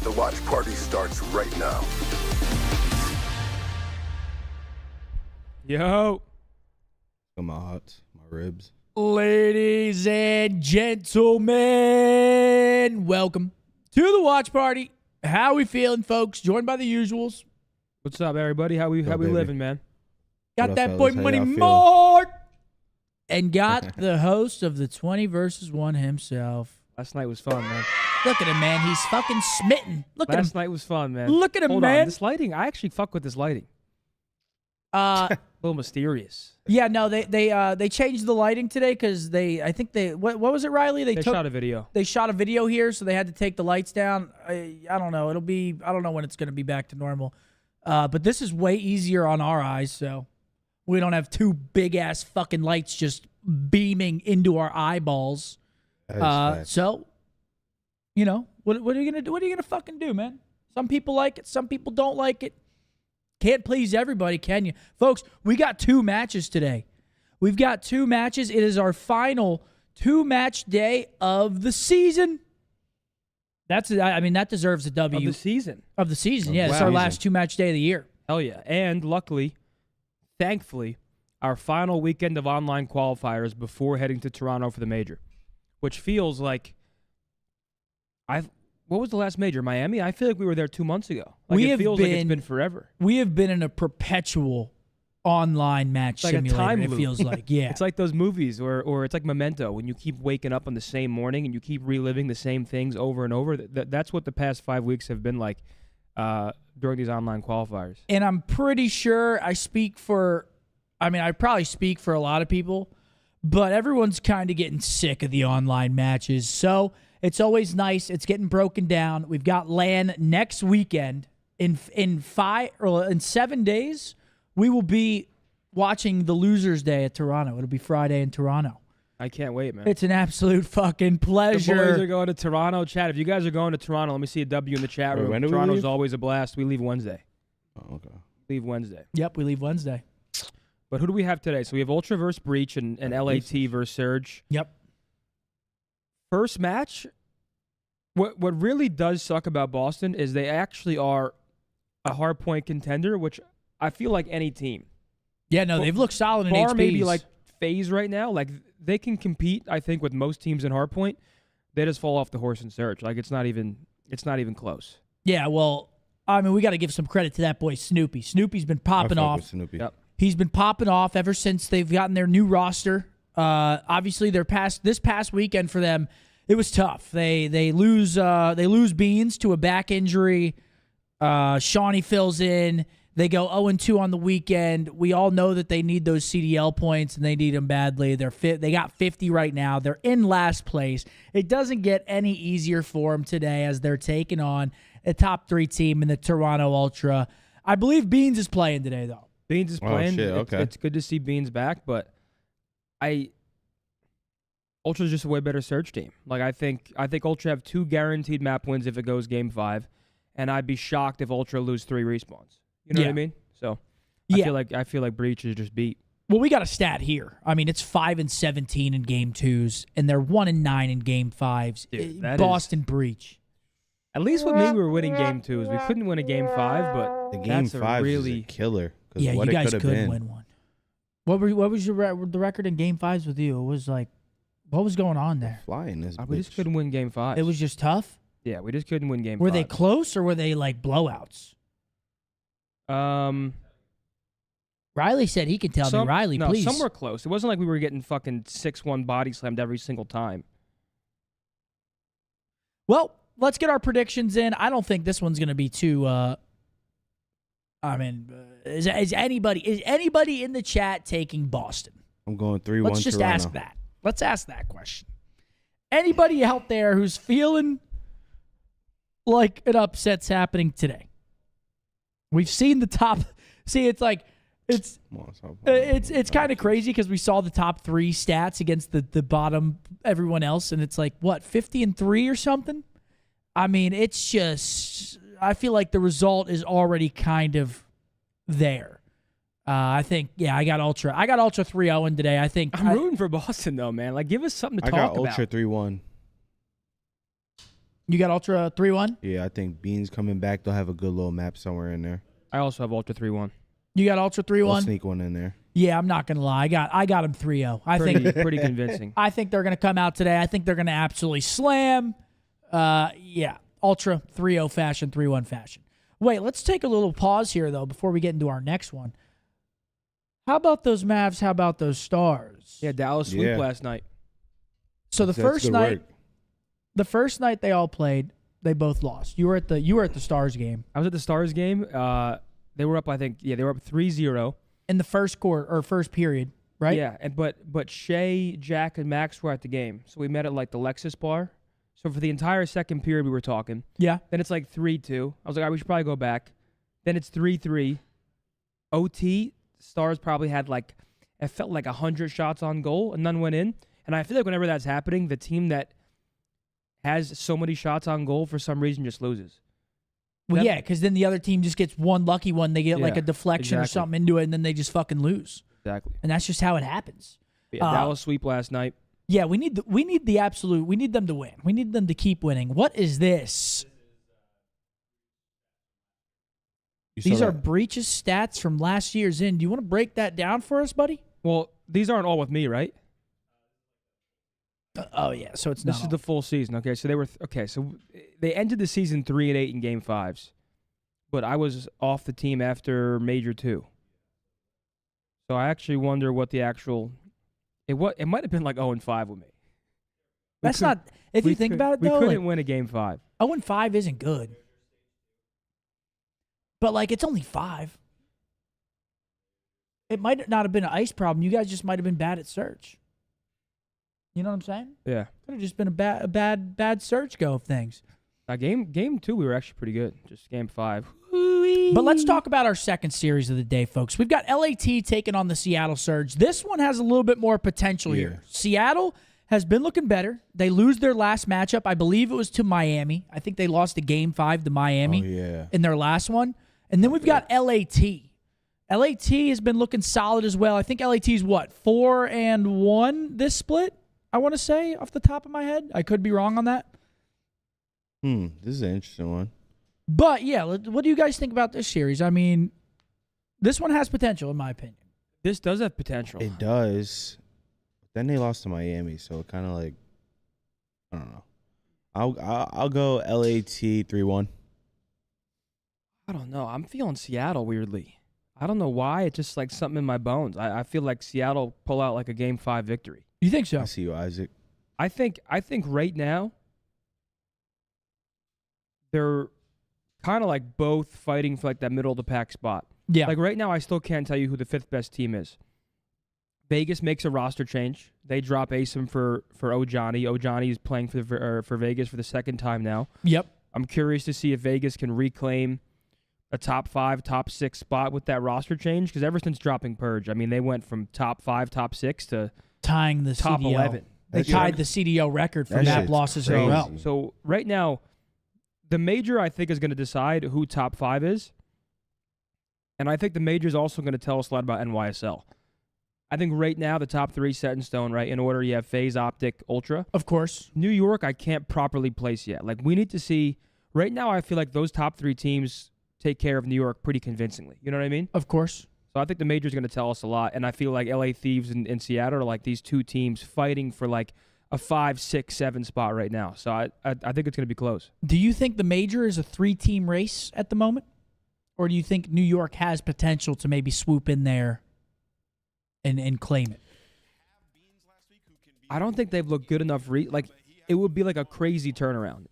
The watch party starts right now. Yo. My heart, my ribs. Ladies and gentlemen, welcome to the watch party. How we feeling, folks? Joined by the usuals. What's up, everybody? How we living, man? Got What that up, boy fellas? How Money y'all feel? Mark. And got the host of the 20 versus 1 himself. Last night was fun, man. Look at him, man. He's fucking smitten. Look at him. Last night was fun, man. Look at him, Hold man. on. This lighting, I actually fuck with this lighting. A little mysterious. Yeah, no, they changed the lighting today because I think what was it, Riley? They shot a video. They shot a video here, so they had to take the lights down. I don't know. I don't know when it's going to be back to normal. But this is way easier on our eyes, so we don't have two big-ass fucking lights just beaming into our eyeballs. So, you know, what are you going to do? What are you going to fucking do, man? Some people like it. Some people don't like it. Can't please everybody, can you? Folks, we got 2 matches today. We've got 2 matches. It is our final 2-match day of the season. That deserves a W. Of the season. Of the season, yeah. It's Wow. our last 2-match day of the year. Hell yeah. And luckily, thankfully, our final weekend of online qualifiers before heading to Toronto for the major, which feels like what was the last major? Miami? I feel like we were there 2 months ago. Like it feels like it's been forever. We have been in a perpetual online match Like a simulator, time it loop. feels like. Yeah. It's like those movies or it's like Memento when you keep waking up on the same morning and you keep reliving the same things over and over. That's what the past 5 weeks have been like during these online qualifiers. And I'm pretty sure I probably speak for a lot of people, but everyone's kind of getting sick of the online matches. So it's always nice. It's getting broken down. We've got LAN next weekend. In 7 days, we will be watching the Losers Day at Toronto. It'll be Friday in Toronto. I can't wait, man. It's an absolute fucking The pleasure. boys are going to Toronto. Chat, if you guys are going to Toronto, let me see a W in the chat Wait, room. when do we Toronto's leave? always a blast. We leave Wednesday. Oh, okay. Leave Wednesday. Yep, we leave Wednesday. But who do we have today? So we have Ultra versus Breach and LAT versus Surge. Yep. First match, what really does suck about Boston is they actually are a hard point contender, which I feel like any team. Yeah, no, they've looked solid in Bar HPs. maybe like FaZe right now. Like they can compete, I think, with most teams in hardpoint. They just fall off the horse in Surge. Like it's not even close. Yeah, well, I mean, we got to give some credit to that boy Snoopy. Snoopy's been popping I fuck off. with Snoopy. Yep. He's been popping off ever since they've gotten their new roster. Obviously, this past weekend for them, it was tough. They lose Beans to a back injury. Shawnee fills in. They go 0-2 on the weekend. We all know that they need those CDL points, and they need them badly. They got 50 right now. They're in last place. It doesn't get any easier for them today as they're taking on a top 3 team in the Toronto Ultra. I believe Beans is playing today, though. Beans is playing. shit, okay. It's good to see Beans back, but Ultra's just a way better Surge team. Like I think Ultra have 2 guaranteed map wins if it goes game 5, and I'd be shocked if Ultra lose 3 respawns. You know what I mean? So I feel like Breach is just beat. Well, we got a stat here. I mean, it's 5-17 in game 2s, and they're 1-9 in game 5s. Dude, that Boston Breach. At least with me, we were winning game 2s. We couldn't win a game 5, but The game that's a 5 really is a killer. 'Cause Yeah, what you it guys could've could been. win one. What was the record in game 5s with you? It was like, what was going on there? Flying this we just bitch. couldn't win game 5. It was just tough. Yeah, we just couldn't win game 5. Were they close or were they like blowouts? Riley said he could tell me. Riley, no, please. some were close. It wasn't like we were getting fucking 6-1 body slammed every single time. Well, let's get our predictions in. I don't think this one's going to be too. Is anybody in the chat taking Boston? I'm going 3-1 Let's just Toronto. ask that. Let's ask that question. Anybody out there who's feeling like an upset's happening today? We've seen the top. See, it's like it's kind of crazy because we saw the top 3 stats against the bottom everyone else, and it's like what 50-3 or something. I mean, it's just I feel like the result is already kind of there. I think, I got Ultra 3-0 today. I think I'm rooting for Boston, though, man. Like, give us something to I talk got about. Ultra 3-1. You got Ultra 3-1? Yeah, I think Beans coming back. They'll have a good little map somewhere in there. I also have Ultra 3-1. You got Ultra I'll 3-1? sneak one in there. Yeah, I'm not going to lie. I got them 3-0. I think Pretty convincing. I think they're going to come out today. I think they're going to absolutely slam. Yeah, Ultra 3-0 fashion, 3-1 fashion. Wait, let's take a little pause here, though, before we get into our next one. How about those Mavs? How about those Stars? Yeah, Dallas sweep last night. So the That's first good night, work. the first night they all played, they both lost. You were at the Stars game. I was at the Stars game. They were up, I think, they were up 3-0. In the first quarter or first period, right? Yeah, and but Shea, Jack, and Max were at the game. So we met at like the Lexus bar. So for the entire second period we were talking. Yeah. Then it's like 3-2. I was like, all right, we should probably go back. Then it's 3-3. OT, Stars probably had it felt like 100 shots on goal and none went in. And I feel like whenever that's happening, the team that has so many shots on goal for some reason just loses. Well, yeah, because then the other team just gets one lucky one. They get like a deflection or something into it, and then they just fucking lose. Exactly. And that's just how it happens. Yeah, Dallas sweep last night. Yeah, we need the absolute. We need them to win. We need them to keep winning. What is this? These are breaches stats from last year's in. Do you want to break that down for us, buddy? Well, these aren't all with me, right? Oh yeah, so it's not. This is the full season. Okay, so so they ended the season 3-8 in Game 5s, but I was off the team after Major 2. So I actually wonder what the actual it might have been like 0-5 with me. That's not. If you think about it, though, we couldn't win a Game 5. 0-5 isn't good, but it's only 5. It might not have been an ice problem. You guys just might have been bad at search. You know what I'm saying? Yeah. Could have just been a bad search go of things. Now, game 2, we were actually pretty good. Just Game 5. But let's talk about our second series of the day, folks. We've got LAT taking on the Seattle Surge. This one has a little bit more potential here. Seattle has been looking better. They lose their last matchup. I believe it was to Miami. I think they lost a Game 5 to Miami in their last one. And then we've got LAT. LAT has been looking solid as well. I think LAT is 4-1 this split? I want to say off the top of my head. I could be wrong on that. This is an interesting one. But yeah, what do you guys think about this series? I mean, this one has potential in my opinion. This does have potential. It does. Then they lost to Miami, so it kind of I don't know. I'll go LAT 3-1. I don't know. I'm feeling Seattle weirdly. I don't know why. It's just like something in my bones. I feel like Seattle pull out like a Game 5 victory. You think so? I see you, Isaac. I think right now they're kind of like both fighting for like that middle of the pack spot. Yeah. Like right now, I still can't tell you who the 5th best team is. Vegas makes a roster change. They drop Asim for Ojani. Ojani is playing for Vegas for the second time now. Yep. I'm curious to see if Vegas can reclaim a top 5, top 6 spot with that roster change, because ever since dropping Purge, I mean, they went from top 5, top 6 to tying the top CDO. 11. They tied the CDO record for That map shit's losses in a crazy. row. So right now, the major, I think, is going to decide who top 5 is. And I think the major is also going to tell us a lot about NYSL. I think right now, the top 3 set in stone, right? In order, you have Phase, Optic, Ultra. Of course. New York, I can't properly place yet. Like, we need to see. Right now, I feel like those top 3 teams take care of New York pretty convincingly. You know what I mean? Of course. So I think the major is going to tell us a lot. And I feel like LA Thieves and Seattle are like these 2 teams fighting for like a 5, 6, 7 spot right now. So I think it's going to be close. Do you think the major is a 3-team race at the moment? Or do you think New York has potential to maybe swoop in there and claim it? I don't think they've looked good enough. It would be like a crazy turnaround.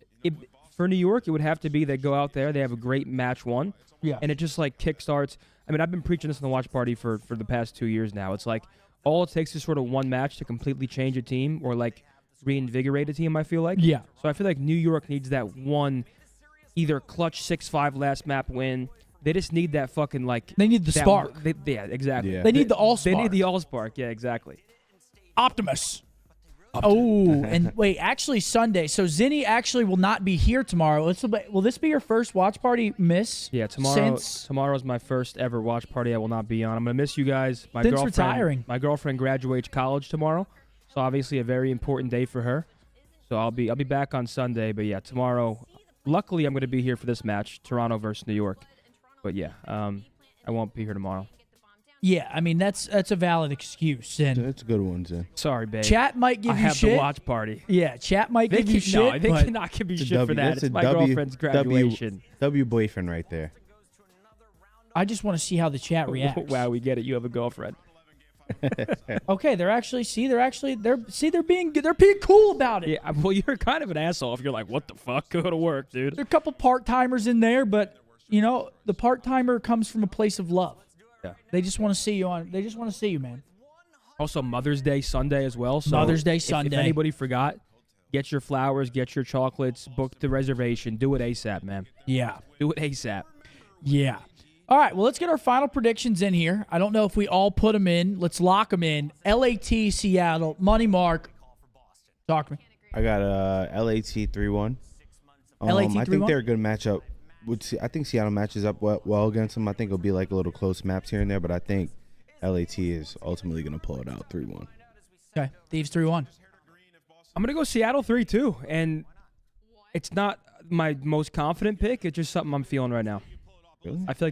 For New York, it would have to be they go out there, they have a great match 1, and it just like kickstarts. I mean, I've been preaching this in the watch party for the past 2 years now. It's like all it takes is sort of one match to completely change a team or like reinvigorate a team, I feel like. Yeah. So I feel like New York needs that one either clutch 6-5 last map win. They just need that fucking like. They need the spark. Yeah, exactly. Yeah. They need the all-spark. They need the all-spark. Yeah, exactly. Optimus. Oh, and wait, actually Sunday. So Zinni actually will not be here tomorrow. Will this be your first watch party miss? Yeah, tomorrow's my first ever watch party I will not be on. I'm going to miss you guys. Since retiring. My girlfriend graduates college tomorrow, so obviously a very important day for her. So I'll be back on Sunday, but yeah, tomorrow, luckily I'm going to be here for this match, Toronto versus New York. But yeah, I won't be here tomorrow. Yeah, I mean that's a valid excuse. And That's a good one, Zen. Sorry, babe. chat might give I you have shit. the watch party. Yeah, chat might give you shit. No, they but cannot give me It's a shit for W. that. That's It's a my W- girlfriend's graduation. W boyfriend right there. I just want to see how the chat reacts. Wow, we get it. You have a girlfriend. Okay, they're being cool about it. Yeah, well, you're kind of an asshole if you're like, what the fuck? Go to work, dude. There are a couple part-timers in there, but you know, the part-timer comes from a place of love. Yeah. They just want to see you on. They just want to see you, man. Also, Mother's Day Sunday as well. So Mother's Day if Sunday. anybody forgot, get your flowers, get your chocolates, book the reservation. Do it ASAP, man. Yeah. Do it ASAP. Yeah. All right, well, let's get our final predictions in here. I don't know if we all put them in. Let's lock them in. LAT, Seattle, Money Mark. Talk to me. I got LAT 3-1. LAT I 3-1? think they're a good matchup. I think Seattle matches up well against them. I think it'll be like a little close maps here and there, but I think LAT is ultimately going to pull it out 3-1. Okay, Thieves 3-1. I'm going to go Seattle 3-2, and it's not my most confident pick. It's just something I'm feeling right now. Really? I feel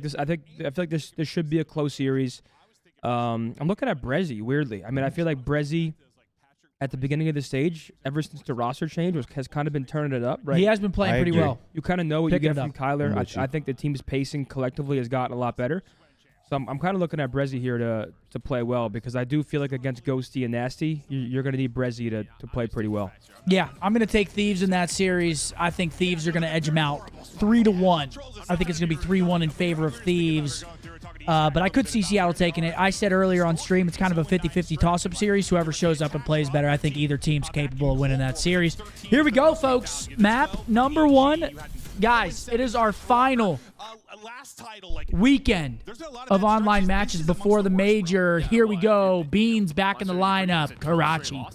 like this should be a close series. I'm looking at Brezzy, weirdly. I mean, I feel like Brezzy at the beginning of the stage, ever since the roster change, has kind of been turning it up, right? He has been playing I pretty agree. well. You kind of know what Picking you get it from up. Kyler. I think the team's pacing collectively has gotten a lot better. So I'm kind of looking at Brezzy here to play well, because I do feel like against Ghosty and Nasty, you're going to need Brezzy to play pretty well. Yeah, I'm going to take Thieves in that series. I think Thieves are going to edge them out 3-1. I think it's going to be 3-1 in favor of Thieves. But I could see Seattle taking it. I said earlier on stream, it's kind of a 50-50 toss-up series. Whoever shows up and plays better, I think either team's capable of winning that series. Here we go, folks. Map number 1. Guys, it is our final weekend of online matches before the major. Here we go. Beans back in the lineup. Karachi.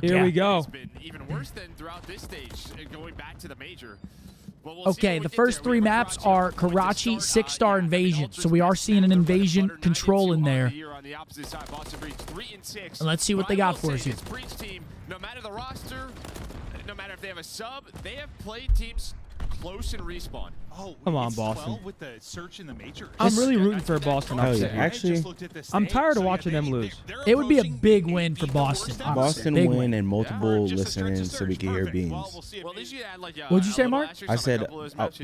Here we go. It's been even worse than throughout this stage, going back to the major. Okay, the first 3 maps are Karachi 6-star invasion. So we are seeing an invasion control in there. And let's see what they got for us here. No matter the roster, no matter if they have a sub, they have played teams close in respawn. Oh, Come on, it's Boston. 12 with the search in the major. I'm really rooting for Boston Hell upset. yeah. Actually, I'm tired of watching them lose. It would be a big win for Boston. Boston Big win and multiple listeners so we can hear Beans. Well, at least you add like What'd you say, Mark? I said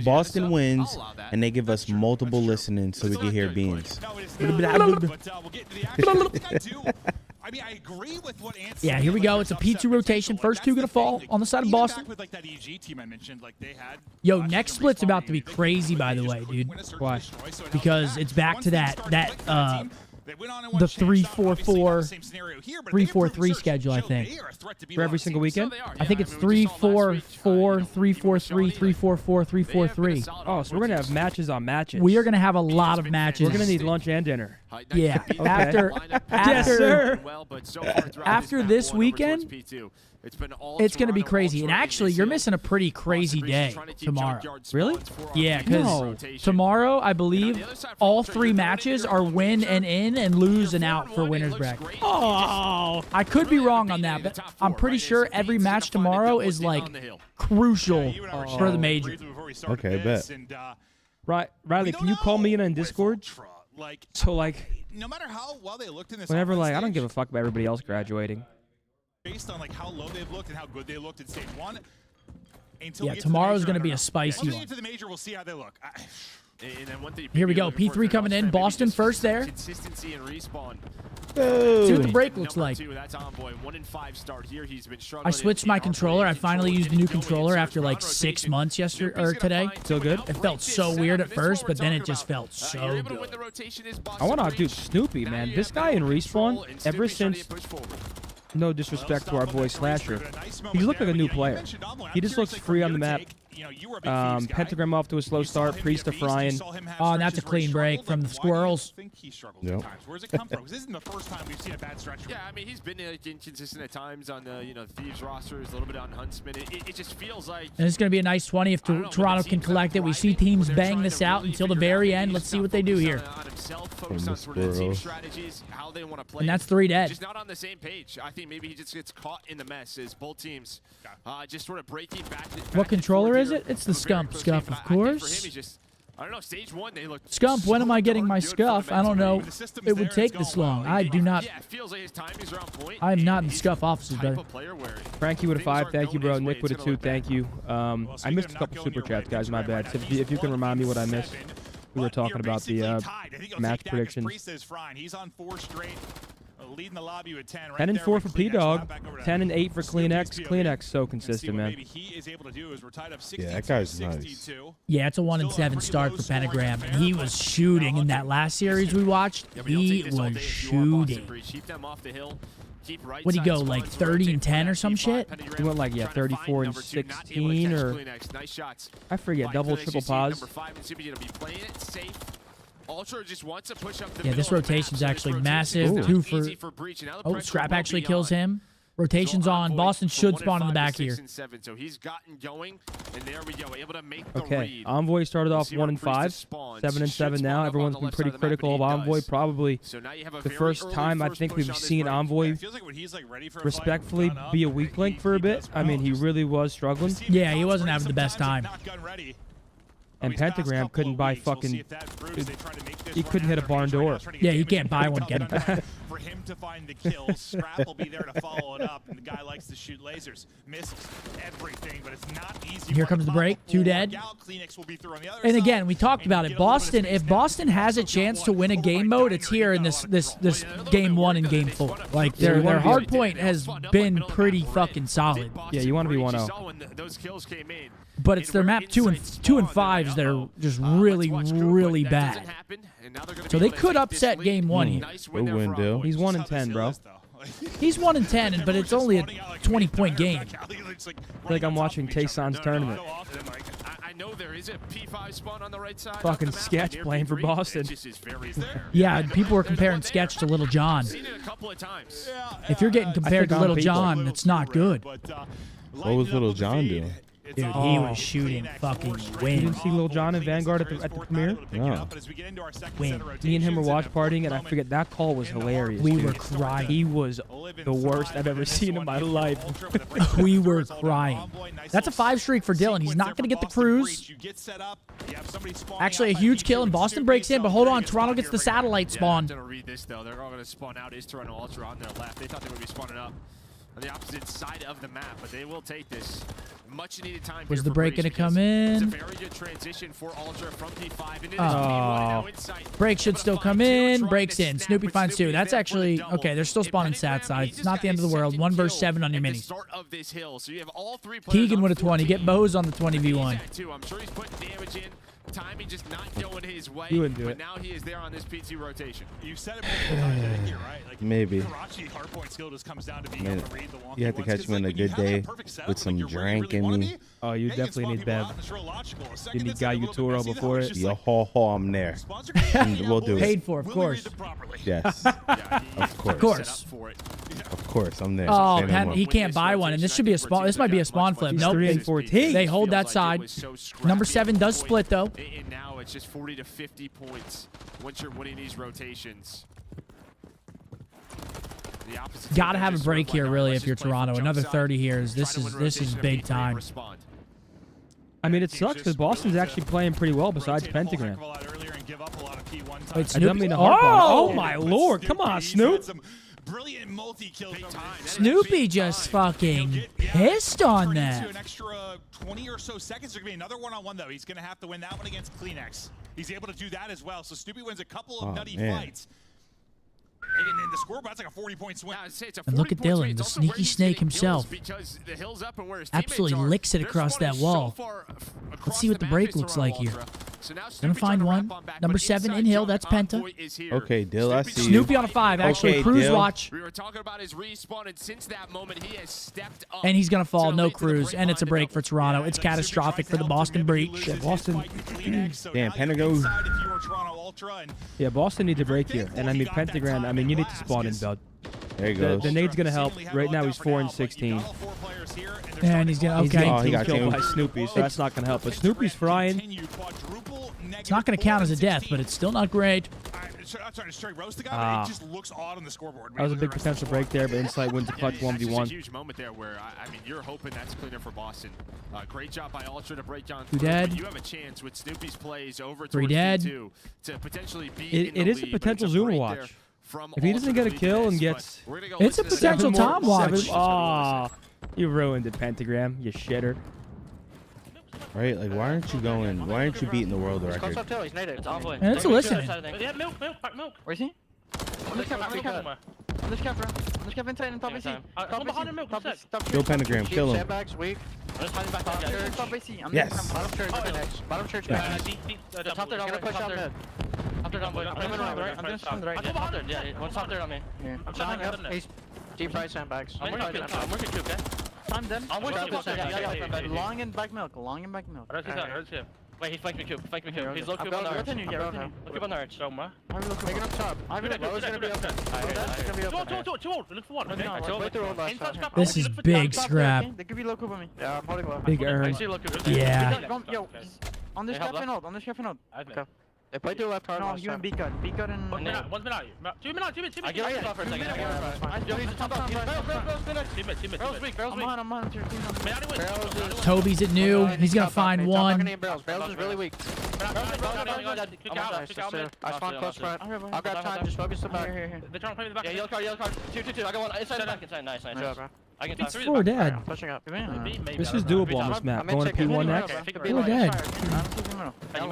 Boston wins and they give us multiple listening so we can hear Beans. I mean, I agree with what Ant Yeah, here we go. It's a P2 rotation. First 2 going to fall on the side of Boston. Yo, next split's about to be crazy, by the way, dude. Why? Because it's back to that the 3-4-3-4-3 schedule, I think. For every single weekend? I think it's 3-4-4, 3-4-3, 3-4-4, 3-4-3. Oh, so we're going to have matches on matches. We are going to to have a lot of matches. We're going to need lunch and dinner. Yeah. Okay. Yes, sir. After this weekend, it's going to be crazy. And actually, you're missing a pretty crazy day tomorrow. Really? Yeah, because No. tomorrow, I believe, all 3 matches are win and in and lose and out for winner's bracket. Oh. I could be wrong on that, but I'm pretty sure every match tomorrow is, like, crucial for the major. Okay, bet. Right, Riley, can you call me in on Discord? So, like, no matter how well they looked in this whenever, offense like, I don't stage, give a fuck about everybody else graduating. based on like how low they've looked and how good they looked in stage 1. Until Yeah, we get to the tomorrow's major, gonna I don't be a know. spicy Once we one. get to the major, we'll see how they look. Here we go. P3 coming in. Boston first there. Consistency and respawn. See what the break looks like. That's Envoy. 1-5 start here. He's been struggling. I switched my controller. I finally used a new controller after like 6 months yesterday or today. Still good? It felt so weird at first, but then it just felt so good. I want to do Snoopy, man. This guy in Respawn, ever since, no disrespect to our boy Slasher, he looked like a new player. He just looks free on the map. Pentagram off to a slow start, Priest to frying. Oh, and that's a clean break from the Squirrels. Yep. Where's it come from? 'Cause this isn't the first time we've seen a bad stretch from him. Yeah, I mean, he's been inconsistent at times on the Thieves rosters, a little bit on Huntsman. It just feels like. And it's going to be a nice 20 if Toronto can collect it. We see teams bang this out until the very end. Let's see what they do here. And that's 3 dead. Just not on the same page. I think maybe he just gets caught in the mess as both teams just sort of breaking back. What controller is it? It's the Scump stuff, of course. I don't know. Stage 1, they looked Scump, when am I getting my darn good scuff? I don't know. It would take this long. I do not. Yeah, it feels like his timing's around point. I'm not in the scuff offices, Type brother. of player where Frankie with a things 5, aren't thank you, going bro. his way, Nick with a it's 2, gonna look thank you. I missed a couple super chats, guys. My bad. So if you can remind me what I missed, we were talking about the match predictions. He's on 4 straight. Leading the lobby with 10. 10 and 4 for P-Dog. 10 and 8 for CleanX. CleanX so consistent, man. Yeah, that guy's nice. Yeah, it's a 1 and 7 start for Pentagram. And he was shooting in that last series we watched. He was shooting. What'd he go, like 30 and 10 or some shit? He went like, yeah, 34 and 16 or... I forget, double, triple pause. Ultra just wants to push up the Yeah, this rotation's actually massive. Ooh. 2 for... Oh, Scrap actually kills him. Rotation's on. Boston should spawn in the back here. So he's gotten going, and there we go, able to make the Okay, read. Envoy started off 1 and 5, 7 and 7 now. Everyone's been pretty critical of Envoy. Probably the first time I think we've seen Envoy respectfully be a weak link for a bit. I mean, he really was struggling. Yeah, he wasn't having the best time. And Pentagram couldn't buy fucking... He couldn't hit a barn door. Yeah, you can't buy one, get it. For him to find the kill, Scrap will be there to follow it up, and the guy likes to shoot lasers. Misses everything, but it's not easy. Here comes the break. 2 dead. And again, we talked about it. Boston, if Boston has a chance to win a game mode, it's here in this game 1 and game 4. Like their hard point has been pretty fucking solid. Yeah, you want to be 1-0. But it's their map 2 and 5s that are just really bad. So they could upset game 1 here. What win, Dill? He's 1 and 10, bro. He's 1 and 10, but it's only a 20-point game. I feel like I'm watching Tayson's tournament. I know there is a P5 spawn on the right side. Fucking Sketch playing for Boston. Yeah, people were comparing Sketch to Little John. Seen it a couple of times. If you're getting compared to Little John, it's not good. What was Little John doing? Dude, he was shooting fucking You wind. didn't see Lil Jon and Vanguard at the premiere? No. Win. Me and him were watch partying, and I forget, that call was hilarious. We dude. were crying. He was the worst I've ever seen in my life. We were crying. That's a 5 streak for Dylan. He's not going to get the cruise. Actually, a huge kill, and Boston breaks in, but hold on. Toronto gets the satellite spawn. They're going to read this, though. They're all going to spawn out. Is Toronto Ultra on their left? They thought they would be spawning up on the opposite side of the map, but they will take this. Much needed time. Was here the for break Breach going to come because in? It's a very good transition for Ultra from P5 into this P1 and now inside. Break should still come in. Breaks in. Snoopy finds 2. That's actually... Okay, they're still spawning sat side. It's not the end of the world. 1 versus 7 on your minis. Keegan with a 20. Get Bose on the 20v1. I'm sure he's putting damage in. Timing just not going his way. You wouldn't do but it. now he is there on this PT rotation. You said it multiple times, I think you're right. Like, Maybe. Karachi hardpoint skill just comes down to being Man, able to read the wonky you have to ones, catch me 'cause, on a like, when you good have that day perfect setup, with like, some you're where drink really in wanna me. be, Oh, you yeah, can definitely spawn need people Bev. out, and it's real logical. A second You need it's like a Gayu little Toro bit messy, before though, it's it. just Yo, like, ho, I'm there. sponsor can We'll do it. Paid for, of Will they read course. it properly? Yes. Of course. Of course. Of course, I'm there. Oh, Say no Pan, more. he can't buy one, and this should be a spawn. This might be a spawn flip. He's Nope. 3 and 14. They hold that side. Number 7 does split, though. And now it's just 40 to 50 points once you're winning these rotations. Gotta have a break here, really, if you're Toronto. Another 30 here. This is big time. I mean, it sucks because Boston's actually playing pretty well besides Pentagram. Wait, I don't mean to harp on. Oh, my lord. Come on, Snoop. Brilliant multi-kills. Snoopy just fucking pissed on that. An extra 20 or so seconds. There's going to be another one-on-one, though. He's going to have to win that one against CleanX. He's able to do that as well. So Snoopy wins a couple of nutty fights. And the scoreboard's like a 40-point swing. And look at Dylan, the sneaky snake himself. Absolutely licks it across that wall. Let's see what the break looks like here. Gonna find one. Number 7 in hill, that's Penta. Okay, Dill, I see you. Snoopy on a 5, actually. Okay, Cruise Dill. watch. We were talking about his respawn, and since that moment, he has stepped up. And he's gonna fall. No cruise. And it's a break for Toronto. It's catastrophic for the Boston Breach. Yeah, Boston. Damn, Pentagon. Yeah, Boston needs a break here. And I mean, Pentagram, I mean, you need to spawn in, Bud. There he goes. The nade's going to help. Right now, he's 4 and 16. And he's gonna, He's okay. getting he got killed tamed. by Snoopy, so that's not going to help. But Snoopy's frying. It's not gonna count as a death, but it's still not great. to straight roast the guy, but it just looks odd on the scoreboard. That was a big potential break there, but Insight wins the clutch It's 1v1. a huge moment there where, I mean, you're hoping that's cleaner for Boston. Great job by Ultra to break down. 2 dead. You have a chance with Snoopy's plays over 3 towards dead. T2 to potentially be in It the is a lead, potential but it's Zoomer break watch. there from If he doesn't Ultra get a to lead kill this, and but gets... we're gonna go It's a listen to this. potential Tom watch. Oh, you ruined it, Pentagram. You shitter. Right? Like, why aren't you going? Why aren't you beating the world record? He's native. It's And it's listening. Yeah, milk. Where's he? On this camera, inside and top AC. Kill Pentagram, kill him. Sandbags, weak. Top church, top AC. Yes. Bottom church, bottom church. The top third, I'm gonna push out mid. I'm doing something right. Yeah, one top third on me. I'm showing up. He's deep right sandbags. I'm working too, okay? I'm done. I'm working too. Yeah. Long and back milk. Wait, he flanked me cube. He's low I'm cube on the going arch. within you. Yeah, within you. Look up on the arch. Making up top. I'm gonna go. It's gonna be open. It's gonna be open. Two old. Look for one. Wait through old last time. This is big scrap. They could be low cube on me. Yeah, I'm holding low. Big earn. Yeah. Yo, on this cap and hold. Okay. They played through left hard. No, you and B cut and. One's been out. 2 minutes. I get off for a second. I'm on. Toby's at new. He's gonna find one. Barrels is really weak. I spawned close front. I've got time. Just focus the back. Here. They're trying to play me the back. Yeah, yellow card. 2. I got one. Inside the back. Nice. I can touch 3. 4 dead. Pushing up. This is doable on this map. Going to P1 next. 4 dead.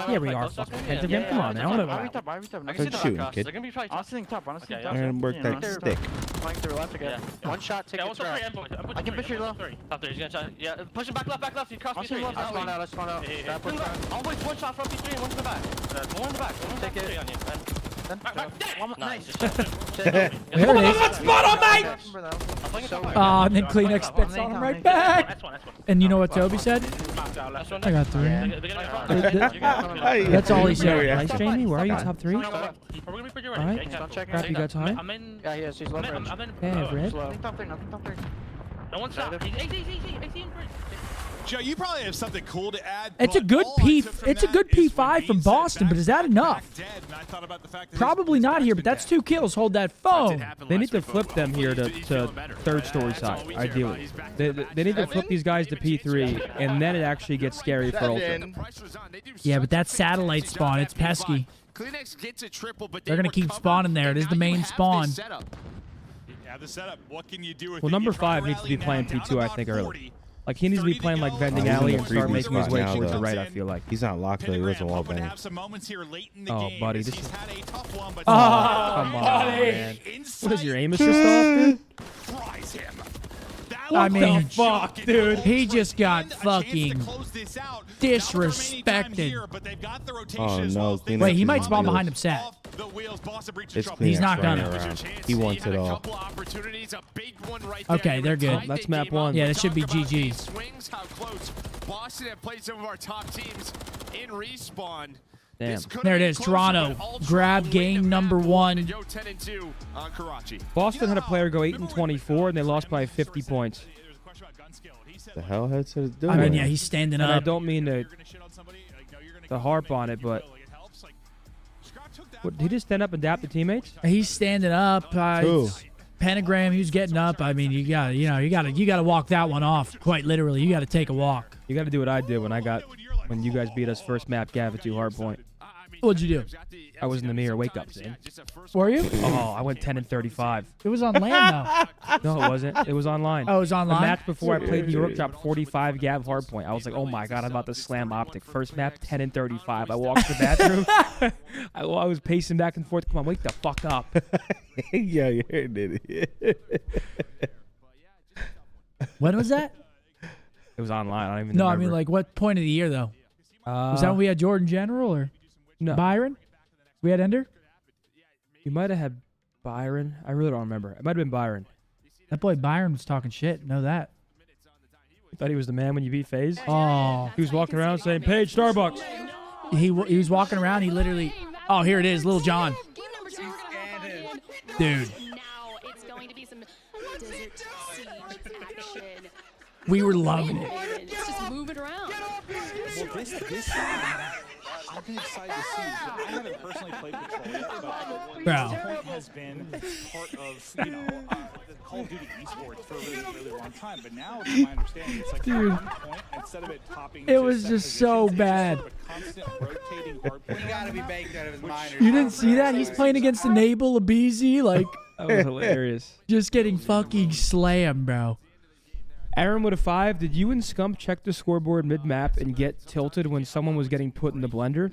Yeah, we are fucking Pentagram. Come on, man. Good shooting, kid. They're gonna be fighting. Honestly, top. And work that stick. Flying through left again. One shot, take Yeah, it what's up? back. I can push you low. Top 3. He's gonna try. Yeah, push him back left. He crossed Honestly, me 3. I spawned out. Grab push front. Always one shot from P3 and one to the back. One in the back. Take it. Three on you. Nice. There it is. Spot on, mate! And then Kleenex spits on him right back. That's one. And you know what Toby said? I got 3. That's all he said. Nice, Jamie. Where are you? Top 3? Alright. Crap, you got time? I'm in. Yeah, he is. He's low range. I'm in. Yeah, Red. Nothing top 3. No one stop. He's 18 bridge. Joe, you probably have something cool to add. It's a but good all I P. took from It's a that good is when P5 Bean from said Boston, but is that back enough? dead, and I thought about the fact that Probably his not here, back's but been that's dead. 2 kills. Hold that phone. They need to flip them here to third story side, ideally. They need to flip these guys to P3, and then it actually gets scary for Ultra. Yeah, but that satellite spawn, it's pesky. They're gonna keep spawning there. It is the main spawn. Yeah, the setup. What can you do with Well, it? number You try 5 needs to be rallying playing now, down T2, I about think, 40. early. Like, he needs to be playing like Vending he's in Alley the and start preview making his spot way now, towards the though. right, I feel like. He's not locked though. He wasn't wall Hoping to banging. have some moments here late in the Oh, game buddy, as this he's is- had a tough one, but Come on, man. What is your aim assist off, dude? fries him. I mean, fuck, dude? He just got fucking disrespected. Oh no, Kleenex Wait, he is might on spawn the behind wheels. him set. It's He's Kleenex not running gonna. around. He wants it all. Okay, they're good. That's map 1. Yeah, that should be GG. Swings how close Boston have played some of our top teams in respawn. Damn. There it is, Toronto. Grab game number 1. Go 10-2 on Karachi. Boston had a player go 8-24, and they lost by 50 points. The hell headset is doing? I mean, yeah, he's standing And I up. don't mean to harp on it, but what, did he just stand up and dap the teammates? He's standing up. Who? Pentagram, who's getting up. I mean, you gotta walk that one off. Quite literally, you gotta take a walk. You got to do what I did when you guys beat us first map, Gav, at 2 hard point. What'd you do? I was in the mirror wake up, Zane. Were you? Oh, I went 10-35. It was on land though. No, it wasn't. It was online. Oh, it was The online. match before I played New York dropped 45 Gav hardpoint. I was like, oh my god, I'm about to slam Optic. First map, 10-35. I walked to the bathroom. I was pacing back and forth. Come on, wake the fuck up. Yeah, you're an idiot. When was that? It was online. I don't even No, remember. I mean, like, what point of the year though? Was that when we had Jordan General or no. Byron? We had Ender. You might have had Byron. I really don't remember. It might have been Byron. That boy Byron was talking shit. Know that. You thought he was the man when you beat FaZe? Oh, He was walking around saying, Paige, Starbucks. he was walking around. He literally. Oh, here it is, Little John. Dude, Now it's going to be some desert siege action. we were loving it. It's just moving around. Well, this I I've been excited to see. I haven't personally played Patrol yet, but Bro. this point has been part of, you know, the Call of Duty esports for a really, really long time. But now, to my understanding, it's like Dude. at one point, instead of it topping It to was set just so positions, it's bad. sort of a constant rotating hard point. He gotta be baked out of his mind. You didn't see that? He's playing against Enable Abizi, like That was hilarious. just getting fucking slammed, bro. Aaron with a 5. Did you and Scump check the scoreboard mid-map and get tilted when someone was getting put in the blender?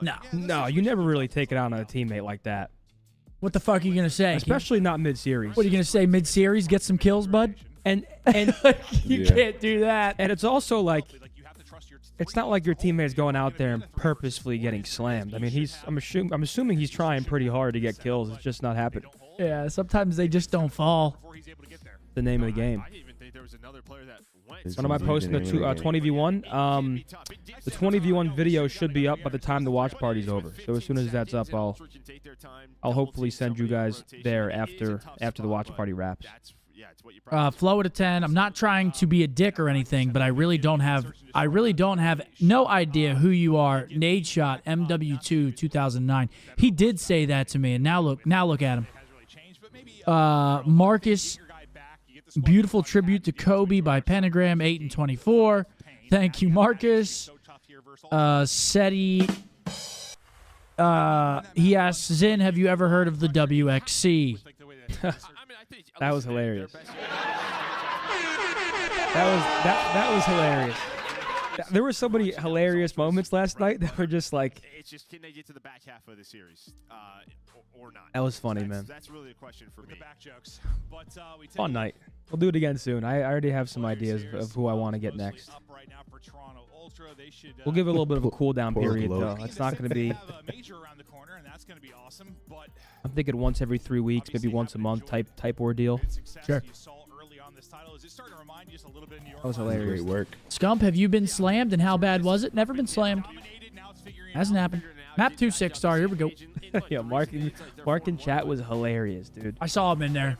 No. No, you never really take it out on a teammate like that. What the fuck are you gonna say? Especially not mid-series. What are you gonna say? Mid-series, get some kills, bud? And You Yeah. can't do that. and it's also like, it's not like your teammate's going out there and purposefully getting slammed. I mean, I'm assuming he's trying pretty hard to get kills. It's just not happening. Yeah, sometimes they just don't fall. The name of the game. When am I posting the 20v1? The 20v1 video should be up by the time the watch party's over. So as soon as that's up, I'll hopefully send you guys there after the watch party wraps. Flow at a 10. I'm not trying to be a dick or anything, but I really don't have no idea who you are. Nade Shot MW2 2009. He did say that to me, and now look at him. Marcus, beautiful tribute to Kobe by Pentagram 8 and 24. Thank you, Marcus. Seti. He asks, Zin, have you ever heard of the WXC? That was hilarious. That was hilarious. There were so many hilarious moments last night that were just like. It's just, can they get to the back half of the series or not? That was funny, man. That's really a question for me. Back jokes. But, Fun night. We'll do it again soon. I already have some ideas of who I want to get next. We'll give it a little bit of a cool down period, though. It's not going to be. I'm thinking once every 3 weeks, maybe once a month type ordeal. Sure. That was hilarious. Great work. Scump, have you been slammed, and how bad was it? Never been slammed. Hasn't happened. Map 2 6-star. Here we go. Yeah, Mark in chat was hilarious, dude. I saw him in there.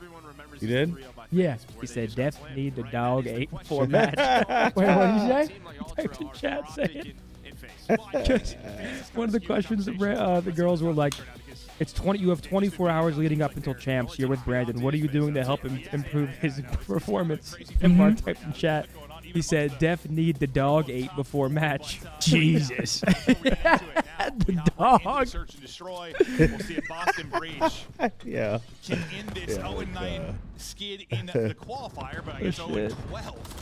You did? Yeah. He said, "Def need the dog 8-4 match." Wait, what did you say? Typed in chat saying. One of the questions the girls were like, "It's 20. You have 24 hours leading up until champs. You're with Brandon. What are you doing to help him improve his performance?" And Mark typed in chat. He said, "Def need the dog 8 before match." Jesus. The dog. Search and destroy. We'll see if Boston Breach Yeah. can end this 0-9 skid in the qualifier, but I guess 0-12.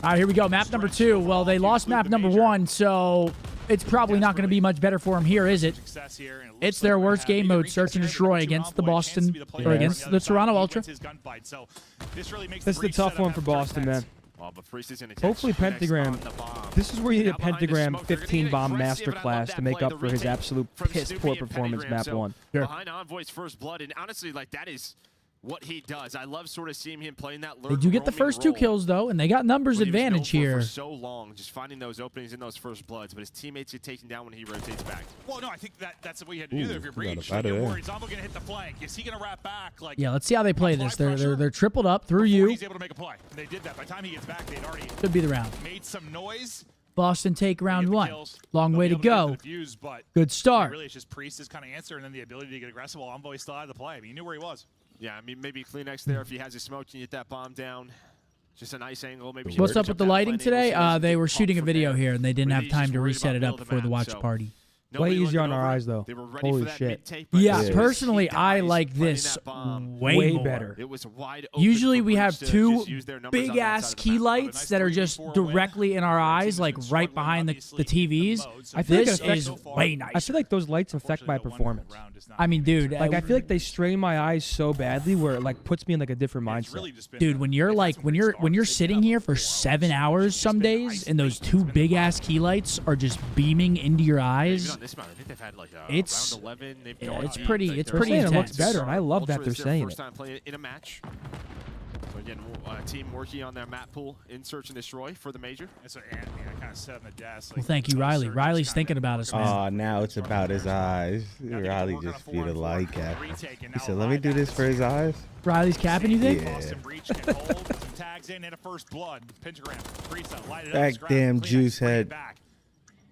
All right, here we go. Map number 2. Well, they lost map number 1, so it's probably not going to be much better for them here, is it? It's their worst game mode, search and destroy against the Boston, or against the Toronto Ultra. This is the tough one for Boston, man. Hopefully Pentagram. This is where you need a Pentagram 15 bomb masterclass to make up for his absolute piss poor performance map 1. Sure. Behind Envoy's first blood, and honestly, like, that is what he does. I love sort of seeing him playing that. They do get the first 2 kills, though, and they got numbers advantage here. For so long, just finding those openings in those first bloods, but his teammates get taken down when he rotates back. Well, no, I think that's what you had to do there if you're Breach. Got it You're there. worried. Zombo gonna hit the flank. Is he gonna wrap back? Like, Yeah, let's see how they play this. They're tripled up through before you. He's able to make a play. They did that. By the time he gets back, they'd already Could be the round. made some noise. Boston take round Get the 1. kills. Long They'll way be to able get go. the defuse, but Good start. really, it's just Priest's kind of answer, and then the ability to get aggressive while Envoy still had the play. I mean, he knew where he was. Yeah, I mean, maybe Kleenex there if he has a smoke and get that bomb down. Just a nice angle. Maybe. What's up with the lighting today? They were shooting a video here, and they didn't have time to reset it up before the watch party. Way easier on our eyes, though. Holy shit. Yeah, personally, I like this way more. better. It was wide open Usually for we Breach have to 2 just use their numbers on that big-ass side of the key map. lights that are just directly in our eyes, like right behind the TVs. I feel like This it affects- is way nice. I feel like those lights affect my performance. I mean, dude, Like I feel like they strain my eyes so badly where it like puts me in like a different mindset. dude, when you're like when you're sitting here for 7 hours some days, and those 2 big-ass key lights are just beaming into your Even eyes, on this map, I think they've had like It's- round 11. They've yeah, gone it's deep. pretty- Like, it's they're pretty saying it looks intense. better, and I love that Ultra they're is their saying first it. time playing in a match. So again, team working on their map pool in search and destroy for the major. And so Anthony, I kind of set on the desk. well, thank you, Riley. Riley's thinking about us, man. Oh, now it's about his eyes. Riley just beat a like at. He said, "Let me do this for his eyes." Riley's capping, you think? Yeah. Boston Breach can hold some tags in and a first blood. Pentagram, Priest light it up. Back Scrap, damn Kleenex, juice bring it head. back.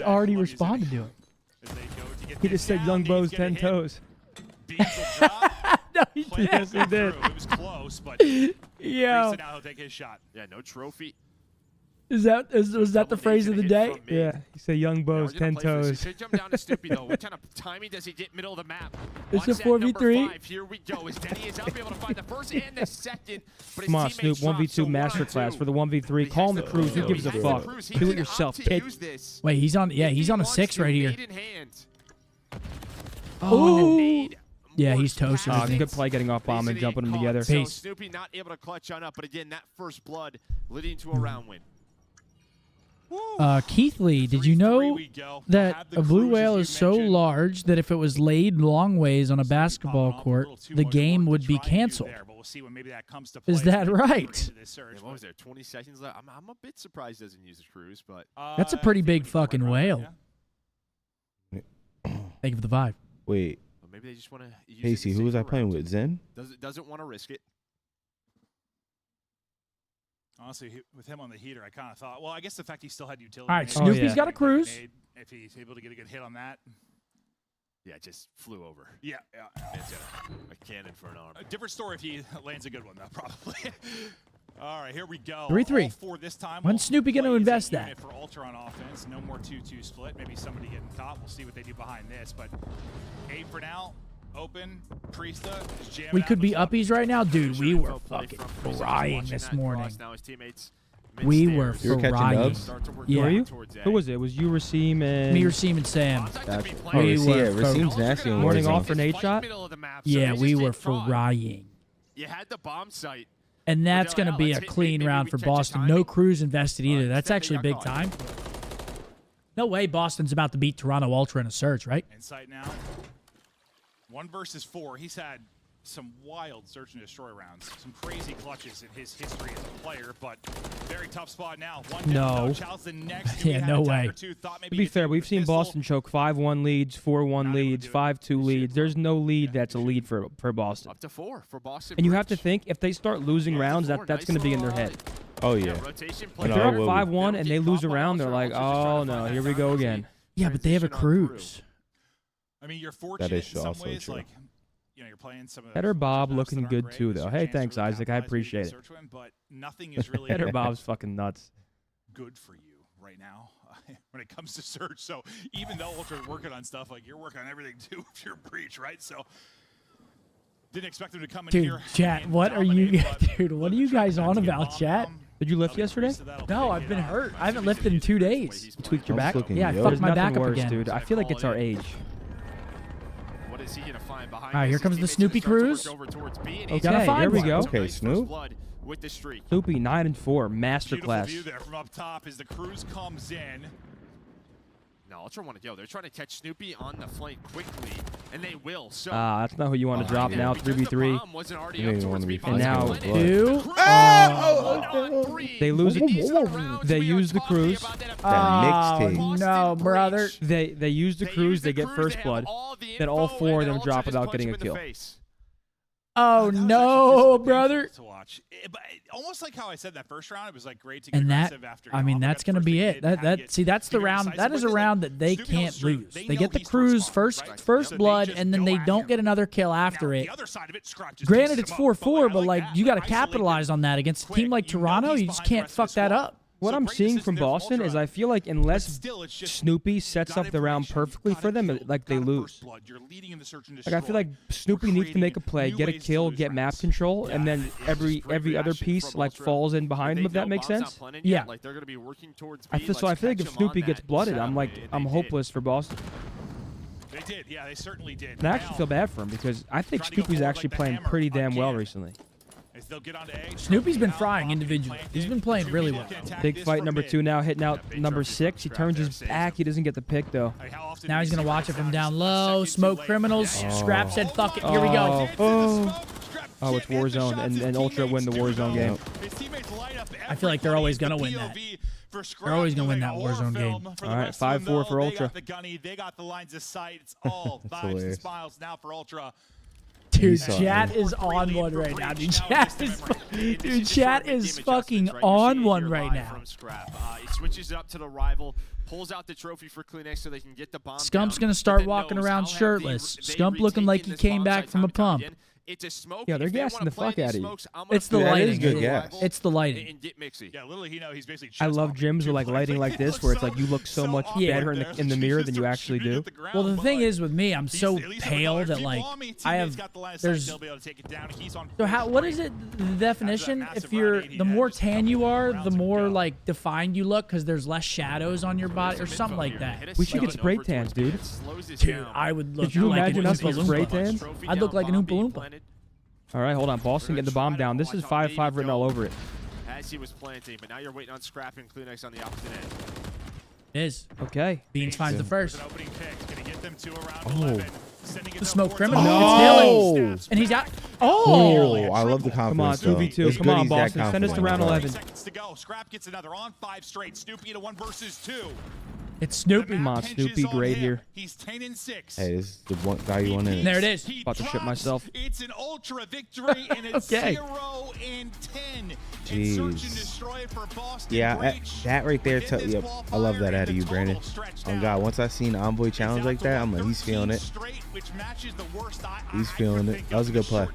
He already responded to it. As they go to get He this just said down, young Dave's Bo's gonna 10 hit. toes. Beans will drop. No, he Play did. Yes, he did. through. It was close, but Yo. now he'll take his shot. Yeah, no trophy. Was that the phrase of the day? Yeah. He said young bows, 10 toes. Jump down to Snoopy though. What kind of timing does he get middle of the map? It's a Watch that number 4v3. 5. Here we go. As Denny is up, able to find the first and the second. But Come on, Snoop. 1v2 masterclass for the 1v3. Call him the Cruise. Who gives a fuck? Do it yourself, kid. Wait, he's on. Yeah, he's on a 6 right here. Oh. Yeah, he's toasted. Oh, good play getting off bomb and jumping them together. So Snoopy not able to clutch on up, but again, that first blood leading to a round win. Keith Lee, did you know that a blue whale is so large that if it was laid long ways on a basketball court, the game would be canceled? Is that right? What was there? 20 seconds left. I'm a bit surprised it doesn't use the cruise, but That's a pretty big fucking whale. Thank you for the vibe. Wait. Maybe they just want to. Casey, who was I playing with? Zen? Doesn't want to risk it. Honestly, with him on the heater, I kind of thought, well, I guess the fact he still had utility. All right, Snoopy's got a cruise. If he's able to get a good hit on that. Yeah, just flew over. Yeah. It's a cannon for an arm. A different story if he lands a good one, though, probably. All right, here we go. 3-3. This time. When's Snoopy going to invest that? For Ultra on offense, no more 2-2 split. Maybe somebody getting caught. We'll see what they do behind this. But 8 for now. Open. Priesta is jamming. We could be up. uppies right now, dude. We were fucking frying this morning. We were frying. Yeah. Were you? Who was it? It was you, Rasim, and me, Rasim, and Sam. We were Rasim's nasty. Morning off for Nate shot. Yeah, we were frying. You had the bomb site. And that's going to be a clean round for Boston. No crews invested either. That's actually big time. No way Boston's about to beat Toronto Ultra in a search, right? Insight now. 1 versus 4. He's had some wild search and destroy rounds. Some crazy clutches in his history as a player, but very tough spot now. No. Yeah, no way. To be fair, we've seen Boston choke 5-1 leads, 4-1 leads, 5-2 leads. There's no lead that's a lead for Boston. Up to 4 for Boston. And you have to think, if they start losing rounds, that's going to be in their head. Oh, yeah. If they're up 5-1 and they lose a round, they're like, oh, no, here we go again. Yeah, but they have a cruise. I mean, you're fortunate in some ways, true. like, you know, you're playing some of Header Bob looking good too, though. Hey, thanks, Isaac. I appreciate it. But nothing is really Header Bob's fucking nuts. Good for you right now when it comes to search. So even though Ultra's working on stuff, like, you're working on everything too if you're breach, right? So didn't expect them to come in here. Dude, chat, what are you, dude? What are you guys on about, chat? Did you lift yesterday? No, I've been hurt. I haven't lifted in 2 days. You tweaked your back? Yeah, I There's fucked my back nothing up worse, again. dude. I feel like it's our age. What is he gonna find behind? All right, here comes the Snoopy cruise. Okay, there we go. Okay, Snoop. With the streak. Snoopy 9-4, masterclass. Beautiful view there from up top as the cruise comes in. No, Ultra want to go. They're trying to catch Snoopy on the flank quickly, and they will. So that's not who you want to drop now. 3v3. And now 2. They lose it. They use the cruise. That no, brother. They use the cruise. They get first blood. Then all 4 of them drop without getting a kill. Oh no, brother. To watch. But almost like how I said that first round, it was like great to get And that, aggressive after. I mean, that's going to be it. See, that's the round. That is a round that they can't lose. They get the cruise first blood, and then they don't get another kill after it. Granted, it's 4-4, but like you got to capitalize on that against a team like Toronto. You just can't fuck that up. What I'm seeing from Boston is I feel like unless Snoopy sets up the round perfectly for them, like they lose. Like I feel like Snoopy needs to make a play, get a kill, get map control, and then every other piece like falls in behind him. If that makes sense. Yeah. I feel like if Snoopy gets blooded, I'm hopeless for Boston. They did, yeah, they certainly did. And I actually feel bad for him because I think Snoopy's actually playing pretty damn well recently. Snoopy's been frying individually. He's been playing really well. Big fight number 2 now, hitting out number 6. He turns his back. He doesn't get the pick, though. Now he's going to watch it from down low. Smoke criminals. Scrap said, fuck it. Here we go. Oh, it's Warzone, and Ultra win the Warzone game. I feel like they're always going to win that. They're always going to win that Warzone game. All right, 5-4 for Ultra. They got the lines of sight. It's all vibes and smiles now for Ultra. Dude, chat is on one right now. Dude, chat is fucking on one right now. He switches it up to the rival, pulls out the trophy for Kleenex so they can get the bomb. Scump's gonna start walking around shirtless. Scump looking like he came back from a pump. It's a smoke. Yeah, they're If they gassing wanna the play fuck these out of you. smokes, I'm gonna It's the Dude, that is lighting. good gas. It's the lighting. and get mixy. Yeah, literally, he's basically. I love chest-bumping gyms too, with like lighting like this, where it's like you look so much awkward better there. in the He mirror just than you starts actually shooting do. at the ground, Well, the but, thing like, is with me, I'm so at least pale if that people like on me, I teammates have. got the line of sight, There's they'll be able to take it down. He's on So full how? What is straight. it? The definition? massive If you're round 80, the more just a tan you couple are, rounds the and more go. like defined you look because there's less shadows on your body or something like that. We should get spray tans, dude. Dude, I would look Could you like imagine an us Oompa with spray Loompa. tans? I'd look like an Oompa Loompa. All right, hold on. Boston getting the bomb down. This is 5-5 written all over it. As he was planting, but now you're waiting on Scrap and Kleenex on the opposite end. It is. Okay. Beans finds the first. An opening pick. Gonna get them to around Oh. 11. Sending it The to smoke 14. criminal. No. It's Hilly. And he's out. Oh, Oh. I love the Come on, confidence. though. 2v2. It's Come good on, he's that Boston. Send us to confident. round 11. Seconds to go. Scrap gets another on 5 straight. Snoopy to 1 versus 2. It's Snoopy. Come on, Snoopy, great here. He's 10 and 6. Hey, this is the one guy you want in. There it is. About to shit myself. It's an ultra victory, and it's Okay. 0 and 10. Jeez. And search and destroy for Boston. Yeah, Great that right there. shot. Yep, I love that out of you, Brandon. Oh God, once I seen Envoy challenge like that, I'm like, he's feeling it. Straight, which matches the worst He's feeling it. That was a good play.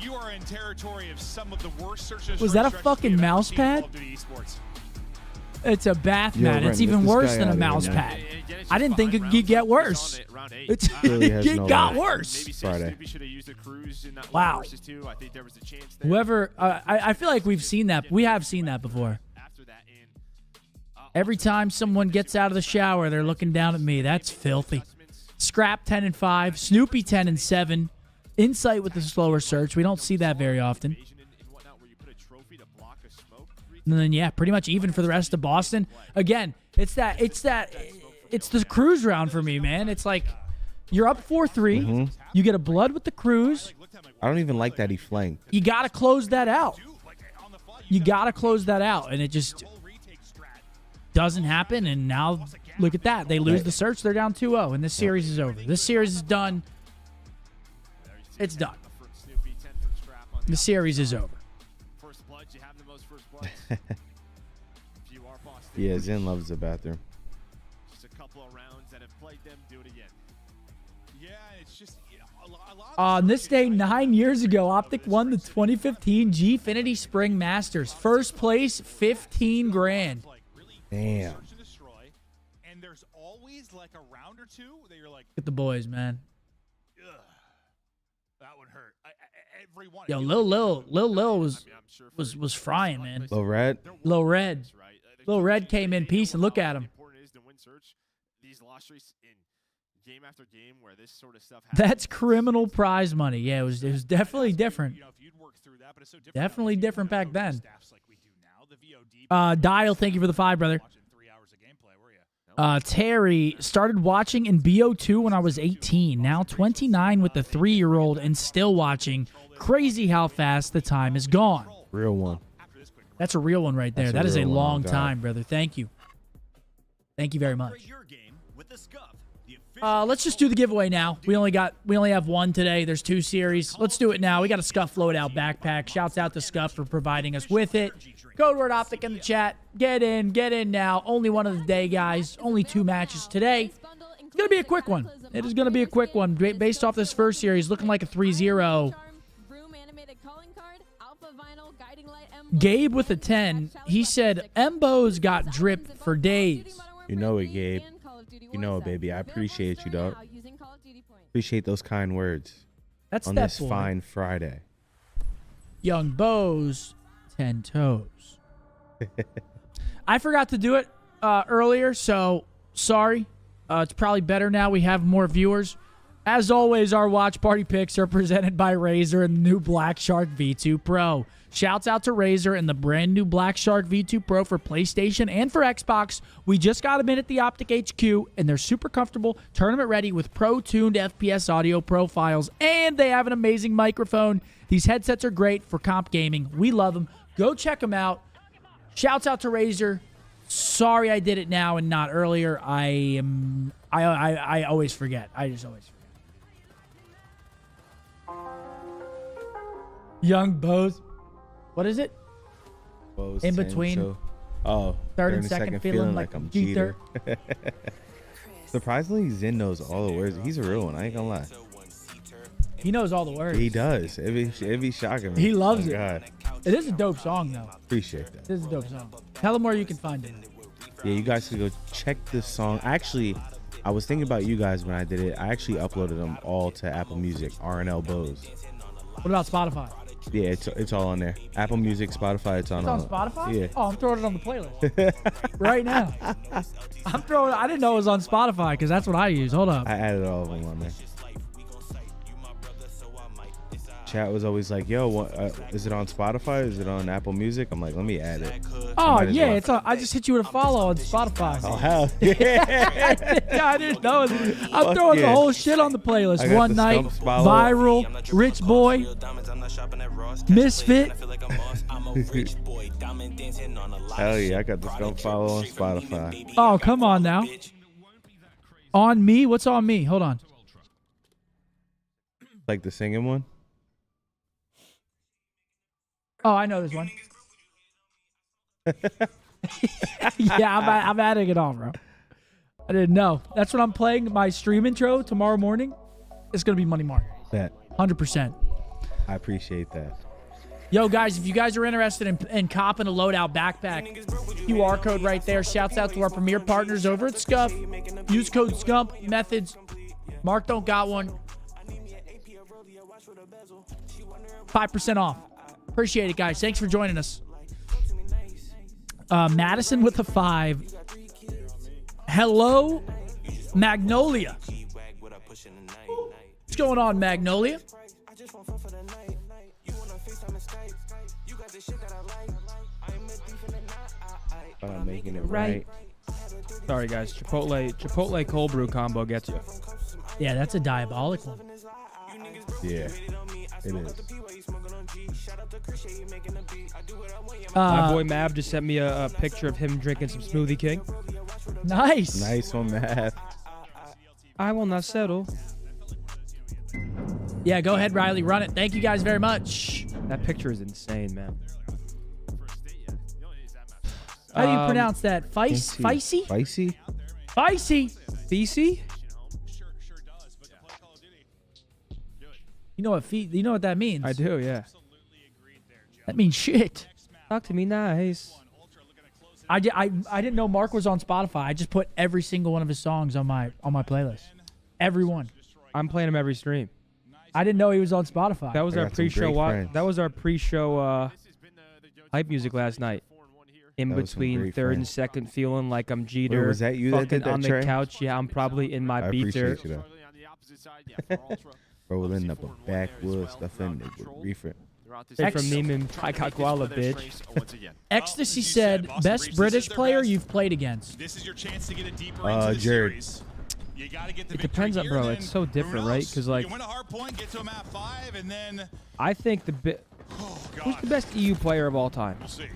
You are in territory of some of the worst search and Was that a destroy fucking stretches mouse we've ever pad? seen in Call of Duty Esports. It's a bath Yo, mat. Brandon, It's even get this worse guy than a out of mouse here, man. pad. I didn't think it could get worse. It Really has no got way. worse. Friday. Wow. Whoever, I feel like we've seen that. We have seen that before. Every time someone gets out of the shower, they're looking down at me. That's filthy. Scrap 10 and 5. Snoopy 10 and 7. Insight with the slower search. We don't see that very often. And then yeah, pretty much even for the rest of Boston. Again, it's the cruise round for me, man. It's like you're up 4-3. You get a blood with the cruise. I don't even like that he flanked. You got to close that out. You got to close that out, and it just doesn't happen. And now look at that. They lose the search. They're down 2-0, and this series is over. This series is done. It's done. The series is over. Yeah, Zen loves the bathroom. Just a couple of rounds that have plagued them. Do it again. Yeah, it's just a lot On this day 9 years ago, Optic won the 2015 Gfinity Spring Masters. First place, 15 grand. Damn. search and destroy, and there's always like a round or two that you're like, Look at the boys, man. ugh, that would hurt. Every one. Yo, Lil was frying, man. Low red. Lil Red. Lil Red came in peace, and look at him. These loss streaks in game after game where this sort of stuff That's criminal prize money. Yeah, it was definitely different. You know, if you'd work through that, but it's so different. Definitely different back then. Staffs like we do now. The VOD. Dial, thank you for the 5, brother. Watching 3 hours of gameplay, were you? Terry started watching in BO2 when I was 18. Now 29 with the 3-year-old and still watching. Crazy how fast the time is gone. Real one. That's a real one right there. That's a That is a real one, long oh God. time, brother. Thank you. Thank you very much. Let's just do the giveaway now. We only have one today. There's 2 series. Let's do it now. We got a Scuff loadout backpack. Shouts out to Scuff for providing us with it. Code word Optic in the chat. Get in now. Only one of the day, guys. Only 2 matches today. It's gonna be a quick one. It is gonna be a quick one based off this first series, looking like a 3-0. Gabe with a 10. He said Embo's got drip for days. You know it, Gabe. You know it, baby. I appreciate you, dog. Appreciate those kind words That's on that this boy. fine Friday. Young Bo's 10 toes. I forgot to do it earlier, so sorry. It's probably better now. We have more viewers. As always, our watch party picks are presented by Razer and the new Black Shark V2 Pro. Shouts out to Razer and the brand new Black Shark V2 Pro for PlayStation and for Xbox. We just got them in at the Optic HQ, and they're super comfortable, tournament ready with pro-tuned FPS audio profiles, and they have an amazing microphone. These headsets are great for comp gaming. We love them. Go check them out. Shouts out to Razer. Sorry I did it now and not earlier. I always forget. I just always forget. Young Bo's. What is it? Bo's In 10, between. So, Third and second feeling like I'm Jeter. Surprisingly, Zen knows all the words. He's a real one. I ain't gonna lie. He knows all the words. He does. It'd be shocking me. He loves it. God. It is a dope song, though. Appreciate that. It is a dope song. Tell them where you can find it. Yeah, you guys can go check this song. Actually, I was thinking about you guys when I did it. I actually uploaded them all to Apple Music, RNL Bose. What about Spotify? Yeah, it's all on there. Apple Music, Spotify, it's on Spotify? Yeah. Oh, I'm throwing it on the playlist right now. I didn't know it was on Spotify because that's what I use. Hold up. I added all of them on there. Chat was always like, "Yo, what, is it on Spotify? Is it on Apple Music?" I'm like, "Let me add it." Oh yeah, it's on. I just hit you with a follow on Spotify. Oh hell yeah! Yeah, I didn't know. I'm throwing the whole shit on the playlist. One Night, Viral, Rich Boy, Misfit. Hell yeah, I got the Scump follow on Spotify. Oh, come on now. On Me? What's On Me? Hold on. Like the singing one? Oh, I know this one. Yeah, I'm adding it on, bro. I didn't know. That's what I'm playing. My stream intro tomorrow morning. It's going to be Money Mark. Bet. 100%. I appreciate that. Yo, guys, if you guys are interested in copping a loadout backpack, QR code right there. Shouts out to our premier partners over at Scump. Use code Scump. Methodz. Mark don't got one. 5% off. Appreciate it, guys. Thanks for joining us. Madison with a 5. Hello, Magnolia. What's going on, Magnolia? But I'm making it right. Sorry, guys. Chipotle cold brew combo gets you. Yeah, that's a diabolic one. Yeah, it is. My boy Mav just sent me a picture of him drinking some Smoothie King. Nice. Nice one, Mav. I will not settle. Yeah, go ahead, Riley. Run it. Thank you guys very much. That picture is insane, man. How do you pronounce that? Feisty? Feisty? Feisty? Feisty? You know what that means? I do, yeah. That means shit. Talk to me nice. I didn't know Mark was on Spotify. I just put every single one of his songs on my playlist. Every one. I'm playing him every stream. I didn't know he was on Spotify. That was our pre-show. That was our pre-show hype music last night. In between third and second, feeling like I'm Jeter. Wait, was that you that did that, on the Trey? couch? Yeah, I'm probably in my beater. Appreciate you, though. Rolling up a backwood, stuffing it with reefer. Straight from Neiman, I got Guala, bitch. Ecstasy said, best British player you've played against. This is your chance to get it deeper into the Jared. series. You gotta get the It depends on, bro. It's so different, right? Because like, you win a hard point, get to a map 5, and then I think who's the best EU player of all time? we'll see.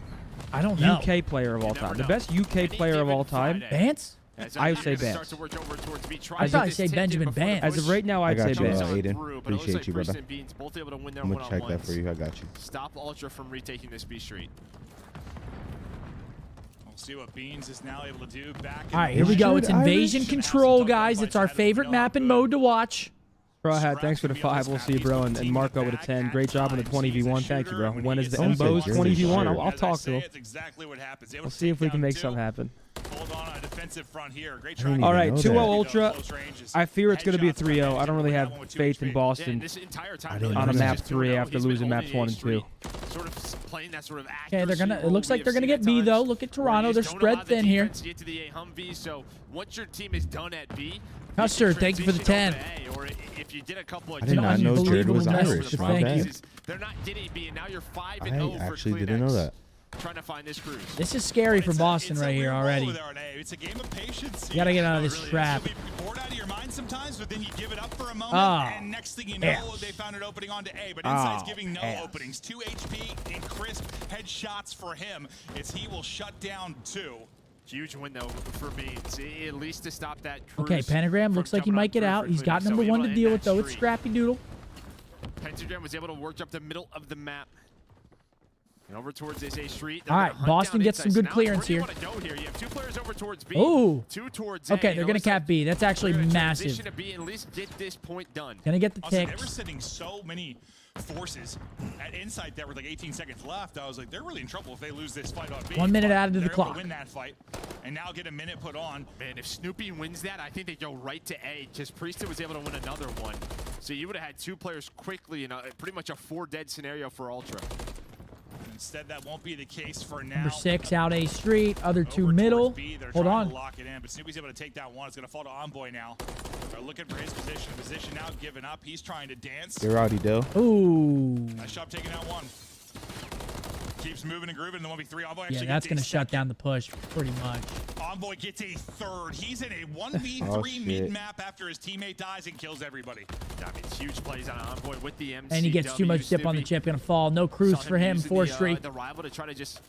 I don't know. UK player of all time. The best UK player of all time. Vance? I would say Vance. I'd probably say Benjamin Vance. As of right now, I'd say got you, Vance. Aiden. Appreciate you, brother. I'm gonna check that for you. I got you. Stop Ultra from retaking this B Street. We'll see what Beans is now able to do back. All right, here we go. It's Invasion Control, guys. It's our favorite map and mode to watch. Bro, thanks for the 5. We'll see you, bro. And Marco with a 10. Great job on the 20v1. Thank you, bro. When is the Mbos 20v1? I'll talk to him. We'll see if we can make something happen. Hold on a defensive front here. Great try. All right, 2-0 Ultra. I fear it's going to be a 3-0. I don't really have faith in Boston on a map 3 after losing maps 1 and 2. Okay, they're gonna. It looks like they're gonna get B though. Look at Toronto. They're spread thin here. Once your team is done at B, Custer, thank you for the 10. I did not know Jared was Irish. My bad. they're not getting B, and now you're 5-0 I for actually Kleenex. didn't know that. Trying to find this cruise. This is scary for Boston right here already. It's a game of patience. You gotta get out of this trap. Bored out of your mind sometimes, but then you give it up for a moment, and next thing you know, they found an opening onto A. But Inside's giving no openings. 2 HP and crisp headshots for him as he will shut down 2. Huge win though for Beans, at least to stop that cruise. Okay, Pentagram looks like he might get out. He's got number 1 to deal with though. It's Scrappy Doodle. Pentagram was able to work up the middle of the map. And over towards this A Street. All right, Boston gets some good clearance here. You have 2 players over towards B. Ooh. 2 towards A. Okay, they're going to cap B. That's actually massive. To B and at least get this point done. Going to get the They were ticks. sending so many forces at Insight there with like 18 seconds left. I was like, they're really in trouble if they lose this fight on B. 1 minute added to the They're able clock. win that fight and now get a minute put on. Man, if Snoopy wins that, I think they go right to A because Priestess was able to win another one. So you would have had 2 players quickly in pretty much a 4 dead scenario for Ultra. Instead, that won't be the case for now. Number 6 out A Street. Other 2 Over middle. towards B, they're Hold trying on. to lock it in, but Snoopy's able to take that one. It's going to fall to Envoy now. They're looking for his position. Position now giving up. He's trying to dance. You're already Dill. Ooh. Nice job taking out one. Keeps moving and grooving. The 1v3. Envoy Yeah, actually that's gets going a to shut second. down the push pretty much. Envoy gets a 3rd. He's in a 1v3 Oh, shit. mid-map after his teammate dies and kills everybody. I mean, huge plays on Envoy with the MCW. And he gets too much dip on the chip. Going to fall. No cruise for him. 4 Street. The rival to try to just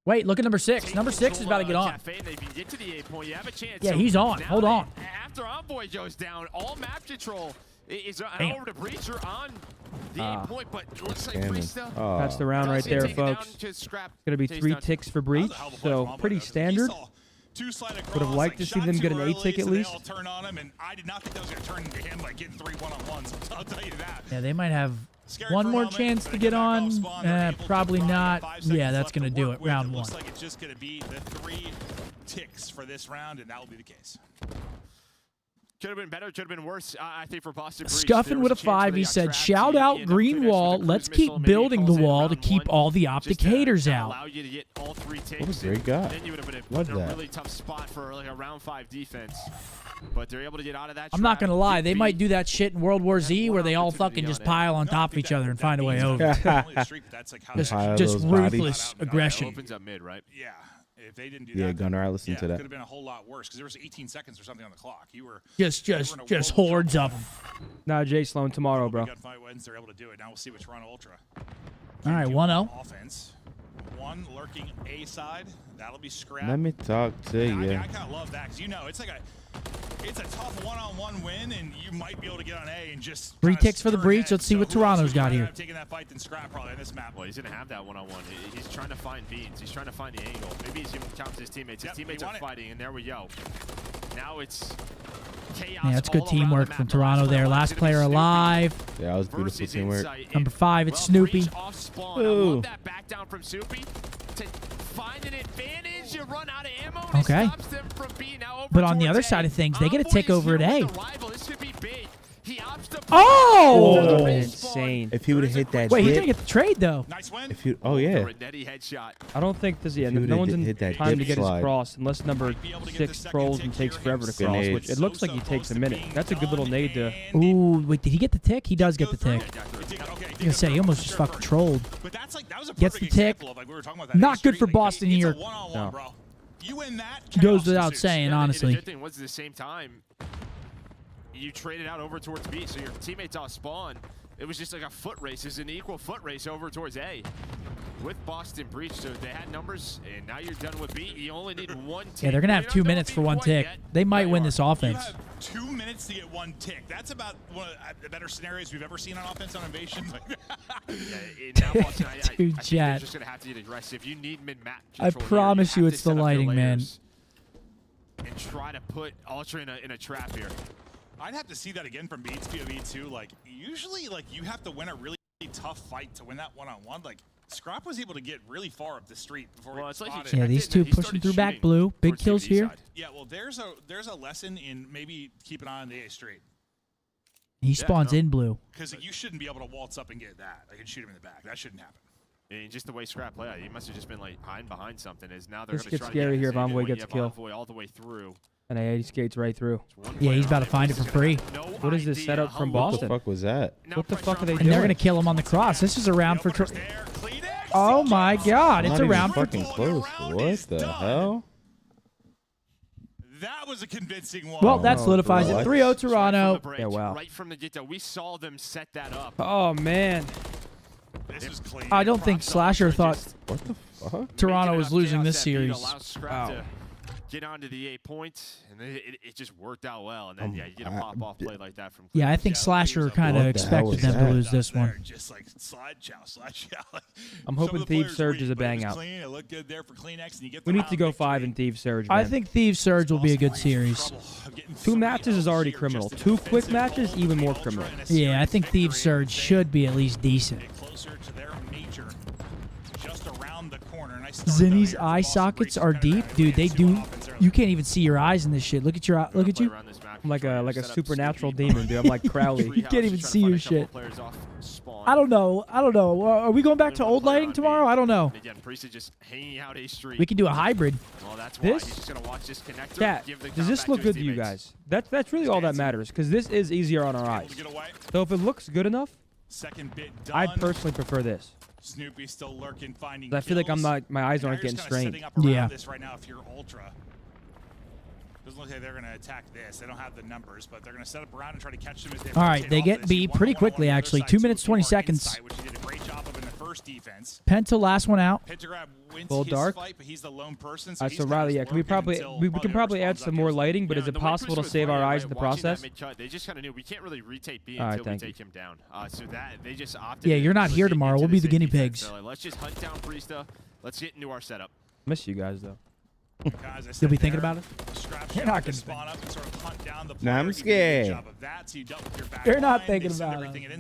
Wait, look at number 6. Number 6 is about to get on. Cafe, and if you get to the A point, you have a chance. Yeah, So he's on. now Hold on. After Envoy goes down, all map control is Damn. over to Breacher on the A point, but it looks like Damn it. Priesta Oh. That's the round right does there, take it down folks. to Scrap. Going to be Takes 3 down- ticks for That breach, was a hell of a play so from Envoy, pretty though. He standard. saw 2 slide across, Would have liked to see shot them too get an A early, tick at so they least. all turn on him, and I did not think that was going to turn into him like getting 3 one-on-ones. I'll tell you that. Yeah, they might have Scary one for a more moment, chance but to they get come back on. off spawn, they're able to Probably grind. not. 5 Yeah, seconds that's left going to do work it. with. Round It 1. looks like it's just going to be the 3 ticks for this round, and that will be the case. Could have been better, could have been worse, I think, for Boston Breach. Scuffin with a 5, he said, shout out Green Wall. Let's keep building the wall to keep all the opticators out. Allow you to get all 3 ticks. What a great guy. Then you would have been What's in a that? really tough spot for like a round 5 defense. But they're able to get out of that. I'm not trap. going to lie. They Deep might beat. do that shit in World War Z where they all fucking just pile on top of each other and find a way over. Just Pile just those bodies. ruthless aggression. Opens up mid, right? Yeah, if they didn't do Yeah, that, Gunnar, I listened to it that. could have been a whole lot worse because there was 18 seconds or something on the clock. You were Just hordes of them. Nah, Jay Sloan tomorrow, bro. Gunfight wins. They're able to do it. Now we'll see what Toronto Ultra. All right, 1-0. Offense. 1 lurking A side. That'll be Scrap. Let me talk to I mean, you. I kind of love that because it's like it's a tough one-on-one win, and you might be able to get on A and just 3 kinda ticks for the stir breach. ahead. Let's see So what who else Toronto's would you got rather here. have taken that fight than Scrap probably in this map? Well, he's going to have that one-on-one. He's trying to find beans. He's trying to find the angle. Maybe he's even counts his teammates. His Yep, teammates he are won it. fighting, and there we go. Now it's chaos. Yeah, that's good all around teamwork the from map. The Toronto there. alive Last is gonna be player Snoopy alive. Yeah, that was beautiful versus teamwork. Insight. Number 5, it's Well, Snoopy. Breach off spawn. I Ooh. love that back down from Snoopy to find an advantage. You run out of ammo. And Okay. it stops them from being now over But on the towards other A. side of things, they get a Envoy tick is over at here A. with the rival. This could be big. He opts to Oh! That Oh. been insane. If he would have hit that Wait, he dip, didn't get the trade, though. Nice win. if you, oh yeah, Renetti headshot. I don't think this. Yeah, If he no would've one's in hit that time to dip get his slide. cross unless number Might be able to get the 6 second trolls tick and takes here forever to himself. cross. Grenades. Which it looks like he So takes a close to minute. being That's a good little done, nade to. and Ooh, wait, did he get the tick? He does get the tick. Okay, I was gonna say, he almost just fucking trolled. But that's like that was a Gets perfect the tick. example of like we were talking about that. Not A good Street, for like, Boston it's here. A one-on-one, No. bro. You win that. Goes chaos without ensues. saying, And honestly. the good thing was at the same time, you traded out over towards B, so your teammates off spawn. It was just like a foot race. It's an equal foot race over towards A. With Boston Breach, so they had numbers, and now you're done with B. You only need 1 tick. Yeah, they're going to have 2 minutes for 1 tick. They might win this You offense. have 2 minutes to get 1 tick. That's about one of the better scenarios we've ever seen on offense on Invasion. Now, Boston, I Dude, think chat. they're just going to have to get aggressive. You need mid-map I control here. promise You you have it's to the set up your lighting, man. layers and try to put Ultra in a trap here. I'd have to see that again from Beats POV too. Like usually, like you have to win a really tough fight to win that one-on-one. Like Scrap was able to get really far up the street before Well, he it's like he spotted. checked Yeah, these in two and he pushing started through back shooting blue. Big towards the kills B here. side. Yeah, well, there's a lesson in maybe keep an eye on the A street He spawns no. in blue. because you shouldn't be able to waltz up and get that. Like and shoot him in the back. That shouldn't happen. And just the way Scrap played, he must have just been like hiding behind something. Is now they're This going to gets try scary to here if get Envoy when you gets a have kill. Envoy all the way through. And A skates right through. Yeah, he's about to find it for free. What is this setup from what Boston? the fuck was that? What the fuck are they And they're doing? going to kill him on the cross. This is a round for... Opener's there. Clean it. Oh, my God. It's Not a even round for... fucking close. What the hell? That was a convincing one. Well, that Oh, solidifies it. what? 3-0 Toronto. Yeah, wow. Right from the get-go, we saw them set that up. Oh man. This was clean. I don't think Slasher thought What the fuck? Toronto Making was enough losing chaos this that beat series. allows Scrap Wow. to get onto the 8 points, and it just worked out well. And then, yeah, you get a pop-off play like that from Yeah, I think Slasher kind of expected them to lose this one. Just like slide chow. I'm hoping Thieves Surge is a bang out. It looked good there for Kleenex, and you get We need to go 5 in Thieves Surge, man. I think Thieves Surge will be a good series. 2 matches is already criminal. 2 quick matches, even more criminal. Yeah, I think Thieves Surge should be at least decent. Closer to their major, just around the corner. Zinni's eye sockets are deep, dude. They do. You can't even see your eyes in this shit. Look at your look at you. I'm like a supernatural demon, dude. I'm like Crowley. You can't even see your shit. I don't know. Are we going back to old lighting tomorrow? I don't know. We can do a hybrid. This? Cat, does this look good to you guys? That's really all that matters, because this is easier on our eyes. So if it looks good enough, I'd personally prefer this. Snoopy still lurking, finding I feel like my eyes aren't getting strained. Yeah. This right now, if you're Ultra. Doesn't look like they're going to attack this. They don't have the numbers, but they're going to set up around and try to catch them as they all right, they get B pretty quickly, actually. 2 minutes, 20 seconds. Which he did a great job of in the first defense. Penta, last one out. Pentagrab wins Full his dark. fight, but he's the lone person, So Riley, yeah, can we probably add some more lighting, but is it possible to save our eyes in the process? They just kind of knew we can't really retake B All right, until we thank take him down. So that they just opted. Yeah, you're not here tomorrow. We'll be the guinea pigs. So let's just hunt down Priesta. Let's get into our setup. Miss you guys though. You'll be thinking about it. You're not going to spawn up and sort of hunt down the player. Nah, I'm scared. You're not thinking about it.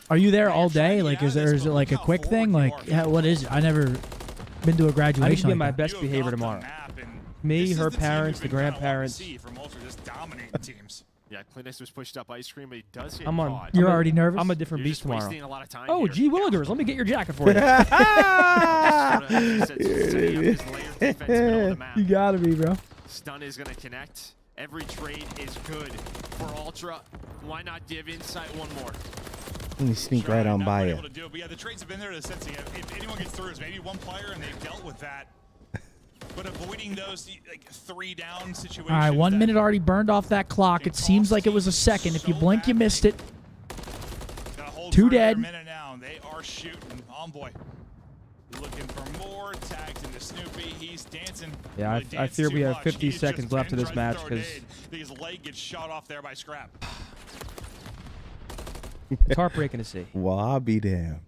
Are you there all day? Like, is it like a quick thing? Like, yeah, what is it? I never been to a graduation. I need to be like on my that. best behavior tomorrow. Me, her parents, the grandparents. Yeah, Kleenex was pushed up ice cream, but he does get I'm on. caught. You're already nervous? I'm a different You're beast just tomorrow. wasting a lot of time Oh, here. gee willikers, let me get your jacket for you. You gotta be, bro. Stun is going to connect. Every trade is good for Ultra. Why not give Insight one more? Let me sneak right on by it. But yeah, the trades have been there to sense if anyone gets through, it's maybe one player, and they've dealt with that. But avoiding those like 3 down situations. All right, 1 minute already burned off that clock. It seems like it was a second. If you blink, you missed it. 2 dead. Now. They are shooting. Envoy looking for more tags into Snoopy. He's dancing. Yeah, I fear we have 50 seconds left of this match because his leg gets shot off there by Scrap. it's heartbreaking to see. Well, I'll be damned.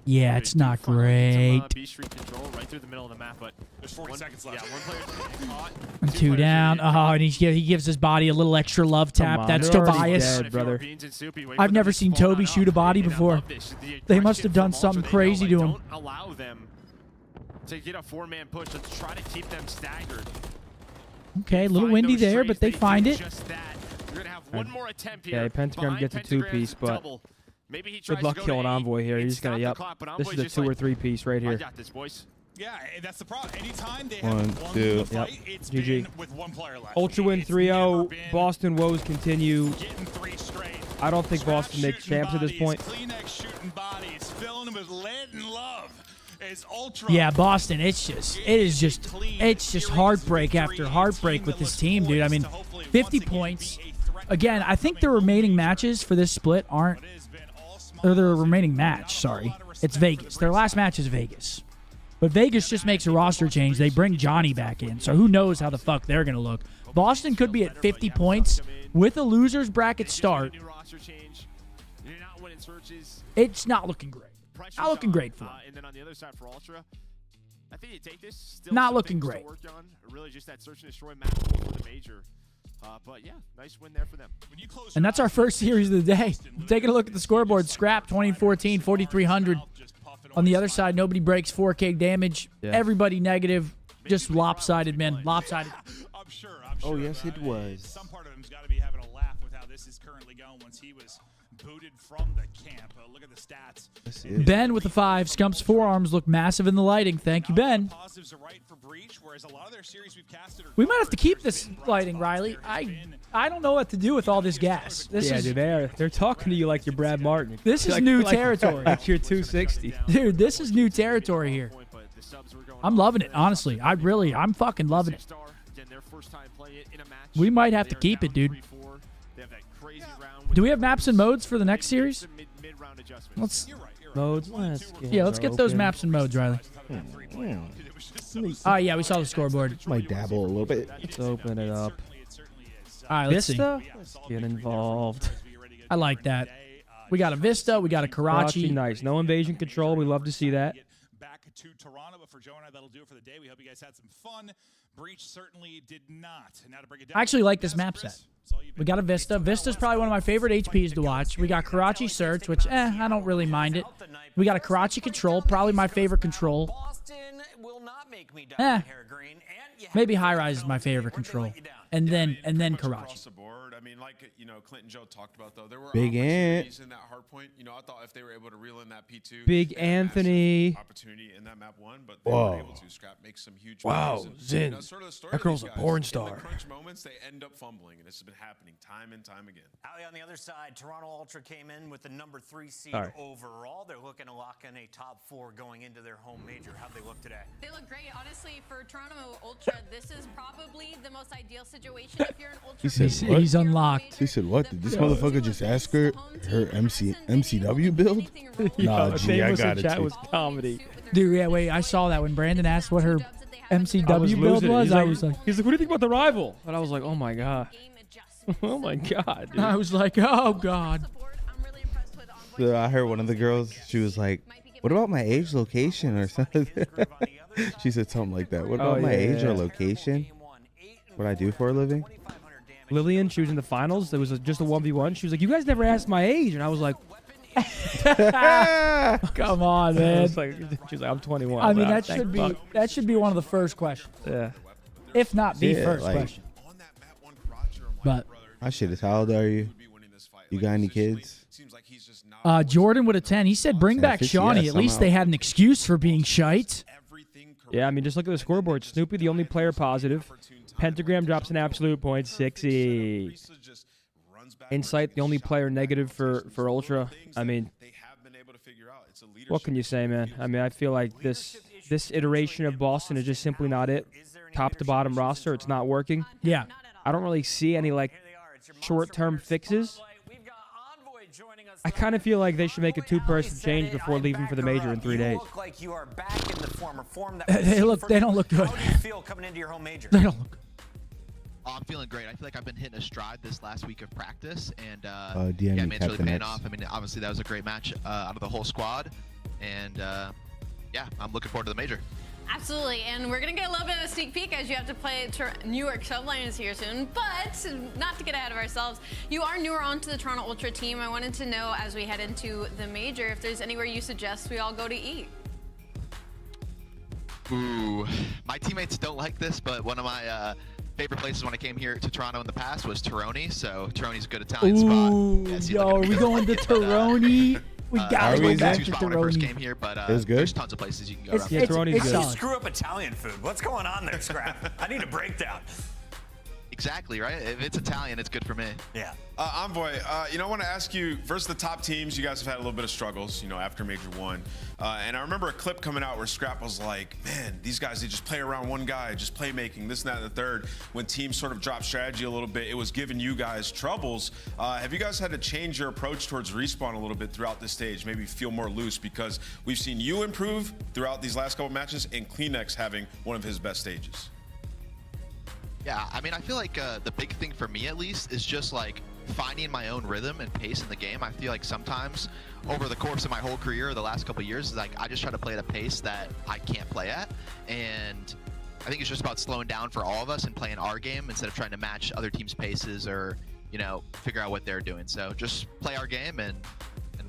Yeah, it's not great. B Street control right through the middle of the map, but there's 40 seconds left. Yeah, one player's caught. And 2 down. Oh, and he gives his body a little extra love tap. That's Tobias. Dead, brother. I've never seen Toby shoot a body before. They must have done something crazy to him. Don't allow them to get a 4-man push. Let's try to keep them staggered. Okay, a little windy there, but they find it. Just that. You're gonna have one more attempt here. Okay, Pentagram gets a 2-piece, but maybe he good luck killing Envoy here. He's gonna, yep. This is a 2 or 3-piece right here. I got this, boys. Yeah, that's the problem. Anytime they One, have two. won the fight, it's GG. been with one player left. Ultra win It's 3-0. never been Boston woes continue. getting 3 straight. I don't think Boston makes champs at this point. Kleenex shooting bodies, filling them with lead and love. As Ultra Yeah, Boston. It's just heartbreak after heartbreak with this team, dude. I mean, 50 points. Again, I think the remaining matches for this split aren't. Or their remaining match, sorry. It's Vegas. Their last match is Vegas. But Vegas just makes a roster change. They bring Johnny back in. So who knows how the fuck they're going to look. Boston could be at 50 points with a loser's bracket start. It's not looking great. Not looking great for them. And then on the other side for Ultra, I think you take this. Still not some looking things to great. work on. Really just that search and destroy map for the major. But yeah, nice win there for them. And that's our first series of the day. Taking a look at the scoreboard. Scrap 2014, 4,300. On the other side, nobody breaks 4K damage. Yeah. Everybody negative. Just lopsided, man. Lopsided. I'm sure. Oh, yes, it was. Some part of him's got to be having a laugh with how this is currently going once he was booted from the camp. Look at the stats. Ben with the 5. Scump's forearms look massive in the lighting. Thank you, Ben. Positives are right for Breach, whereas a lot of their series we've casted are We might have to keep this lighting, Riley. I don't know what to do with all this gas. This Yeah, is, dude, they're talking to you like you're Brad Martin. This is Like- new like- territory. Like you're 260. Dude, this is new territory here. I'm loving it, honestly. I'm fucking loving it. We might have to keep it, dude. Do we have maps and modes for the next series? Let's Modes. Let's get Yeah, let's get those open. maps and modes, Riley. Oh, yeah, we saw the scoreboard. Might dabble a little bit. Let's open it up. All right, let's see. Vista. Let's get involved. I like that. We got a Vista. We got a Karachi, Karachi. nice. No invasion control. We love to see that. Back to Toronto, but for Joe and I, that'll do it for the day. We hope you guys had some fun. Breach certainly did not. And now to break it down, I actually like this map set. We got a Vista. Vista's probably one of my favorite HPs to watch. We got Karachi Search, which, I don't really mind it. We got a Karachi Control, probably my favorite control. Maybe High Rise is my favorite control. And then Karachi. Across the board. I mean, like Clint and Joe talked about, though, there were Big opportunities in that hard point. I thought if they were able to reel in that P2, Big they had an Anthony. absolute opportunity in that map 1, but they were able to scrap, make some huge Wow, plays. And, Zin. sort of the story That of girl's these a guys, porn in star. the crunch moments, they end up fumbling, and this has been happening time and time again. Ali, on the other side, Toronto Ultra came in with the number 3 seed Sorry. overall. They're looking to lock in a top 4 going into their home major. How'd they look today? They look great. Honestly, for Toronto Ultra, this is probably the most ideal situation if you're an Ultra. He said, player. what? He's unlocked. He said, what? Did this motherfucker just ask her MCW build? Nah, G, I got it. Chat G. was comedy. Dude, yeah, wait. I saw that when Brandon asked what her I was MCW build losing it. was. He's I like, was like, what do you think about the rival? And I was like, oh my god. Oh my god, dude. I was like, oh god. So I heard one of the girls, she was like, what about my age, location, or something? She said something like that. What about my age or location? What I do for a living? Lillian, she was in the finals. There was just a 1v1. She was like, you guys never asked my age. And I was like, Come on, I man. was like, she was like, I'm 21. I mean, Wow, that thank should be fuck. one of the first questions, Yeah. if not the Yeah, first like- question. But My shit is, how old are you? You got any kids? Jordan with a 10. He said, "Bring back 50, Shawnee. yeah, At least somehow. they had an excuse for being shite." Yeah, I mean, just look at the scoreboard. Snoopy, the only player positive. Pentagram drops an absolute point. 60. Insight, the only player negative for Ultra. I mean, what can you say, man? I mean, I feel like this iteration of Boston is just simply not it. Top to bottom roster, it's not working. Yeah. I don't really see any like short-term fixes. I kind of feel like they should make a two-person change before leaving for the major in 3 days. Like you are back in the form or form that They don't look good. How do you feel coming into your home major? They don't look good. Oh, I'm feeling great. I feel like I've been hitting a stride this last week of practice, and DM yeah, me, I mean, it's really Captain paying X. off. I mean, obviously that was a great match out of the whole squad, and yeah, I'm looking forward to the major. Absolutely, and we're gonna get a little bit of a sneak peek as you have to play New York Subliners here soon, but not to get ahead of ourselves, you are newer onto the Toronto Ultra team. I wanted to know, as we head into the major, if there's anywhere you suggest we all go to eat. Ooh, my teammates don't like this, but one of my favorite places when I came here to Toronto in the past was Tironi, so Tironi's a good Italian Ooh, spot. yo, are we going to Tironi? We gotta go back to When I first Tironi. came here, but It was good? there's tons of places you can go It's- around. Yeah, Tironi's it's good. solid. Screw up Italian food. What's going on there, Scrap? I need a breakdown. Exactly, right? If it's Italian, it's good for me. Yeah. Envoy, I want to ask you, versus the top teams, you guys have had a little bit of struggles, after Major 1. And I remember a clip coming out where Scrap was like, man, these guys, they just play around one guy, just playmaking, this and that and the third. When teams sort of dropped strategy a little bit, it was giving you guys troubles. Have you guys had to change your approach towards Respawn a little bit throughout this stage, maybe feel more loose? Because we've seen you improve throughout these last couple matches, and Kleenex having one of his best stages. Yeah, I mean, I feel like the big thing for me, at least, is just like finding my own rhythm and pace in the game. I feel like sometimes over the course of my whole career, the last couple of years, like I just try to play at a pace that I can't play at, and I think it's just about slowing down for all of us and playing our game instead of trying to match other teams' paces or figure out what they're doing. So just play our game and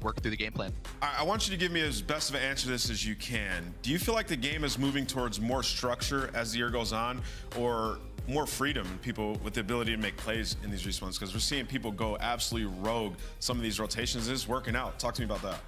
work through the game plan. I want you to give me as best of an answer to this as you can. Do you feel like the game is moving towards more structure as the year goes on, or more freedom and people with the ability to make plays in these respawns? Because we're seeing people go absolutely rogue. Some of these rotations is working out. Talk to me about that.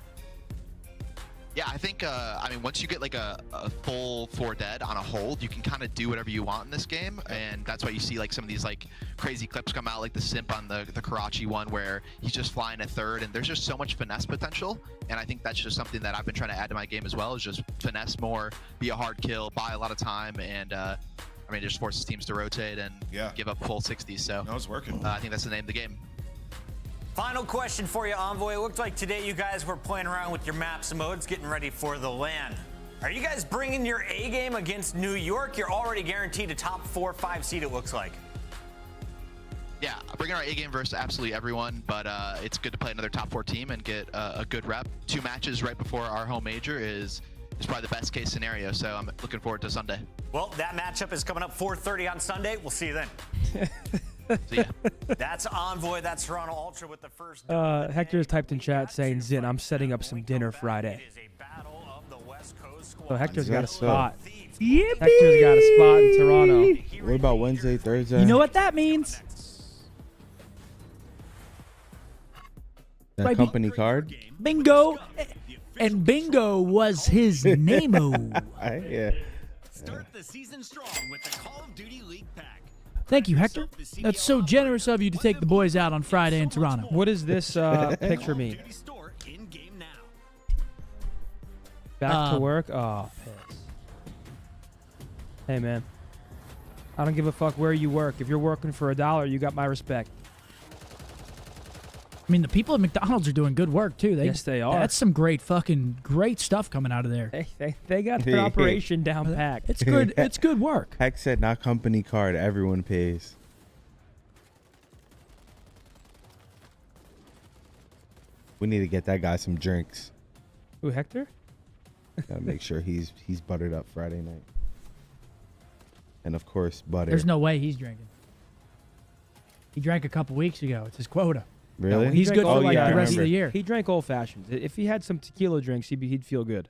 Yeah, I think, I mean, once you get like a full 4 dead on a hold, you can kind of do whatever you want in this game. And that's why you see like some of these like crazy clips come out, like the simp on the Karachi one where he's just flying a third, and there's just so much finesse potential. And I think that's just something that I've been trying to add to my game as well, is just finesse more, be a hard kill, buy a lot of time, and I mean, it just forces teams to rotate and give up full 60s. So no, it's working. I think that's the name of the game. Final question for you, Envoy. It looked like today you guys were playing around with your maps and modes, getting ready for the LAN. Are you guys bringing your A game against New York? You're already guaranteed a top 4 or 5 seed, it looks like. Yeah, bringing our A game versus absolutely everyone, but it's good to play another top 4 team and get a good rep. 2 matches right before our home major is probably the best case scenario, so I'm looking forward to Sunday. Well, that matchup is coming up 4:30 on Sunday. We'll see you then. See ya. That's Envoy. That's Toronto Ultra with the first. Hector's typed in chat saying, Zin, I'm setting up some dinner Friday. So Hector's got a spot. Yippee! Hector's got a spot in Toronto. What about Wednesday, Thursday? You know what that means? That company card? Bingo. And Bingo was his name-o. Yeah. Start the season strong with the Call of Duty League pack. Thank you, Hector. That's so generous of you to take the boys out on Friday in Toronto. What does this picture mean? Back to work? Oh, piss. Hey, man. I don't give a fuck where you work. If you're working for $1, you got my respect. I mean, the people at McDonald's are doing good work, too. Yes, they are. That's some great stuff coming out of there. They got their operation down pat. It's good. It's good work. Heck said not company card. Everyone pays. We need to get that guy some drinks. Who, Hector? Gotta make sure he's buttered up Friday night. And of course, butter. There's no way he's drinking. He drank a couple weeks ago. It's his quota. Really? No, he's good for the rest of the year. He drank old fashions. If he had some tequila drinks, he'd feel good.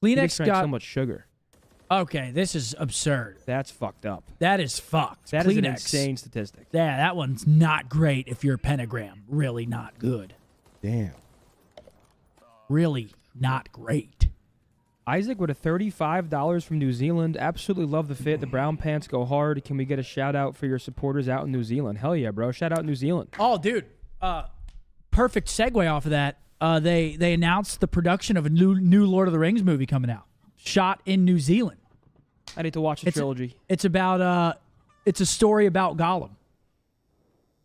Kleenex drank so much sugar. Okay, this is absurd. That's fucked up. That is fucked. That Kleenex. is an insane statistic. Yeah, that one's not great if you're a pentagram. Really not good. Damn. Really not great. Isaac with a $35 from New Zealand. Absolutely love the fit. The brown pants go hard. Can we get a shout out for your supporters out in New Zealand? Hell yeah, bro. Shout out New Zealand. Oh, dude. Perfect segue off of that. They announced the production of a new Lord of the Rings movie coming out. Shot in New Zealand. I need to watch the trilogy. It's about it's a story about Gollum.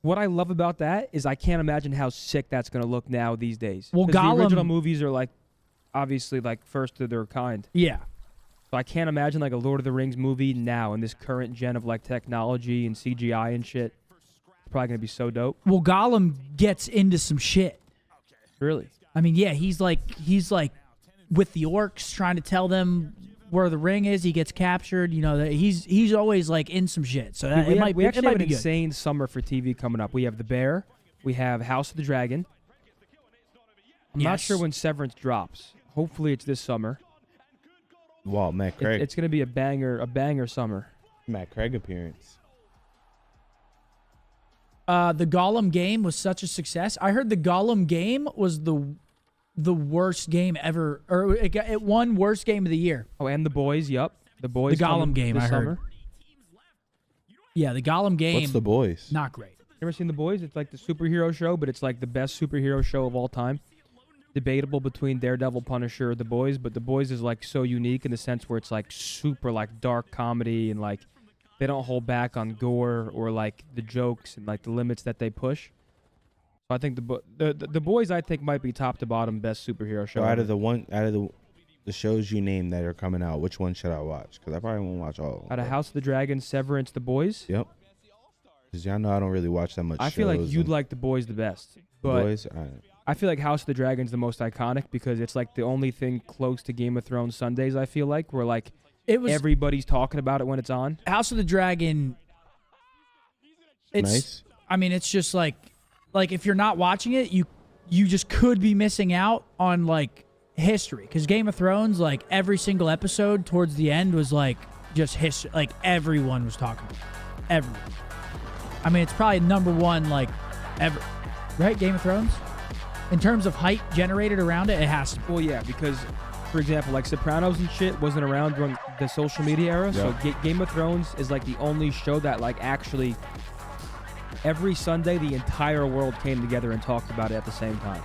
What I love about that is I can't imagine how sick that's going to look now these days. Well, Gollum, the original movies are like obviously like first of their kind. Yeah. So I can't imagine like a Lord of the Rings movie now in this current gen of like technology and CGI and shit. It's probably going to be so dope. Well, Gollum gets into some shit. Really? I mean, yeah, he's like with the orcs trying to tell them where the ring is. He gets captured. You know, he's always like in some shit. So that, we actually have an be good. insane summer for TV coming up. We have The Bear. We have House of the Dragon. I'm not sure when Severance drops. Hopefully it's this summer. Wow, Matt Craig. It's going to be a banger summer. Matt Craig appearance. The Gollum game was such a success. I heard the Gollum game was the worst game ever, or it won worst game of the year. Oh, and The Boys, yup. The Boys. The Gollum game, I heard. Summer. Yeah, the Gollum game. What's The Boys? Not great. You ever seen The Boys? It's like the superhero show, but it's like the best superhero show of all time. Debatable between Daredevil, Punisher, The Boys, but The Boys is like so unique in the sense where it's like super like dark comedy and like they don't hold back on gore or like the jokes and like the limits that they push. So I think the Boys I think might be top to bottom best superhero show. So out of the shows you named that are coming out, which one should I watch? Because I probably won't watch all of them. Out of House of the Dragon, Severance, The Boys. Yep. Because y'all know I don't really watch that much. I feel like you'd like The Boys the best. But Boys. All right. I feel like House of the Dragon's the most iconic because it's like the only thing close to Game of Thrones Sundays, I feel like, where like everybody's talking about it when it's on. House of the Dragon, it's nice. I mean, it's just like if you're not watching it, you just could be missing out on like history. Because Game of Thrones, like every single episode towards the end was like just history. Like everyone was talking about it. Everyone. I mean, it's probably #1 like ever, right? Game of Thrones? In terms of hype generated around it, it has to be. Well, yeah, because, for example, like Sopranos and shit wasn't around during the social media era, so Game of Thrones is like the only show that like actually every Sunday the entire world came together and talked about it at the same time.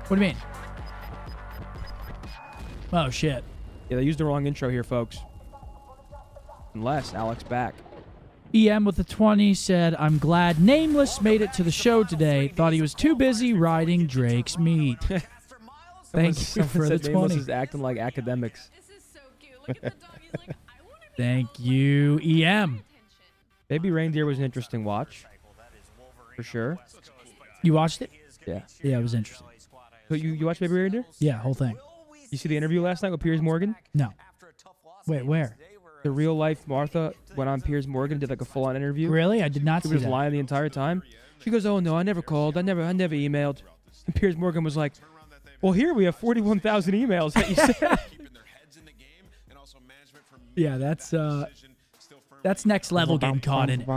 What do you mean? Oh, shit. Yeah, they used the wrong intro here, folks. Unless Alex back. EM with the 20 said, I'm glad Nameless made it to the show today. Thought he was too busy riding Drake's meat. Thank you for the 20. Nameless is acting like academics. This is so cute. Look at the dog. He's like, I want to be Thank you, EM. Baby Reindeer was an interesting watch, for sure. You watched it? Yeah. Yeah, it was interesting. So you watched Baby Reindeer? Yeah, whole thing. You see the interview last night with Piers Morgan? No. Wait, where? The real life Martha went on Piers Morgan and did like a full on interview. Really? I did not She see was that. lying the entire time. She goes, "Oh no, I never called. I never emailed." And Piers Morgan was like, "Well, here we have 41,000 emails that you sent." Yeah, that's next level getting caught in it.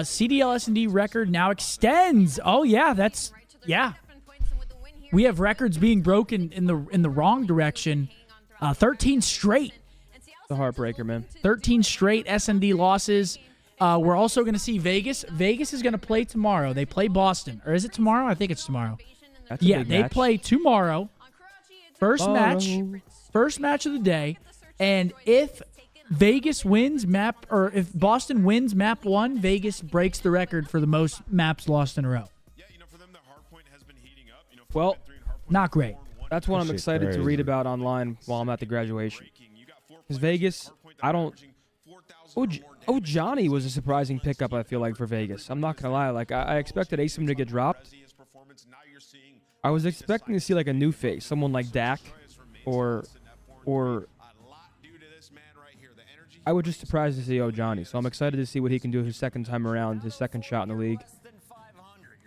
CDL S&D record now extends. Oh yeah, yeah. We have records being broken in the wrong direction. 13 straight. The heartbreaker, man. 13 straight S&D losses. We're also going to see Vegas. Vegas is going to play tomorrow. They play Boston. Or is it tomorrow? I think it's tomorrow. That's a Yeah, big they match. play tomorrow. First match of the day. And if Vegas wins if Boston wins map 1, Vegas breaks the record for the most maps lost in a row. Well, not great. That's what I'm That shit excited to crazy. read about online while I'm at the graduation. Because Vegas, I don't... Oh, Johnny was a surprising pickup, I feel like, for Vegas. I'm not going to lie. Like, I expected Asim to get dropped. I was expecting to see, like, a new face. Someone like Dak or I was just surprised to see Johnny. So I'm excited to see what he can do his second time around, his second shot in the league.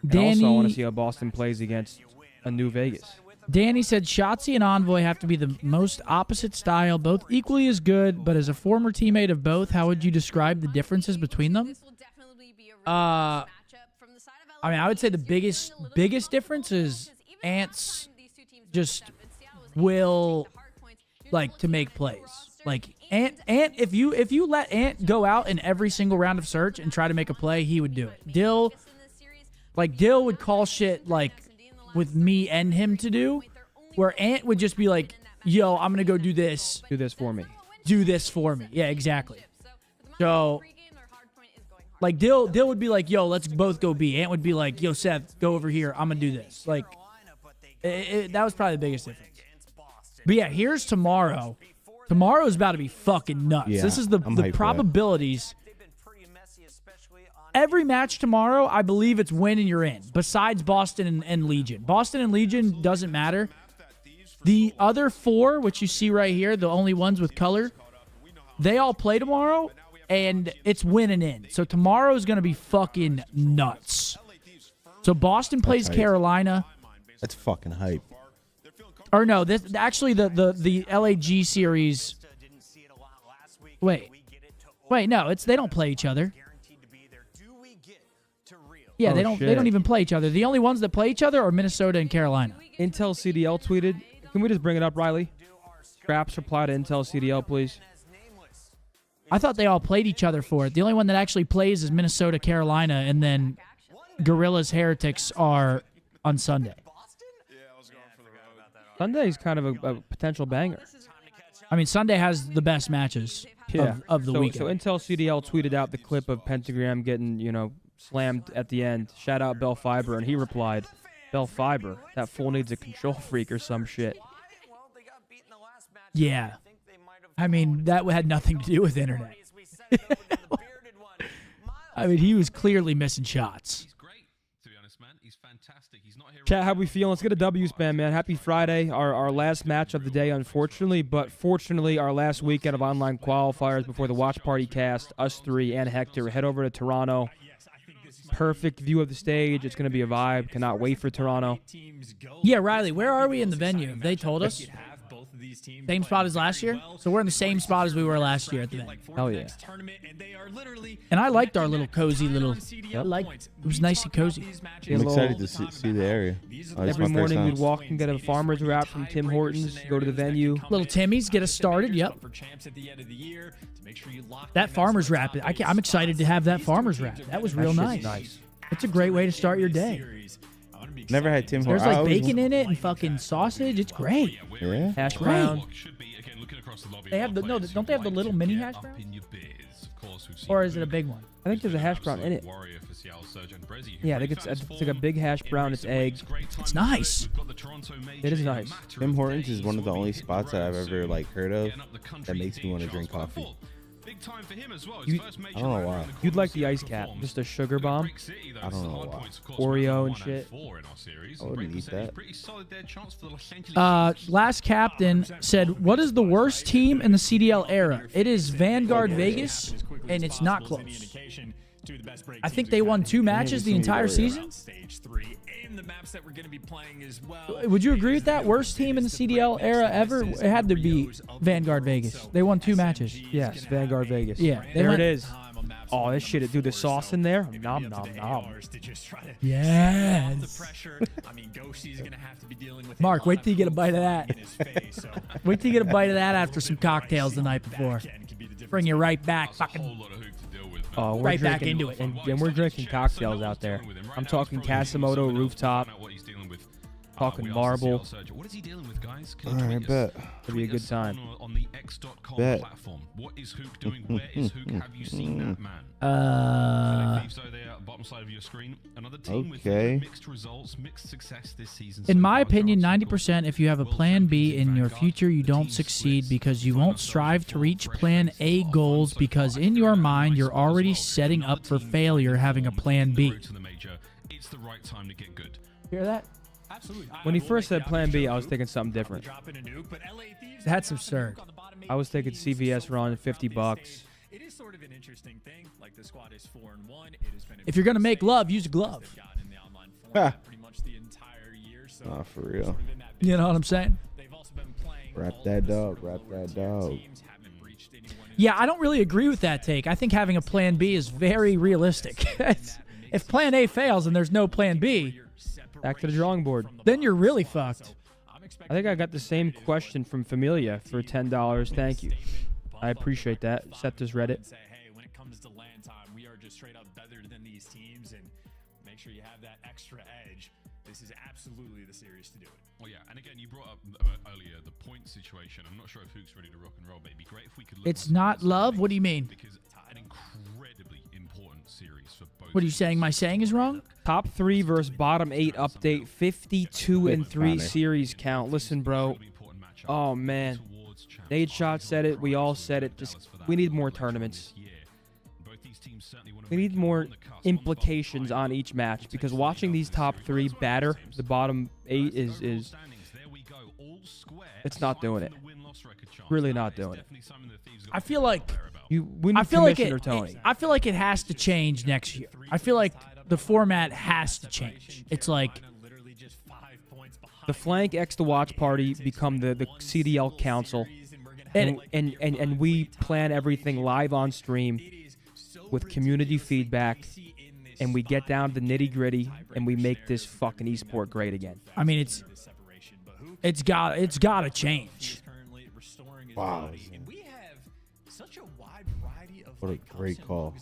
And also, I want to see how Boston plays against a new Vegas. Danny said Shotzi and Envoy have to be the most opposite style, both equally as good, but as a former teammate of both, how would you describe the differences between them? I mean, I would say the biggest difference is Ant's just will like to make plays. Like Ant if you let Ant go out in every single round of search and try to make a play, he would do it. Dill would call shit like with me and him to do, where Ant would just be like, yo, I'm gonna go do this. Do this for me. Do this for me. Yeah, exactly. So like Dill would be like, yo, let's both go B. Ant would be like, yo, Seth, go over here. I'm gonna do this. Like that was probably the biggest difference. But yeah, here's tomorrow. Tomorrow is about to be fucking nuts. Yeah, This is the probabilities. Every match tomorrow, I believe it's win and you're in, besides Boston and Legion. Boston and Legion doesn't matter. The other 4, which you see right here, the only ones with color, they all play tomorrow, and it's win and in. So tomorrow is going to be fucking nuts. So Boston plays Carolina. That's fucking hype. Or no, this actually the LAG series. Wait, no, they don't play each other. Yeah, they don't even play each other. The only ones that play each other are Minnesota and Carolina. Intel CDL tweeted. Can we just bring it up, Riley? Scraps reply to Intel CDL, please. I thought they all played each other for it. The only one that actually plays is Minnesota, Carolina, and then Gorillas Heretics are on Sunday. Sunday's kind of a potential banger. I mean, Sunday has the best matches of the weekend. So Intel CDL tweeted out the clip of Pentagram getting, slammed at the end. Shout out Bell Fiber, and he replied, Bell Fiber, that fool needs a control freak or some shit. Yeah. I mean, that had nothing to do with internet. I mean, he was clearly missing shots. Chat, how we feeling? Let's get a W spam, man. Happy Friday. Our last match of the day, unfortunately, but fortunately, our last weekend of online qualifiers before the watch party cast, us 3 and Hector head over to Toronto. Perfect view of the stage. It's going to be a vibe. Cannot wait for Toronto. Yeah, Riley, where are we in the venue? Have they told us? Same spot as last year? So we're in the same spot as we were last year at the venue. Hell yeah. And I liked our little cozy little... It was nice and cozy. I'm excited to see the area. Every morning we'd walk and get a farmer's wrap from Tim Hortons, go to the venue. Little Timmy's, get us started, yep. That farmer's wrap, I'm excited to have that farmer's wrap. That was real nice. It's a great way to start your day. Never had Tim Hortons. There's like bacon in it and fucking sausage. It's great. Yeah. Hash brown. They have the don't they have the little mini hash brown? Or is it a big one? I think there's a hash brown in it. Yeah, I think it's like a big hash brown. It's eggs. It's nice. It is nice. Tim Hortons is one of the only spots that I've ever heard of that makes me want to drink coffee. I don't know why. You'd like the ice cap, just a sugar bomb. I don't know why. Oreo and shit. I wouldn't eat that. Last captain said, "What is the worst team in the CDL era? It is Vanguard Vegas, and it's not close. I think they won 2 matches the entire season." Would you agree with that? Worst team in the CDL era ever? It had to be Vanguard Vegas. They won 2 matches. Yes, Vanguard Vegas. Yeah, there it is. Oh, this shit, dude, the sauce in there. Nom, nom, nom. Yes. Mark, wait till you get a bite of that. Wait till you get a bite of that after some cocktails the night before. Bring you right back. Fucking right back into it. And we're drinking cocktails out there. I'm talking Casimoto Rooftop. Talking Marble. Alright, bet. It'll be a good time. Bet. What is Hook doing? Where is Hook? Have you seen that man? Okay. In my opinion, 90% if you have a plan B in your future, you don't succeed because you won't strive to reach plan A goals because in your mind, you're already setting up for failure having a plan B. Hear that? When he first said plan B, I was thinking something different. That's absurd. I was thinking CVS run, $50. It is sort of an interesting thing. Like the squad is 4-1. If you're gonna make love, use a glove. Oh, for real. You know what I'm saying? Wrap that dog. Wrap that dog. Yeah, I don't really agree with that take. I think having a plan B is very realistic. If plan A fails and there's no plan B, back to the drawing board. Then you're really fucked. I think I got the same question from Familia for $10. Thank you. I appreciate that. Set this Reddit. Say, hey, when it comes to land time, we are just straight up better than these teams, and make sure you have that extra edge. This is absolutely the series to do it. Well, yeah, and again, you brought up earlier the point situation. I'm not sure if Hook's ready to rock and roll, but it'd be great if we could. It's not love? What do you mean? Because an incredibly important series for both. What are you saying? My saying is wrong? Top 3 versus bottom 8 update. 52-3 series count. Listen, bro. Oh man, Nate Shot said it. We all said it. Just we need more tournaments. We need more implications on each match because watching these top 3 batter the bottom 8 is it's not doing it. Really not doing it. I feel like we need Commissioner Tony. I feel like it has to change next year. I feel like the format has to change. It's like the flank X the watch party become the CDL council, and we plan everything live on stream with community feedback, and we get down to the nitty gritty, and we make this fucking esport great again. I mean, it's got to change. Wow. What a great call.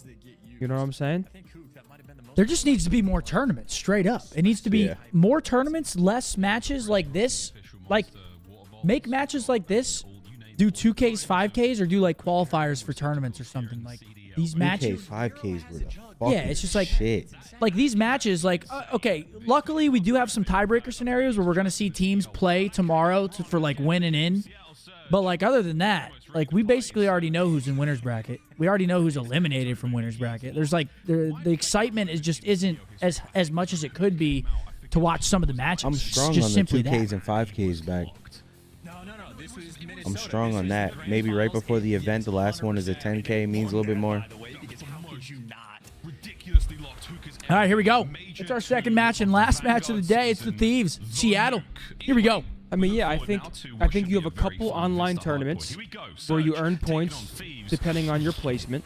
You know what I'm saying? There just needs to be more tournaments, straight up. It needs to be more tournaments, less matches like this. Like, make matches like this, do 2Ks, 5Ks, or do, like, qualifiers for tournaments or something. Like, these matches. 5Ks were the fucking it's just like, shit. Like, these matches, like, okay, luckily we do have some tiebreaker scenarios where we're going to see teams play tomorrow for, like, win and in. But, like, other than that, like, we basically already know who's in winner's bracket. We already know who's eliminated from winner's bracket. There's, like, the excitement isn't as much as it could be to watch some of the matches. I'm strong just on the simply 2Ks that. and 5Ks back. I'm strong on that. Maybe right before the event, the last one is a 10K, means a little bit more. All right, here we go. It's our second match and last match of the day. It's the Thieves, Seattle. Here we go. I mean, yeah, I think you have a couple online tournaments where you earn points depending on your placement,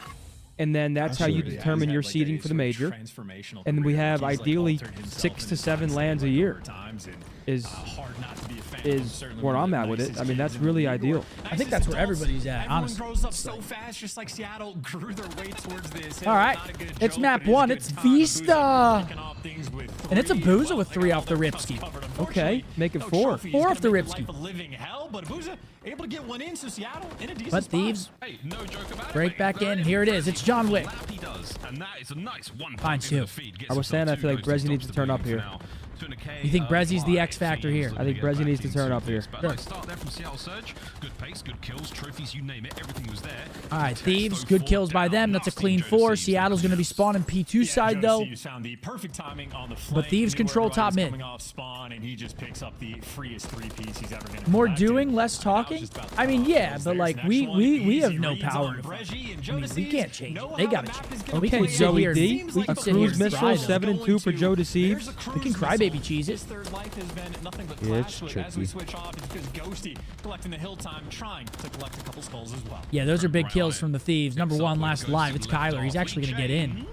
and then that's how you determine your seeding for the major. And we have ideally 6 to 7 lands a year. is hard not to be a fan. is where I'm at with it. I mean, that's really ideal. I think that's where everybody's at, honestly. Everyone grows up so fast, just like Seattle grew their way towards this. All right, it's map 1. It's Vista. And it's a Booza with 3 off the Ripski. Okay, make it 4. 4 off the Ripski. Able to get one in, so Seattle in a decent But Thieves break back in. Here it is. It's John Wick. Fine, too. I was saying I feel like Brezzy needs to turn up here. You think Brezzy's the X factor here? I think Brezzy needs to turn up here. Sure. Start there from Seattle Surge. Good pace, good kills, trophies, you name it. Everything was there. All right, Thieves. Good kills by them. That's a clean 4. Seattle's going to be spawning P2 side, though. But Thieves control top mid. More doing, less talking? I mean, yeah, but like we have no power. I mean, we can't change it. They got to change it. We can sit Joey here. D. We can A sit here cruise and missile, cry, 7-2 for Joe Deceives. We can crybaby cheese it. Yeah, it's tricky. Yeah, those are big kills from the Thieves. Number 1 last alive. It's Kyler. He's actually going to get in.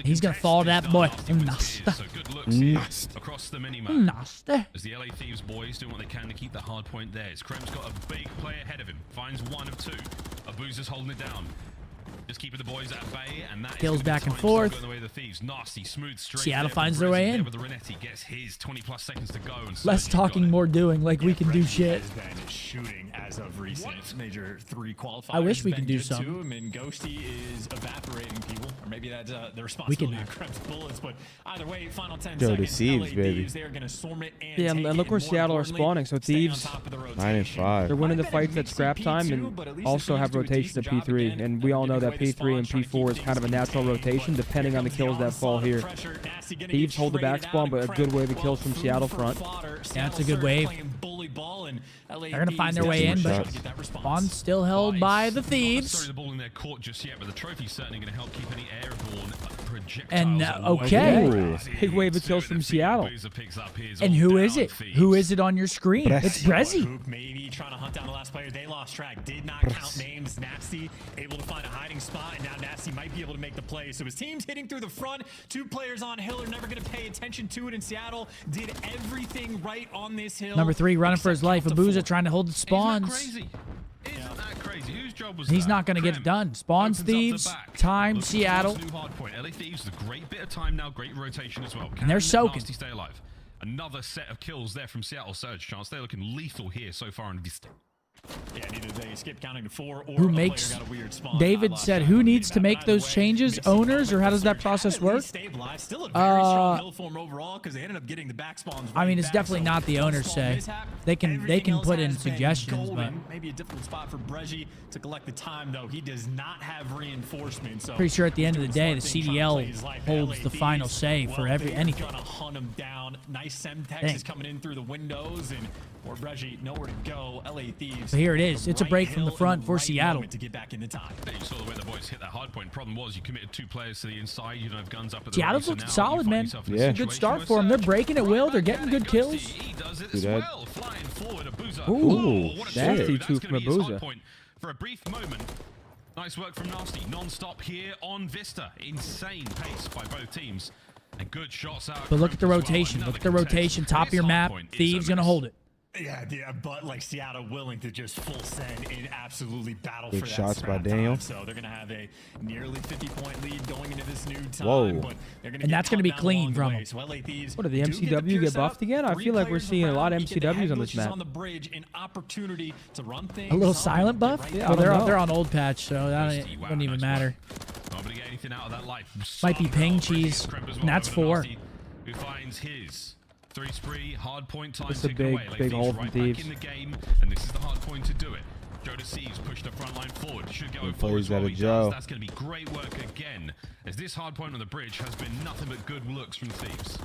He's going to fall that boy. Across the minimap. Nasty. As the LA Thieves boys doing what they can to keep the hard point there. Krem's got a big player ahead of him. Finds 1 of 2. Abuza's holding it down. Just keeping the boys at bay, and that kills back and forth. Going the way of the Thieves. Nasty, smooth, straight Seattle finds their way in. With the Renetti gets his 20+ seconds to go. And Less talking, more doing. Like we can do shit. Shooting as of recent. Major 3 qualifiers. I wish we could do some. And Ghosty is evaporating people, or maybe that's the We responsibility can of Krem's bullets. But either way, final 10 Joe seconds. Deceives, baby. They're gonna storm it and Yeah, and look where Seattle are spawning. So Thieves, 9-5. they're winning the fights at scrap time and also have rotation to P3. And we all know that P3 and P4 is kind of a natural rotation depending on the kills that fall here. Thieves hold the back spawn, but a good wave of kills from Seattle front. Yeah, that's a good wave. They're going to find their way in, but spawn's still held by the Thieves. The ball in their court just yet, but the trophy's certainly going to help keep any airborne projectiles. And okay, big wave of kills from Seattle. And who is it? Who is it on your screen? It's Brezzy. Maybe trying to hunt down the last player. They lost track. Did not count names. Nasty able to find a hiding spot, and now Nasty might be able to make the play. So his team's hitting through the front. 2 players on hill are never going to pay attention to it. And Seattle did everything right on this hill. Number 3 running for his life. Abuza trying to hold the spawns. Isn't that crazy? Whose job was He's that? not going to get it done. Spawns, Thieves, time, Seattle. New hard point. LA Thieves, a great bit of time now, great rotation as well. And they're soaking. Nasty stay alive. Another set of kills there from Seattle Surge. Chance they're looking lethal here so far in Vista. Yeah, neither they skip counting to 4 or who makes David said who needs to make those changes, owners, or how does that process work? I mean, it's definitely not the owners say. They can put in suggestions, but maybe a difficult spot for Brezzy to collect the time though. He does not have reinforcements. So pretty sure at the end of the day the CDL holds the final say for anything. Gonna hunt him down. Nice Semtex is coming in through the windows, and for Brezzy nowhere to go. LA Thieves. So here it is. It's a break from the front for Seattle. To get back in the time. You saw the way the boys hit that hard point. Problem was you committed 2 players to the inside. You don't have guns up at the Seattle's right, looking so solid, man. Yeah. It's a good start for them. They're breaking at will. They're getting good kills. He does it as well. Flying forward, Abuza. Ooh, what a nasty shot. 2 That's from gonna be his hard Abuza. point for a brief moment. Nice work from Nasty. Non-stop here on Vista. Insane pace by both teams. And good shots out. But look at the rotation. Look at the rotation. Top of your map. Thieves going to hold it. Yeah, but like Seattle willing to just full send and absolutely battle big for that shots by Daniel. Time. So they're going to have a nearly 50-point lead going into this new time. Whoa. But they're gonna and that's going to be clean from them. So LA Thieves What, did the MCW get buffed again? I feel like we're seeing a lot of MCWs on this map. On the bridge, an opportunity to run things A little silent buff? Yeah, well, they're on old patch, so that wouldn't even matter. Nobody get anything out of that life. Might be ping cheese, and that's 4. Who finds his 3 spree hard point time. It's a big hole from Thieves. In the game, and this is the hard point to do it. Joe Deceives pushed the front line forward. Should go forward as well. He does. That's going to be great work again, as this hard point on the bridge has been nothing but good looks from Thieves.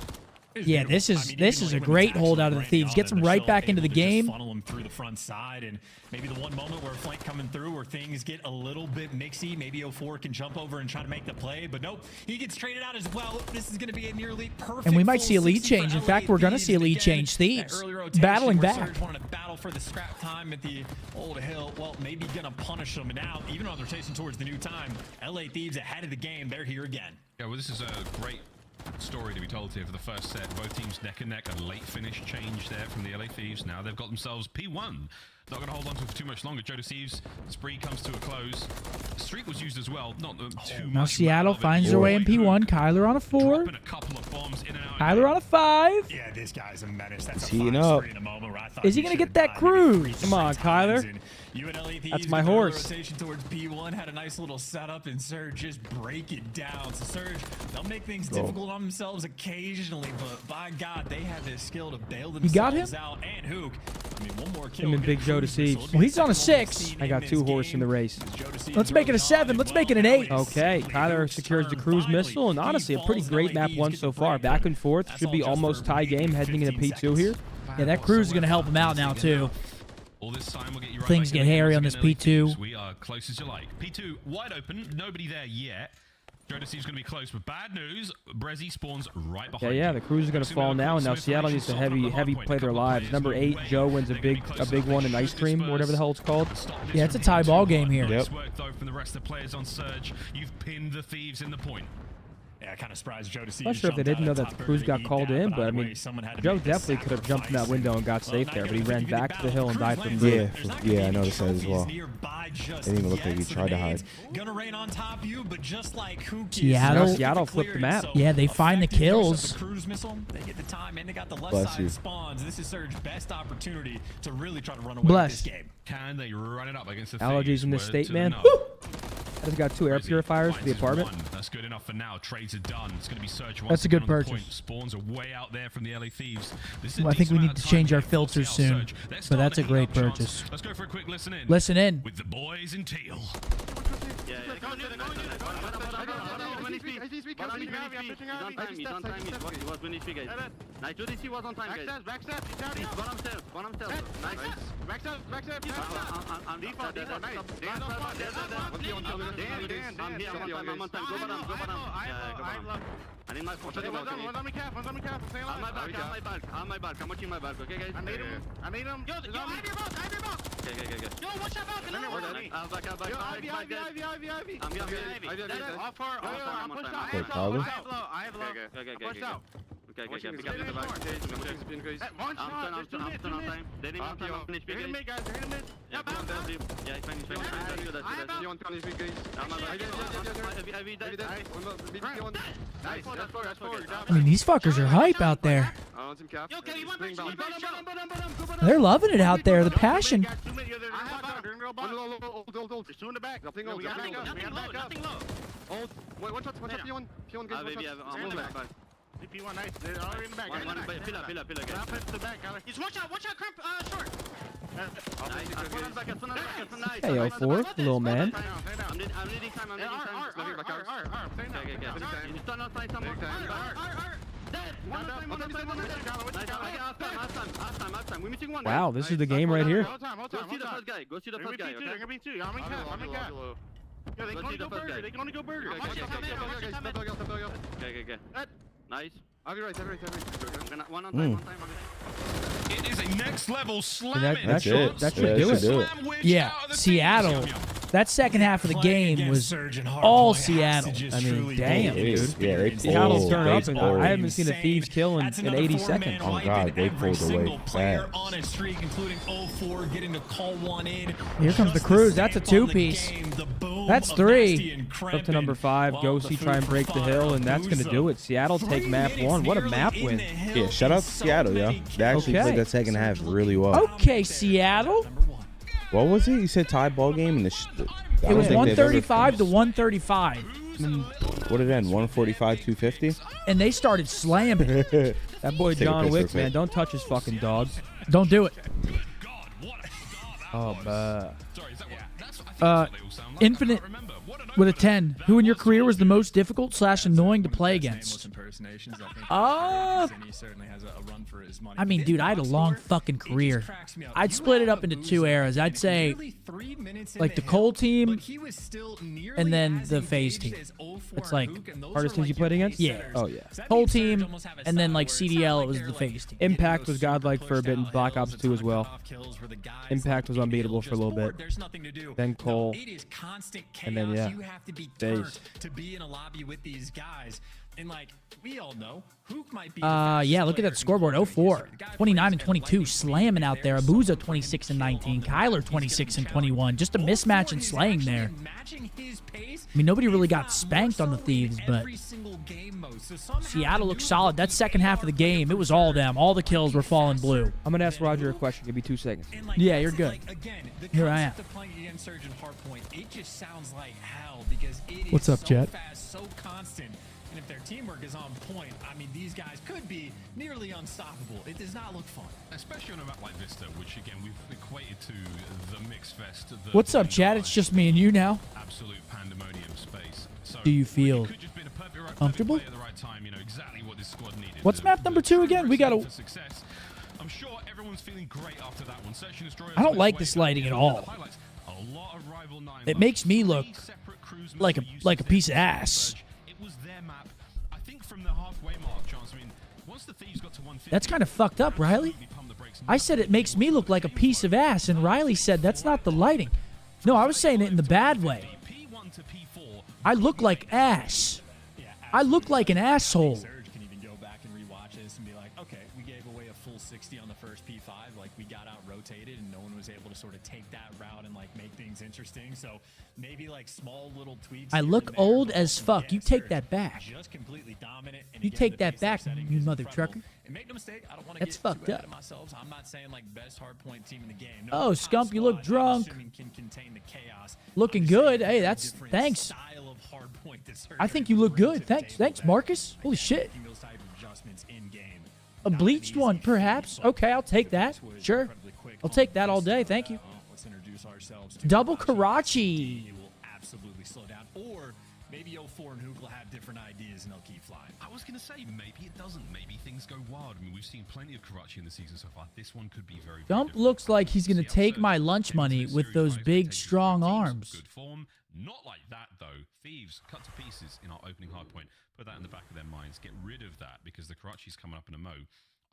Yeah, this is a great hold out of the Thieves. Gets them right back into the game. Funnel them through the front side, and maybe the one moment where a flank coming through where things get a little bit mixy. Maybe 04 can jump over and try to make the play, but nope, he gets traded out as well. This is going to be a nearly perfect. And we might see a lead change. In fact, we're going to see a lead change. Thieves battling back. Want to battle for the scrap time at the old hill. Well, maybe going to punish them now, even on their chasing towards the new time. LA Thieves ahead of the game. They're here again. Yeah, well, this is a great story to be told here for the first set. Both teams neck and neck. A late finish change there from the LA Thieves. Now they've got themselves P1. Not going to hold on to it for too much longer. Joe Deceives, spree comes to a close. Streak was used as well. Not too much. Now Seattle finds their way in P1. Kyler on a 4. A couple of bombs in and out. Kyler on a 5. Yeah, this guy's a menace. That's heating up. Is he going to get that cruise? Come on, Kyler. That's my horse. Rotation towards P1 had a nice little setup, and Surge just break it down. So Surge, they'll make things difficult on themselves occasionally, but by God, they have this skill to bail themselves out. And Hook, I mean, one more kill. Him and Big Joe Deceives. Well, he's on a 6. I got 2 horse in the race. Let's make it a 7. Let's make it an 8. Okay, Kyler secures the cruise missile, and honestly, a pretty great map 1 so far. Back and forth. Should be almost tie game heading into P2 here. Yeah, that cruise is going to help him out now, too. All this time we'll get you right Things back get hairy on this P2. We are close as you like. P2 wide open, nobody there yet. Joe Deceives going to be close, but bad news. Brezzy spawns right behind. Yeah, the cruise is going to fall now, and now Seattle needs to heavy play their lives. Number 8, Joe wins a big one in Ice Cream, or whatever the hell it's called. Yeah, it's a tie ball game here. Yep. Work though from the rest of the players on Surge. You've pinned the Thieves in the point. Yeah, kind of surprised Joe to see. Not sure if they didn't know that the cruise got called in, but I mean, Joe definitely could have jumped in that window and got safe there, but he ran back to the hill and died from there. Yeah, I noticed that as well. Didn't even look like he tried to hide. Seattle flipped the map. Yeah, they find the kills. Bless you. This is Surge's best opportunity to really try to run away Bless. with this game. Can they run it up against the Allergies in this state, man. I just got 2 air purifiers for the apartment. That's good enough for now. Trades are done. It's going to be Surge. That's a good purchase. Spawns are way out there from the LA Thieves. Well, I think we need to change our filters soon, but that's a great purchase. Let's go for a quick listen in. Listen in. With the boys in teal. I need my phone. Let me cap. On my back. I'm watching my back, okay, guys? I need him. Yo, I have your box. Okay. Yo, watch out back. I'll back. Ivy. I'm here. Off far. I'm pushed out. I have low. Okay. Pushed out. Okay. Pick up the back. I'm turn on time. They didn't have time on finish big guys. They're in mid. Yeah, finish. You want to finish big guys? I mean, these fuckers are hype out there. They're loving it out there. The passion. P1 nice. They're already in the back. Pillar. He's watch out, short. Hey, 04, little man. I'm needing time. Wow, this is the game right here. Go see the first guy. I'm in cap. Yeah, they can only go burger. Okay. Nice. I'll be right. One on time. It is a next level slamming. That should do it. Yeah, Seattle. That second half of the game was all Seattle. I mean, damn, dude. Yeah, they Seattle's turn up, and I haven't seen a Thieves kill in 80 seconds. Oh, God, they pulled away fast. Here comes the cruise. That's a 2-piece. That's 3. Up to number 5. Ghosty try and break the hill, and that's going to do it. Seattle take map 1. What a map win. Yeah, shout out to Seattle, yo. They actually played that second half really well. Okay, Seattle. What was it? You said tie ball game? And it was 135 to 135. What did it end? 145, 250? And they started slamming. That boy John Wick, man. Don't touch his fucking dog. Don't do it. Oh, Infinite with a 10. Who in your career was the most difficult / annoying to play against? I mean, dude, I had a long fucking career. I'd split it up into 2 eras. I'd say like the Cole team and then the FaZe team. It's like hardest teams you played against? Yeah. Oh, yeah. Cole team and then like CDL, it was the FaZe team. Impact was godlike for a bit in Black Ops 2 as well. Impact was unbeatable for a little bit. Then Cole. And then, yeah, FaZe. To be in a lobby with these guys. And like we all know, Hook might be. Yeah, look at that scoreboard. 0-4, 29 and 22, slamming out there. Abuza 26 and 19, Kyler 26 and 21. Just a mismatch in slaying there. I mean, nobody really got spanked on the Thieves, but Seattle looks solid. That second half of the game, it was all them. All the kills were falling blue. I'm gonna ask Roger a question. Give me 2 seconds. Yeah, you're good. Here I am. It just sounds like hell because it What's is up, so Chet? fast, so constant. And if their teamwork is on point, I mean, these guys could be nearly unstoppable. It does not look fun. Especially on a map like Vista, which again we've equated to the mixed fest. What's up, Chad? It's just me and you now. Absolute pandemonium space. So Do you feel comfortable? at the right time, you know exactly what this squad needed. What's map number 2 again? We gotta. Success. I'm sure everyone's feeling great after that one. Search and Destroy. I don't like this lighting at all. It makes me look like a piece of ass. It was their map. I think from the halfway mark, Chance. I mean, once the Thieves got to 150, That's kind of fucked up, Riley. I said it makes me look like a piece of ass, and Riley said that's not the lighting. No, I was saying it in the bad way. I look like ass. I look like an asshole. Surge can even go back and rewatch this and be like, okay, we gave away a full 60 on the first P5. Like, we got out rotated and no one was able to sort of take that route and like make things interesting. So maybe like small little tweaks. I look old as fuck. You take that back. Just completely dominant. And You again, take the that base back, setting you is mother incredible. trucker. And make no mistake, I don't want to That's get fucked too ahead up. of myself. I'm not saying like best hardpoint team in the game. Oh, Scump, you look squad, I'm drunk. assuming can contain the chaos. Looking Obviously, good. there's Hey, a that's different thanks. style of hardpoint that Surge I think you look good. Thanks, Marcus. Holy shit. making those type of adjustments in game. A bleached one, perhaps. Okay, I'll take that. Sure. I'll take that all day. Thank you. Let's introduce ourselves to Double Karachi. will absolutely slow down. Or maybe 04 and Hook will have different ideas and they'll keep flying. I was going to say, maybe it doesn't. Maybe things go wild. I mean, we've seen plenty of Karachi in the season so far. This one could be very, very Gump different. looks like he's going to take my lunch money with those big, strong arms. Good form. Not like that, though. Thieves cut to pieces in our opening hardpoint. Put that in the back of their minds. Get rid of that because the Karachi's coming up in a mo.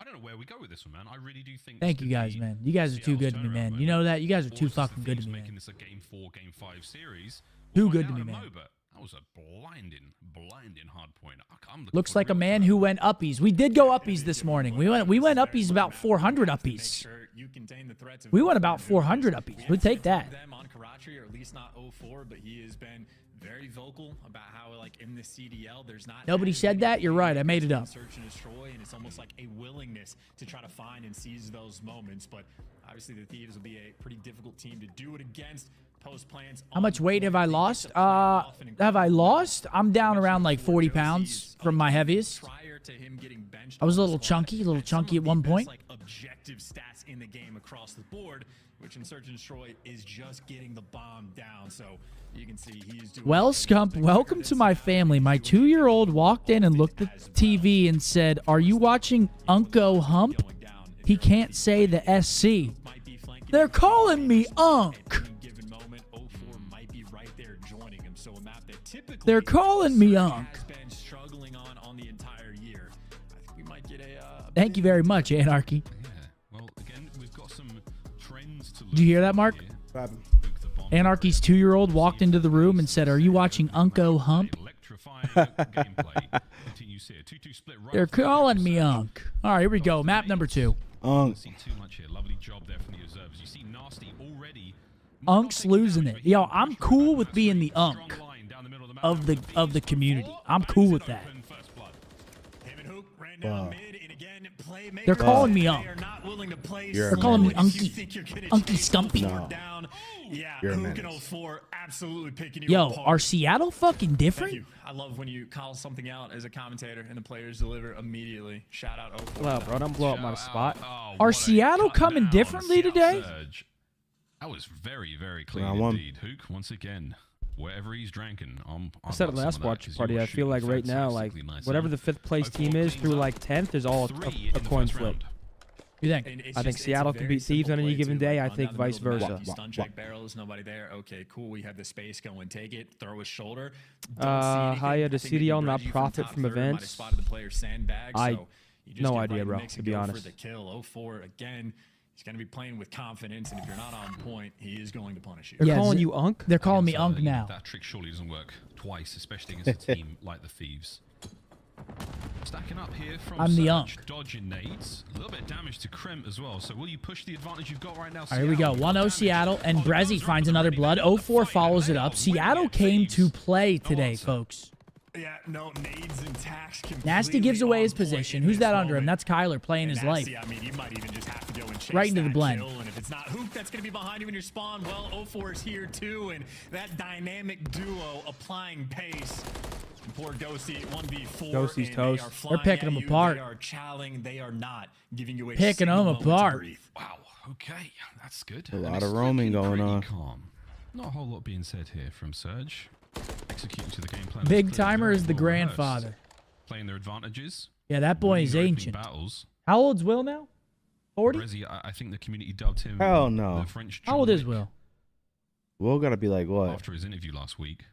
I don't know where we go with this one, man. I really do think. Thank you guys, man. You guys are too good to me, man. You know that? You guys are too fucking good to me, Making man. this a game 4, game 5 series. Too We'll good find to out me, in a man. mo, but that was a blinding hardpoint. I'm looking Looks for like a real man stuff. who went uppies. We did go uppies this morning. We went uppies about 400 uppies. You contain the threats of We went about 400 uppies. We'll take that. them on Karachi, or at least not 04, but he has been very vocal about how, like, in the CDL, there's not. Nobody said that? You're right. I made it up. Search and destroy, and it's almost like a willingness to try to find and seize those moments. But obviously, the Thieves will be a pretty difficult team to do it against. Post plans. How much weight have I lost? Have I lost? I'm down around like 40 pounds from my heaviest. Prior to him getting benched, I was a little chunky at one point. Like objective stats in the game across the board, which in Search and Destroy is just getting the bomb down. So you can see he's doing. Well, Scump, welcome to my family. My 2-year-old walked in and looked at the TV and said, "Are you watching Unco Hump?" He can't say the SC. They're calling me Unk. They're calling me Unk. Thank you very much, Anarchy. Yeah. Well, again, we've got some trends to look Did you hear that, Mark? here. Anarchy's 2-year-old walked into the room and said, "Are you watching Unco Hump?" Electrifying gameplay continues here. 2-2 split right They're calling me Unk. All right, here we go. Map number 2. See too much here. Lovely job there from the observers. You see Nasty already. Unk's losing it. Yo, I'm cool with being the Unk of the community. I'm cool with that. They're calling me Unk. They're calling me Unky. Unky Scumpy. You're a menace. Absolutely picking you Yo, apart. are Seattle fucking Thank different? you. I love when you call something out as a commentator and the players deliver immediately. Shout out 04. Well, bro, don't blow up my spot. Are Seattle coming differently today? That was very, very clean Round one. indeed. Hook, once again, wherever he's dranking, I said it last watch party. I feel like right now, like whatever the 5th place team is through like 10th is all a coin flip. You think? I think Seattle can beat Thieves on any given day. I think vice versa. Stun check barrels, nobody there. Okay, cool. We have the space going. Take it. Throw his shoulder. Haya to CDL not profit from events. Spotted the player sandbag, I so you just no get right idea, in the bro. mix To and be go honest. For the kill. 04 again. He's going to be playing with confidence, and if you're not on point, he is going to punish you. They're calling you Unk? They're calling me Unk now. That trick surely doesn't work twice, especially against a team like the Thieves. Stacking up here from I'm the Surge, Unk. dodging nades. A little bit of damage to Crimp as well. So will you push the advantage you've got right now? All right, here we go. 1-0 Seattle, and Brezzy finds another blood. 0-4 follows it up. Seattle came to play today, folks. Yeah, no, nades and tax. Nasty gives away his position. Who's that under him? That's Kyler playing his life. I mean, you might even just have to go and chase Right into the that blend. kill, and if it's not Hook that's going to be behind you in your spawn, well, 0-4 is here too, and that dynamic duo applying pace. And poor Ghosty, 1v4. Ghosty's toast. They're picking him apart. They are chowing. They are not giving you a Picking single them moment to apart. breathe. Wow, okay, that's good. A And lot it's of roaming looking going pretty on. Calm. Not a whole lot being said here from Surge. Executing to the game plan. Big Timer is the grandfather. Playing their advantages. Yeah, that boy is winning their opening ancient. Battles. How old's Will now? 40? Brezzy, I think the community dubbed him. Hell no. The French How old John is Wick Will? Will gotta be like what? After his interview last week.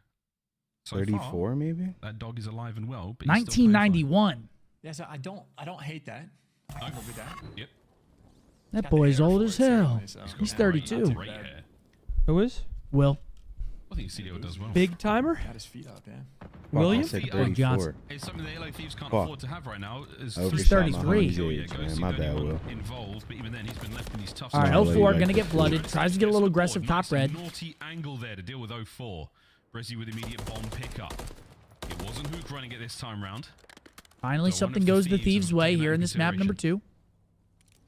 So 34 far, maybe? that dog is alive and well. But he's still playing fine. 1991. Yeah, so I don't hate that. I can live with that. Yep. That Got the boy's hair old for as it, hell. certainly, so- He's Yeah, 32. great hair. Who is? Will. I think CDO does well. Big Timer? Got his feet up, man. William? I said Feet up. 34. Johnson. It's something the LA Thieves can't Fuck. afford to have right now. Is I He's 33. My bad, Will. Involved, but even then he's been left in these tough All right, I'll let 0-4 you gonna like get blooded. Tries to get a little aggressive top red. Naughty angle there to deal with 0-4. Brezzy with immediate bomb pickup. It wasn't Hook running it this time round. Finally, So I wonder something if the goes the Thieves Thieves' will way take here that in this map number 2.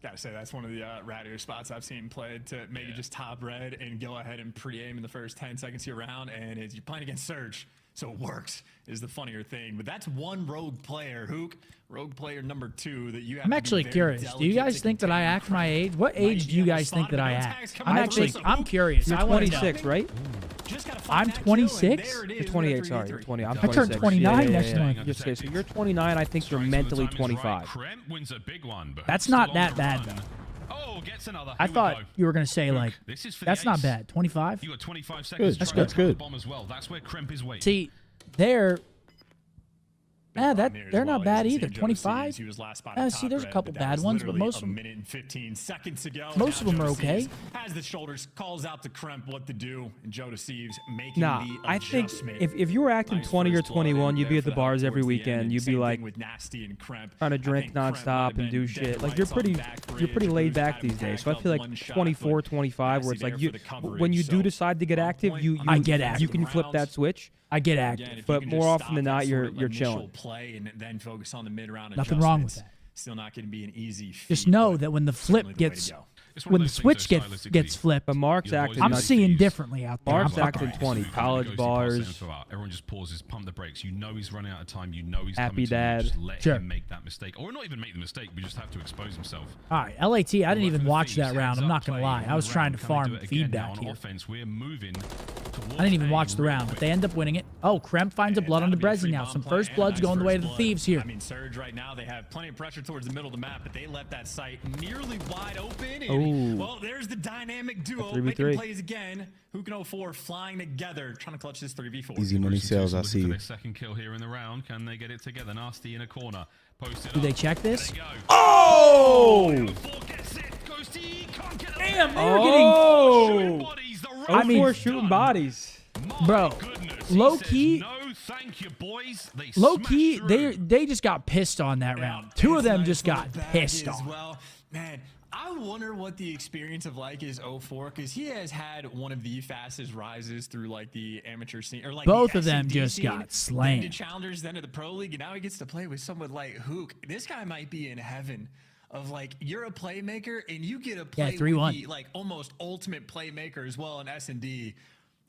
Gotta say, that's one of the rattier spots I've seen played to maybe just top red and go ahead and pre-aim in the first 10 seconds of your round, and you're playing against Surge, so it works, is the funnier thing. But that's one rogue player, Hook, rogue player number 2 that you have I'm to be actually very curious. Do you delicate guys to think that I contain. act my age? What age do you guys think that I act? I'm curious. You're I want to know. 26, right? Just gotta find I'm that kill, and 26? there it is, You're 28, with a sorry. You're 3v3. 20. I'm I turn 26. 29 next month. Just okay, so you're 29. I think you're Strikes when the mentally time is right. 25. Kremp wins a big one, but That's still not on that the bad, run. though. Oh, gets another. I Here we thought go. you were going to say, Hook, like, this is for that's the not ace. bad. 25? You got 25 seconds. That's Try good. to get the Good. bomb as well. That's where Kremp is waiting. See, they're Big that bomb here as they're well. not bad You can either. see Joe 25. Stevens, he was last spotted See, top there's a red, couple but that bad was ones, but literally most of a them. minute and 15 seconds ago. Most of Now them are Joe okay. Stevens has the shoulders, calls out to Kremp what to do, and Joe Deceives making Nah, the I think adjustment. if you were acting Nice 20 or first blood 21, in you'd be there at the for bars help every towards the end, weekend. and You'd be same like thing with Nasty and Kremp. trying to I drink think Kremp might nonstop have and do been shit. dead Like you're rights on pretty, back you're bridge, pretty laid who's back had him these days. tagged So I up feel like one shot, 24, but 25, where it's Nasty like there you, for the when you coverage, do so decide to get on active, point, you I get active. you can flip that switch. I get Again, active. if you But can more just often stop than that not, sort you're of initial chilling. play and then focus on the mid-round Nothing wrong with adjustments. that. Still not going to be an easy feat. Just know but that when the certainly flip the way to gets, go. It's one when of the those switch things, gets though, gets flipped, But Mark's Your boys acting. I'm like seeing Thieves. differently out there. Mark's I'm acting fucking- 20. Hook College goes, he passes bars. info out. Everyone just pauses, pump the brakes. You know he's running out of time. You know he's Happy coming to dad. you. Just let Sure. him make that mistake, or not even make the mistake. We just have to expose himself. All right, LAT. I didn't Work even for the watch Thieves. that round. Heads I'm up not gonna play lie. on I was the trying to round. Can they farm do it again feedback now on here. offense? We're moving towards I didn't even A watch the real round, but quick. they end up winning it. Oh, Kremp finds a blood on the Brezzy now. Some first bloods going the way of the Thieves here. I mean, Surge right now, they have plenty of pressure towards the middle of the map, but they left that site nearly wide open. And, well, there's the dynamic duo 3v3. making plays again. Hook and 04 flying together, trying to clutch this 3v4. Easy money sales. I Looking see for you. their second kill here in the round. Can they get it together? Nasty in a corner. Posted Do they up. check There this? they go. Oh! 04 gets it. Ghosty can't get it. Damn, they Oh! were getting. Shooting bodies. The I round mean- Four is shooting done. bodies. My Bro, goodness. low He says, key- no, thank you, boys. They Low smashed key, through. they just got pissed on that round. Two of them just got pissed as on. well. Man, I wonder what the experience of like is 04, because he has had one of the fastest rises through like the amateur scene, or like Both the of them S&D just scene, got then slammed. to challengers, then to the pro league, and now he gets to play with someone like Hook. This guy might be in heaven. Of like, you're a playmaker and you get to play 3-1. with the like almost ultimate playmaker as well in S&D.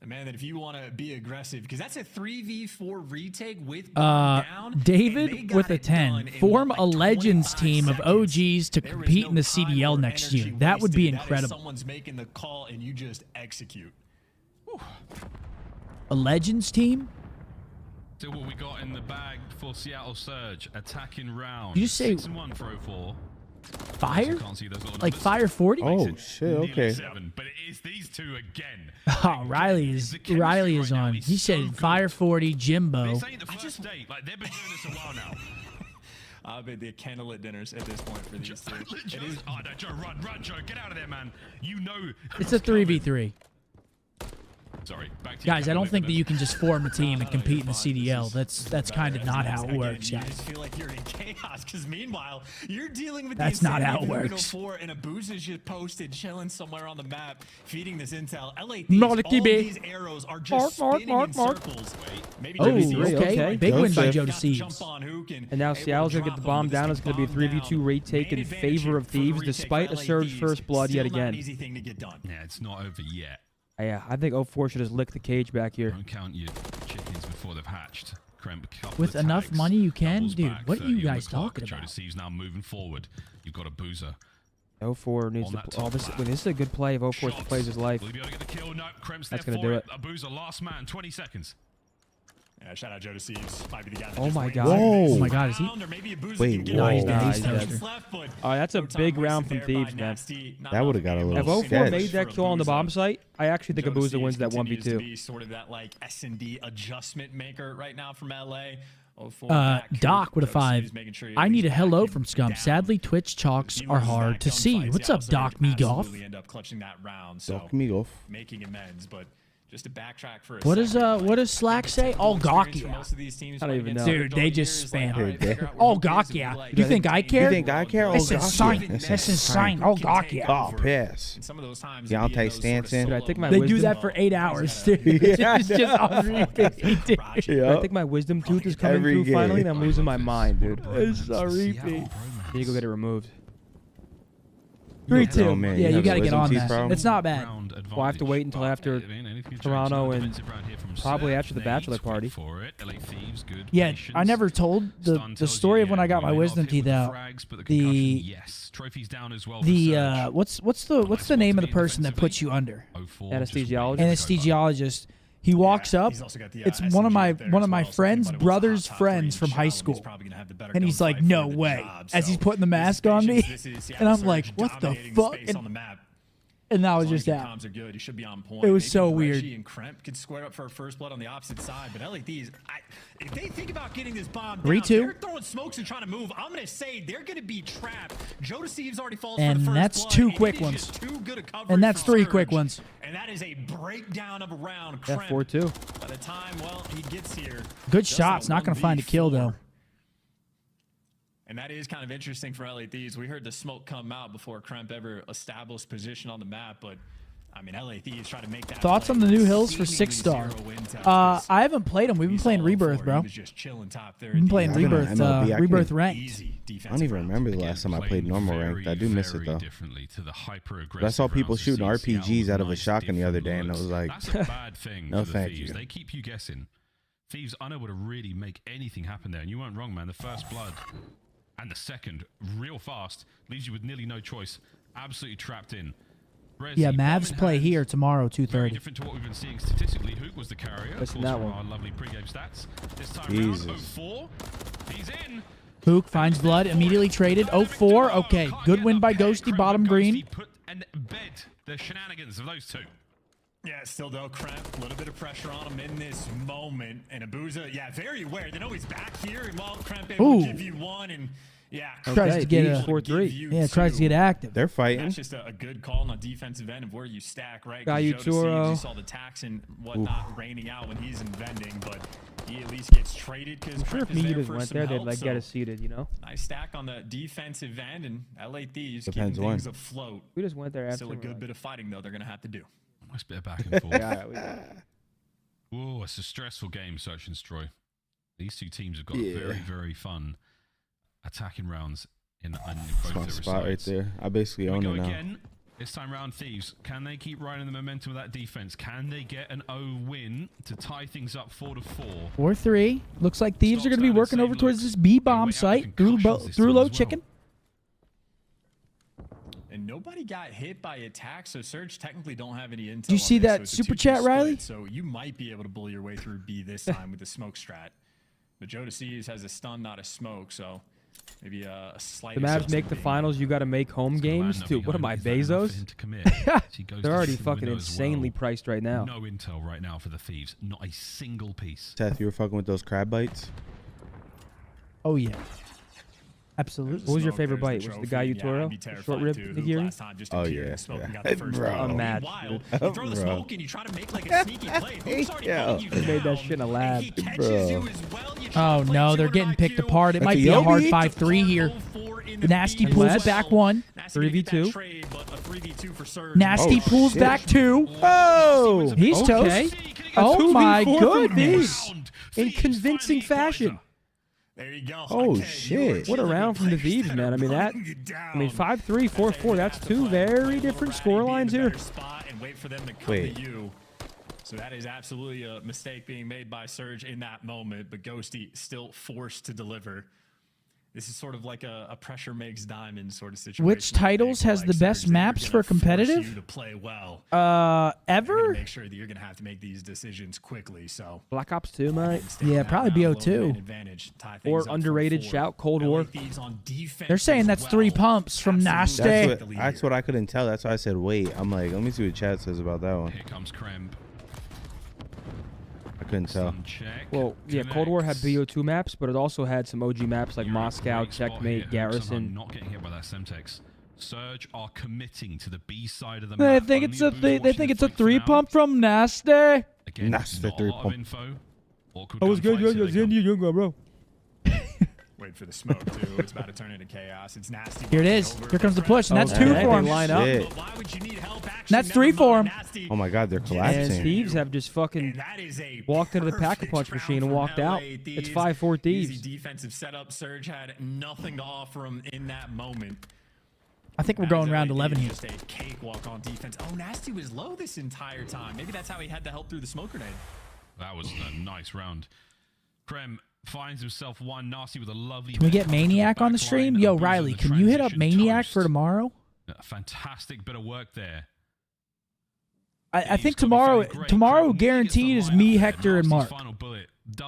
And man, that if you want to be aggressive, because that's a 3v4 retake with bomb down. and they David got with a it done 10. in, Form what, a like Legends 25 team of seconds. OGs to There is compete no in the time CDL or next year. energy That would be wasted. That is incredible. someone's making the call and you just execute. A Legends team? Still what we got in the bag for Seattle Surge. Attacking round. Did you say 6-1 for 04. Fire? Can't see those little Like numbers. Fire 40? Oh Makes it shit. nearly Okay. 7, but it is these two again. Oh, Riley is on. He said Fire 40, Jimbo. This ain't the first date. Like, they've been doing this a while now. I'll bet the candlelit dinners at this point for these two. It is Oh, no, Joe, run, Joe. Get out of there, man. You know. It's a 3v3. Sorry. Back to Guys, I don't think that you can just form a team and compete in the CDL. That's kind of not how it works, You guys. just feel like you're in chaos because meanwhile you're dealing with That's the not how it insanity of works. 4 and Abuza's just posted, chilling somewhere on the map, feeding this intel. LA Thieves, Marky all B. these arrows are just spinning in circles. Maybe Oh, Joseph okay. Big win by Joe Deceives. jump on Hook And now Seattle's going to get the bomb down. It's going to be a 3v2 rate take in favor of Thieves, despite a Surge first blood yet again. Easy thing to get done. Yeah, it's not over yet. Yeah, I think 04 should just lick the cage back here. Don't count your chickens before they've hatched. Kremp, couple With of enough tags, money you can? doubles Dude, back, what are you 30 on the guys clock. talking Joe about? Deceives now moving forward. You've got a Boozer. 04 needs On to. that Oh, top this flat. is a good play. If 04 Shots. plays his life. Will he be able to get the kill? No, Kremp's That's there gonna for do it. it. A Boozer, last man, 20 seconds. Yeah, shout out Joe Deceives. Might be the guy that Oh just my wins God. this Whoa. Oh my God, is he? round, or maybe Abuza Wait, can get whoa. it. He's dead. There's He's seconds dead. left, but Oh, that's a no time big wasted round from there by Thieves, man. Nasty. Not That enough would've got a maybe little If to 04 sketch. made that for kill on the Abuza. bomb site, I actually think Joe Abuza Deceives wins that continues to 1v2. be sort of that like S&D adjustment maker right now from LA. 04 back, Doc with a Joe 5. Deceives making sure he I at need a least hello back from him Scump. down. Sadly, Twitch chalks He are loses hard that to see. gunfight. What's up, Seattle Doc Me Golf? absolutely end up clutching that round, so Doc Me Golf. making amends, but just to backtrack for a What second, does Slack say? All gawky. I don't even know. Dude, they just spam. All All gawky. You think I care? You think I care? This Oh, is God, sign. yeah. This is sign. All gawky. Oh, pass. Some of those times Deontay Stanton. Dude, I think my They do wisdom, that for 8 hours, dude. Yeah, It's just on repeat, dude. I Yeah. think my wisdom tooth is coming Every through finally, and game. I'm losing my mind, dude. It's on repeat. Need to go get it removed. 3-2. Oh, man, Yeah, you you have got to a get wisdom on teeth that. problem? It's not bad. Well, I have to wait until after Toronto and probably after the bachelor party. Yeah, I never told the story of when I got my wisdom teeth out. The what's the name of the person that puts you under? Anesthesiologist. Anesthesiologist. He walks up. It's one of my friend's brother's friends from high school, and he's like, "No way!" As he's putting the mask on me, and I'm like, "What the fuck?" And that was just that. Comms are good. You should be on point. It was Maybe so Reggie weird. And Kremp could square up for a first blood on the opposite side, but LA Thieves, if they think about getting this bomb down, 3-2. they're throwing smokes and trying to move. I'm going to say they're going to be trapped. Joe Deceives already falls for the And first that's blood, 2 and quick it is ones. just too good a coverage And that's for 3 Surge. quick ones. And that is a breakdown of a round. Yeah, Kremp, 4-2. by the time, well, he gets here. Good just shots. Not going to find a kill though. And that is kind of interesting for LA Thieves. We heard the smoke come out before Kremp ever established position on the map, but I mean, LA Thieves trying to make that. Thoughts on the new hills for 6-star? I haven't played them. We've been playing Rebirth, bro. We've been playing Yeah, I've been on Rebirth. MLB. I Rebirth can't- ranked. I don't even remember the last time I played normal ranked. I do miss it though. But I saw people shooting RPGs out of a shotgun the other day, and I was like, that's a bad thing. No, for the thank Thieves. you. They keep you guessing. Thieves unable to really make anything happen there, and you weren't wrong, man. The first blood and the second, real fast, leaves you with nearly no choice. Absolutely trapped in. Resi, Yeah, bomb Mavs in play hand. here tomorrow, Very 2:30. different to what we've been seeing statistically. Hook was the carrier. Listen Of to course, that from one. our lovely pregame stats. This time Jesus. round, 04. He's in. Hook finds blood, immediately traded. 0-4. Okay, good win by Ghosty, bottom green. Put and bed the shenanigans of those two. Yeah, still though, Kremp, a little bit of pressure on him in this moment. And Abuza, yeah, very aware. They know he's back here, and while Kremp able Ooh. to give you one, and yeah, Tries to get a 4-3. Yeah, tries to get active. they're fighting. that's just a good call on the defensive end of where you stack, right? 'Cause Got you, Joe Deceives, Turo. You saw the tax and whatnot raining out when he's in vending, but he at least gets traded because I'm sure if Kremp is me there just for went some there, they'd help, like get so us seated, you know? nice stack on the defensive end, and LA Thieves Depends keeping when. things afloat. We just went there after. Still a good bit of fighting, though, they're going to have to do. Nice bit of back and forth. Yeah, we did. Whoa, it's a stressful game, Search and Destroy. These two teams have got Yeah. very, very fun attacking rounds in both That's my their spot right sides. there. I basically Here we own go it now. again. This time round, Thieves. Can they keep riding the momentum of that defense? Can they get an O win to tie things up 4-4? 4-3. Looks like Thieves are going to be working over towards this B bomb site through low chicken. And nobody got hit by attacks, so Surge technically don't have any intel. Do you see on this, that so it's a super 2-2 chat, split, Riley? So you might be able to bully your way through B this time with the smoke strat. But Joe Deceives has a stun, not a smoke, so maybe a slight. The Mavs adjustment make the being- finals. You got to make home games too. What am I, Bezos? They're already fucking insanely priced right now. No intel right now for the Thieves. Not a single piece. Seth, you were fucking with those crab bites? Oh, yeah. Absolutely. What was your favorite bite? Was it the guy you tore out? Short rib nigiri? Oh yeah. Bro. I'm mad. You throw the smoke and you try to make like a sneaky play. Hook's already Yeah. you They made that shit in a lab. He catches Bro. you as well. You try Oh to play no, they're short getting on picked IQ. apart. It That's might a be a hard Yobi? 5-3 here. Nasty And pulls Les? it back 1. Nasty gonna get that 3v2. trade, but a 3v2 for Surge. Nasty Oh, pulls shit. back 2. Oh. He's Okay. toast. A Oh my 2v4 for goodness. Thieves. In convincing fashion. There you go. Oh, Okay, shit. What a round from the Thieves, man. I mean, 5-3, 4-4. That's two very different score lines here. Wait. So that is absolutely a mistake being made by Surge in that moment, but Ghosty still forced to deliver. This is sort of like a pressure makes diamond sort of situation. Which titles has the best maps for competitive? You to play well. Ever? Make sure that you're going to have to make these decisions quickly. So Black Ops 2, mate. Yeah, probably BO2. Or underrated shout, Cold War. They're saying that's 3 pumps from Nasty. That's what I couldn't tell. That's why I said wait. I'm like, let me see what chat says about that one. Here comes Kremp. I couldn't tell. Well, yeah, Cold War had BO2 maps, but it also had some OG maps like Moscow, Checkmate, Garrison. Not getting hit by that Semtex. Surge are committing to the B side of the They map. think it's Only a Abu's they watching think the it's a fight for 3 now. pump from Nasty. Again, Nasty not a 3 lot of pump. info. Awkward I was good, gunfights here they come. younger, bro. Wait for the smoke, too. It's about to turn into chaos. It's Nasty. Here it is. Here comes the push, and that's 2 Okay, for him. they line up. Shit. Why would you need help? That's 3 for him. Oh my god, they're And collapsing. Thieves have just fucking walked into the Pack-a-Punch machine and walked out. It's 5-4 Thieves. Easy defensive setup. Surge had nothing to offer him in that moment. I think we're going round 11 here. Just a cakewalk on defense. Oh, Nasty was low this entire time. Maybe that's how he had to help through the smoke grenade. That was a nice round. Krem finds himself one. Nasty with a lovely. Can we get Maniac on the stream? Yo, Riley, can you hit up Maniac for tomorrow? A fantastic bit of work there. I think tomorrow guaranteed is me, Hector, and Mark.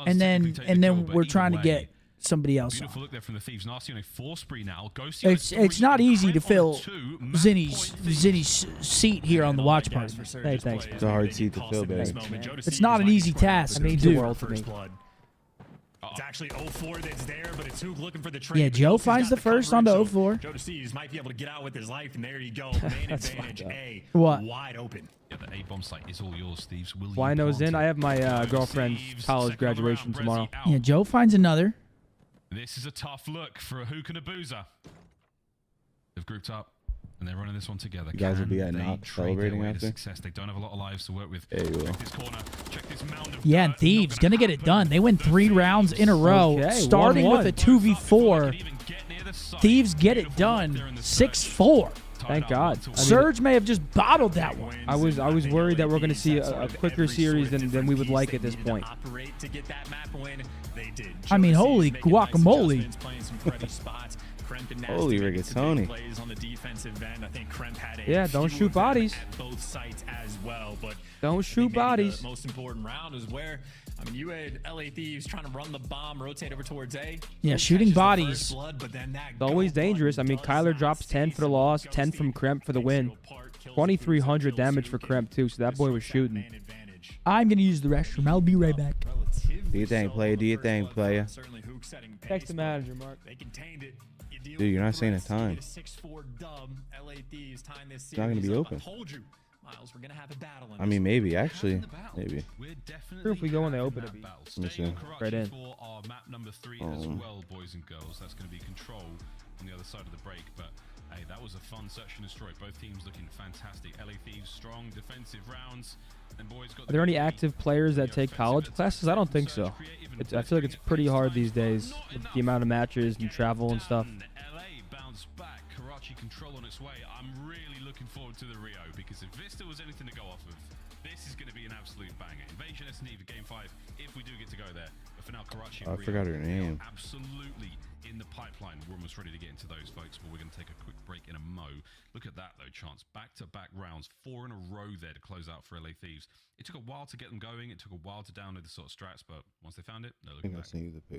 And then we're trying to get somebody else Beautiful on. look there from the Thieves. Nasty on a 4 spree now. Ghosty It's not easy to fill Zinny's seat here on the watch party. Hey, thanks. It's a hard seat to fill, baby. It's not an easy task. It means to the do. world to me. It's actually 04 that's there, but it's Hook looking for the trade. Yeah, but Joe Ghostie's finds got the first onto coverage, 04. Joe DeCease might be able to get out with his life, and there you go. Man That's advantage fucked up. A. What? Wide open. Yeah, the A-bomb site is all yours, Thieves. Will you Wino's plant in. it? I have my girlfriend's Thieves, college second on the graduation round, tomorrow. Brezzy out. Yeah, Joe finds another. This is a tough look for a Hook and a Boozer. They've grouped up, and they're running this one together. You guys will Can be at they Knox trade their celebrating way to after? success? They don't have a lot of lives to work with. Yeah, you will. Check this corner. Check this mound of Yeah, dirt. and Thieves Not gonna get it happen. done. They win 3 rounds in a row, Okay, starting 1-1. with a 2v4. Could even get near the site. Thieves get it Beautiful look done, there in the 6-4. Tied Thank up God. 1-1. I mean, Surge may have just bottled that one. I was worried that we're going to see a quicker series than we would like at this point. I mean, holy guacamole. Holy rigatoni. Yeah, don't shoot bodies. Both sites as well, but Don't shoot bodies. The most important round is where, I mean, you had LA Thieves trying to run the bomb, rotate over towards A. Yeah, shooting bodies. Blood, but then that It's always dangerous. I mean, Kyler drops 10 for the loss, 10 from Kremp for the win. 2,300 damage for Kremp, too, so that boy was shooting. I'm going to use the restroom. I'll be right back. Do your thing, player. Do your thing, player. Text the manager, Mark. Dude, you're not saying a time. It's not going to be open. I mean, maybe, actually. Maybe. Sure, if we go when they open it. Let me see. Right in. For our map number 3 as well, boys and girls. That's going to be Control on the other side of the break. But hey, that was a fun search and destroy. Both teams looking fantastic. LA Thieves strong defensive rounds. And boys got Are there any active players that take college classes? I don't think so. I feel like it's pretty hard these days with the amount of matches and travel and stuff. LA bounce back. Karachi Control on its way. I'm really looking forward to the Rio because if Vista was anything to go off of, this is going to be an absolute banger. Invasion S&E for Game 5 if we do get to go there. But for now, Karachi and I forgot her name. absolutely in the pipeline. We're almost ready to get into those, folks, but we're going to take a quick break in a mo. Look at that, though, Chance. Back-to-back rounds, 4 in a row there to close out for LA Thieves. It took a while to get them going. It took a while to download the sort of strats, but once they found it, they're looking back.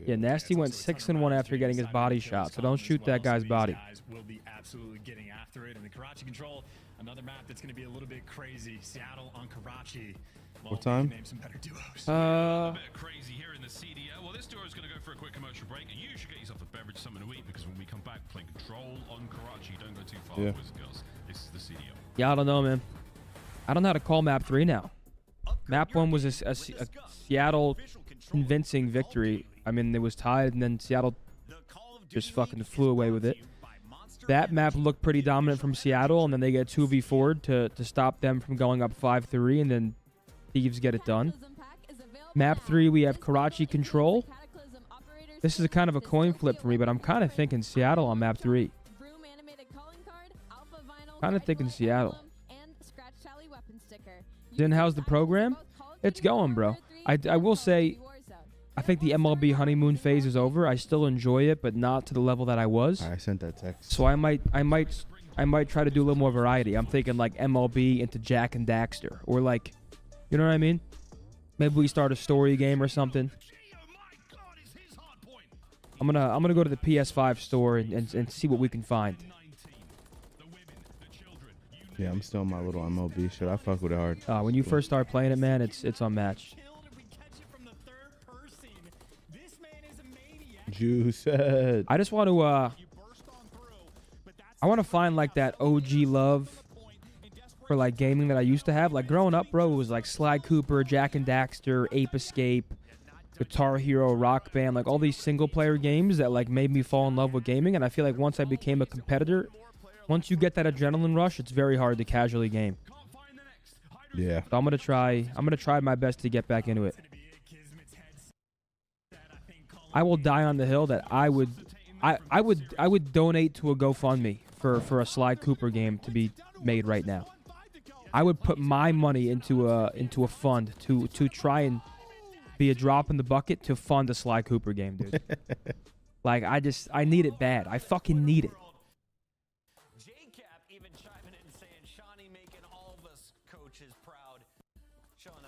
Yeah, Nasty went 6-1 after getting his body shot, so don't shoot that guy's body. Will be absolutely getting after it, and the Karachi Control, another map that's going to be a little bit crazy. Seattle on Karachi. Well, What time? Name some better duos. A bit crazy here in the CDL. Well, this duo is going to go for a quick commercial break, and you should get yourself a beverage, something to eat, because when we come back playing Control on Karachi, don't go too far, Yeah. boys and girls. This is the CDO. Yeah, I don't know, man. I don't know how to call map 3 now. Map 1 was a Seattle convincing victory. I mean, it was tied, and then Seattle just fucking flew away with it. That map looked pretty dominant from Seattle, and then they get 2v4'd to stop them from going up 5-3, and then Thieves get it done. Map 3, we have Karachi Control. This is a kind of a coin flip for me, but I'm kind of thinking Seattle on map 3. Kind of thinking Seattle. Then how's the program? It's going, bro. I will say, I think the MLB honeymoon phase is over. I still enjoy it, but not to the level that I was. I sent that text. So I might try to do a little more variety. I'm thinking like MLB into Jack and Daxter, or like, you know what I mean? Maybe we start a story game or something. I'm gonna go to the PS5 store and see what we can find. Yeah, I'm still in my little MLB shit. I fuck with it hard. When you first start playing it, man, it's unmatched. Juice. I just want to I want to find like that OG love for like gaming that I used to have. Like growing up, bro, it was like Sly Cooper, Jack and Daxter, Ape Escape, Guitar Hero, Rock Band, like all these single player games that like made me fall in love with gaming. And I feel like once I became a competitor, once you get that adrenaline rush, it's very hard to casually game. Yeah. So I'm gonna try my best to get back into it. I will die on the hill that I would donate to a GoFundMe for a Sly Cooper game to be made right now. I would put my money into a fund to try and be a drop in the bucket to fund a Sly Cooper game, dude. Like I need it bad. I fucking need it.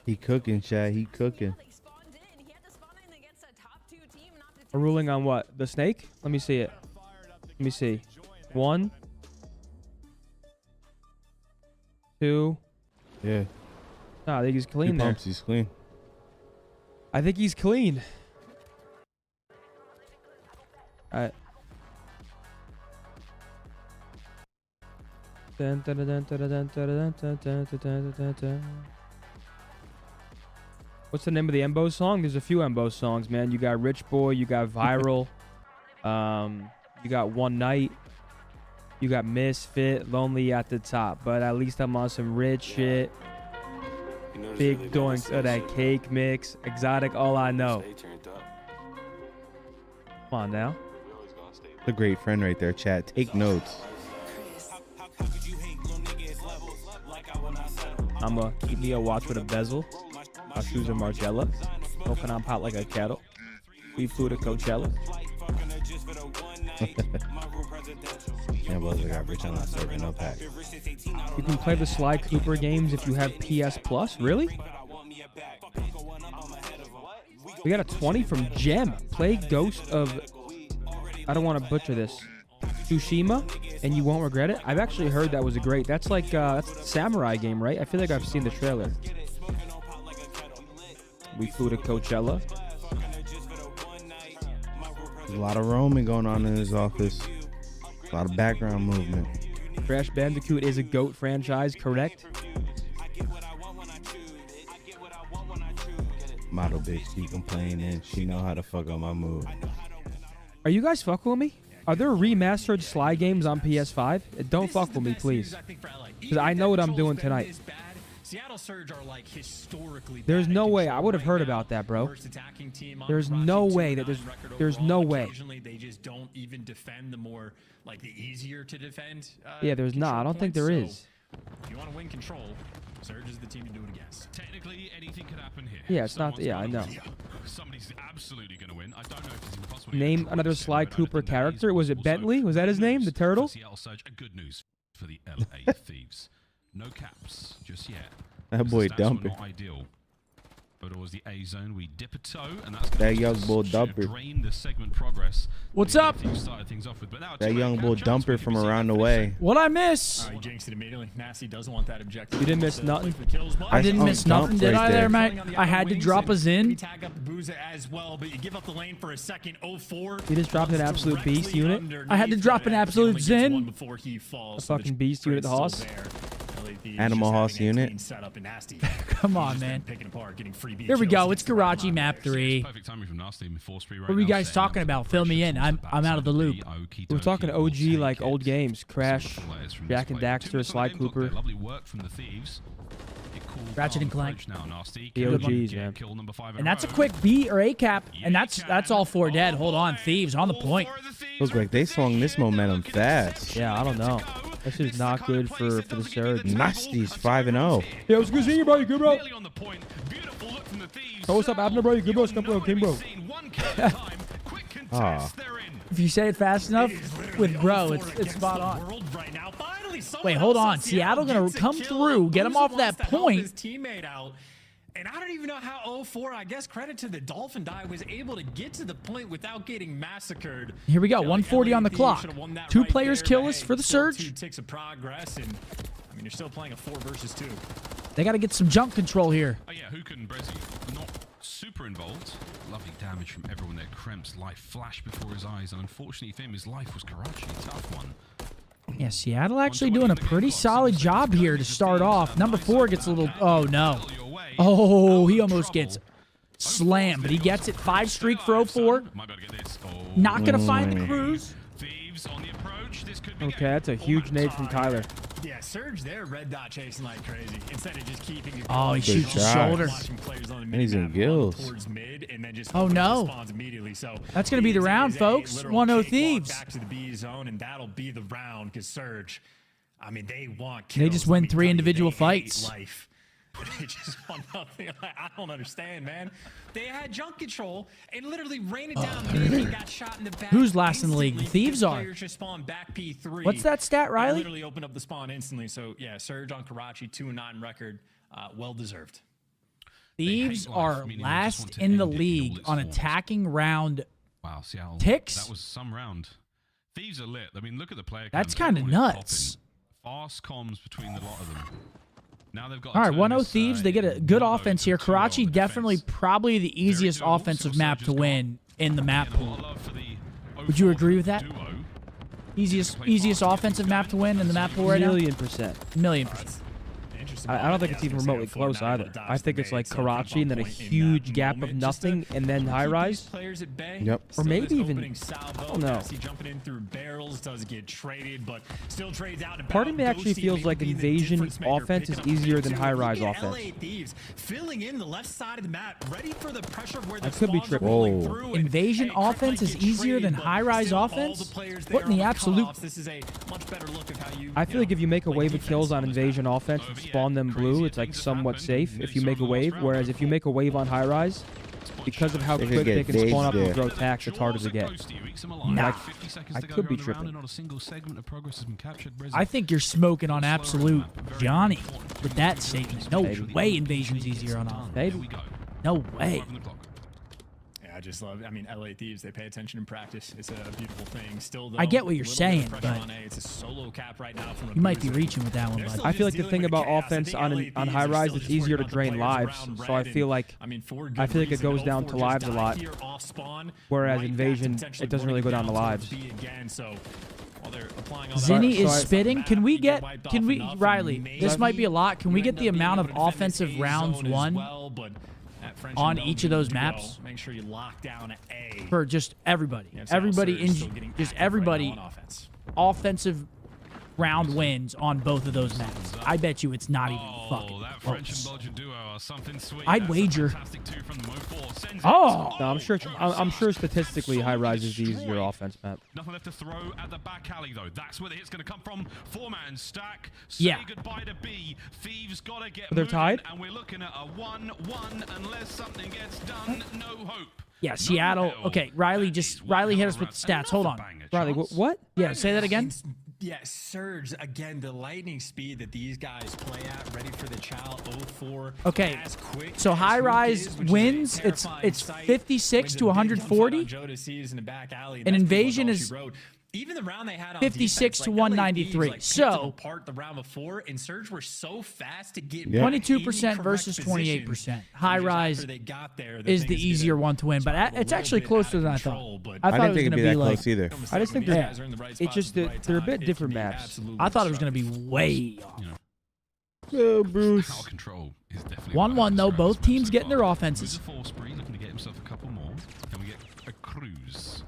He cooking, Chad. He cooking. A ruling on what? The snake? Let me see it. Let me see. 1, 2. Yeah. Nah, I think he's clean Two there. pumps, he's clean. I think he's clean. Alright. What's the name of the Embo song? There's a few Embo songs, man. You got Rich Boy, you got Viral, you got One Night, you got Misfit, Lonely at the Top. But at least I'm on some rich shit. Big doinks of that cake mix. Exotic, all I know. Come on now. A great friend right there, chat. Take notes. I'ma keep me a watch with a bezel. My shoes are Margiela. Smoking on pot like a kettle. We flew to Coachella. Yeah, well, I got rich on that serving no pack. You can play the Sly Cooper games if you have PS Plus? Really? We got a 20 from Gem. Play Ghost of... I don't want to butcher this. Tsushima, and you won't regret it. I've actually heard that was a great... That's like... that's a samurai game, right? I feel like I've seen the trailer. We flew to Coachella. There's a lot of roaming going on in his office. A lot of background movement. Crash Bandicoot is a GOAT franchise, correct? Model bitch keep complaining. She know how to fuck up my mood. Are you guys fucking with me? Are there remastered Sly games on PS5? Don't fuck with me, please. Because I know what I'm doing tonight. Seattle Surge are like historically. There's no way I would have heard about that, bro. There's no way that there's no way. Occasionally they just don't even defend the more like the easier to defend. Yeah, there's not. I don't think there is. If you want to win control, Surge is the team to do it against. Technically, anything could happen here. Yeah, it's not. Yeah, I know. Somebody's absolutely going to win. I don't know if it's impossible. Name another Sly Cooper character. Was it Bentley? Was that his name? The turtle? Seattle Surge, good news for the LA Thieves. No caps just yet. That boy dumping. Not ideal. Go towards the A zone. We dip a toe, and that's that young bull dumper. Drain the segment progress. What's up? Started things off with, but now That young bull dumper from around the way. What'd I miss? He jinxed it immediately. Nasty doesn't want that objective. You didn't miss nothing. I didn't miss nothing, did I there, mate? I had to drop us in. Tag up the Booza as well, but you give up the lane for a second. 0-4. You just dropped an absolute beast unit. I had to drop an absolute Zen. A fucking beast unit, the Hoss. Animal Hoss unit. Come on, man. Here we go. It's Karachi map 3. What are you guys talking about? Fill me in. I'm out of the loop. We're talking OG, like old games. Crash, Jack and Daxter, Sly Cooper. Lovely work from the Thieves. Ratchet and Clank. The OGs, man. And that's a quick B or A cap, and that's all 4 dead. Hold on, Thieves on the point. Looks like they swung this momentum fast. Yeah, I don't know. This is not good for the Surge. Nasty's 5-0. Yeah, what's good seeing you, bro? You good, bro? Oh, what's up, Abner, bro? You good, bro? Scump, bro? King, bro. If you say it fast enough with bro, it's spot on. Wait, hold on. Seattle gonna come through, get him off that point. And I don't even know how 0-4, I guess credit to the Dolphin die, was able to get to the point without getting massacred. Here we go, 140 on the clock. 2 players kill us for the Surge. 2 ticks of progress, and I mean, you're still playing a 4 versus 2. They got to get some junk control here. Oh yeah, Hook and Brezzy not super involved. Lovely damage from everyone there. Kremp's life flashed before his eyes, and unfortunately for him, his life was Karachi. Tough one. Yeah, Seattle actually doing a pretty solid job here to start off. Number 4 gets a little... Oh, no. Oh, he almost gets slammed, but he gets it. 5 streak for 0-4. Not going to find the cruise. Okay, that's a huge nade from Tyler. Yeah, Surge there, red dot chasing like crazy. Instead of just keeping it going, he shoots his shoulder. And he's in gills. Oh, no. That's going to be the round, folks. 1-0 Thieves. Back to the B zone, and that'll be the round because Surge, I mean, they want kills. They just win 3 individual fights. They just want nothing. I don't understand, man. They had junk control and literally rained it down. And got shot in the back. Who's last in the league? The Thieves are. What's that stat, Riley? Literally opened up the spawn instantly. So yeah, Surge on Karachi, 2-9 record, well deserved. Thieves are last in the league on attacking round. Wow, Seattle. Ticks. That was some round. Thieves are lit. I mean, look at the player. That's kind of nuts. Fast comms between the lot of them. Now they've got all right, 1-0 Thieves. They get a good offense here. Karachi definitely probably the easiest offensive map to win in the map pool. Would you agree with that? Easiest offensive map to win in the map pool right now? 1,000,000%. 1,000,000%. I don't think it's even remotely close either. I think it's like Karachi and then a huge gap of nothing and then high rise. Yep. Or maybe even, I don't know. Part of me actually feels like Invasion offense is easier than high rise offense. I could be tripping. Invasion offense is easier than high rise offense? What in the absolute? I feel like if you make a wave of kills on Invasion offense and spawn them blue, it's like somewhat safe if you make a wave. Whereas if you make a wave on high rise, because of how quick they can spawn up and throw attacks, it's harder to get. Nah. I could be tripping. I think you're smoking on absolute Johnny with that statement. No way Invasion's easier on offense. No way. I just love. I mean, LA Thieves. They pay attention in practice. It's a beautiful thing. Still, though, I get what you're saying, but it's a solo cap right now from you might be reaching with that one, bud. I feel like the thing about offense on high rise, it's easier to drain lives. So I feel like it goes down to lives a lot. Whereas Invasion, it doesn't really go down to lives. Zinni is spitting. Can we Riley? This might be a lot. Can we get the amount of offensive rounds won on each of those maps? Make sure you lock down A for just everybody. Everybody offensive round wins on both of those maps. I bet you it's not even fucking close. I'd wager. Oh, no, I'm sure statistically high rise is the easier offense map. Nothing left to throw at the back alley though. That's where the hit's going to come from. 4-man stack. Say goodbye to B. Thieves got to get they're tied, and we're looking at a 1-1 unless something gets done. No hope. Yeah, Seattle. Okay, Riley hit us with the stats. Hold on. Riley, what? Yeah, say that again. Yeah, Surge, again, the lightning speed that these guys play at, ready for the chow, 0-4. Okay, so High Rise wins. It's 56 to 140. And Invasion is even the round they had on 56 to 193. So apart the round before, and Surge were so fast to get 22% versus 28%. High Rise is the easier one to win, but it's actually closer than I thought. I thought it was going to be like close either. I just think it's just they're a bit different maps. I thought it was going to be way off. Oh, Bruce. 1-1 though. Both teams getting their offenses. Looking to get himself a couple more. Can we get a cruise?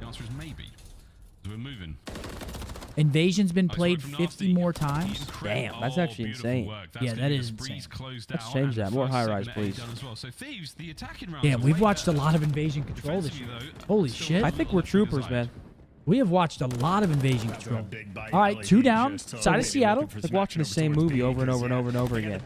The answer is maybe. We're moving. Invasion's been played 50 more times. Damn, that's actually insane. Yeah, that is insane. Let's change that. More High Rise, please. Damn, we've watched a lot of Invasion Control this year. Holy shit. I think we're troopers, man. We have watched a lot of Invasion Control. All right, 2 down. Side of Seattle. It's like watching the same movie over and over and over and over again.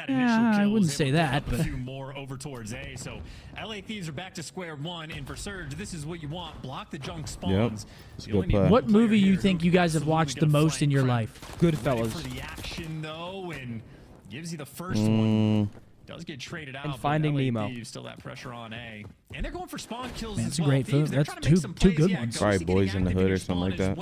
I wouldn't say that, but... A few more over towards A, so LA Thieves are back to square one, and for Surge, this is what you want. Block the junk spawns. Yep. What movie you think you guys have watched the most in your life? Goodfellas. For the action, though, and gives you the first one. Does get traded out. And Finding Nemo. Still that pressure on A. And they're going for spawn kills. Man, that's a great film. That's two good ones. Probably Boys in the Hood or something like that.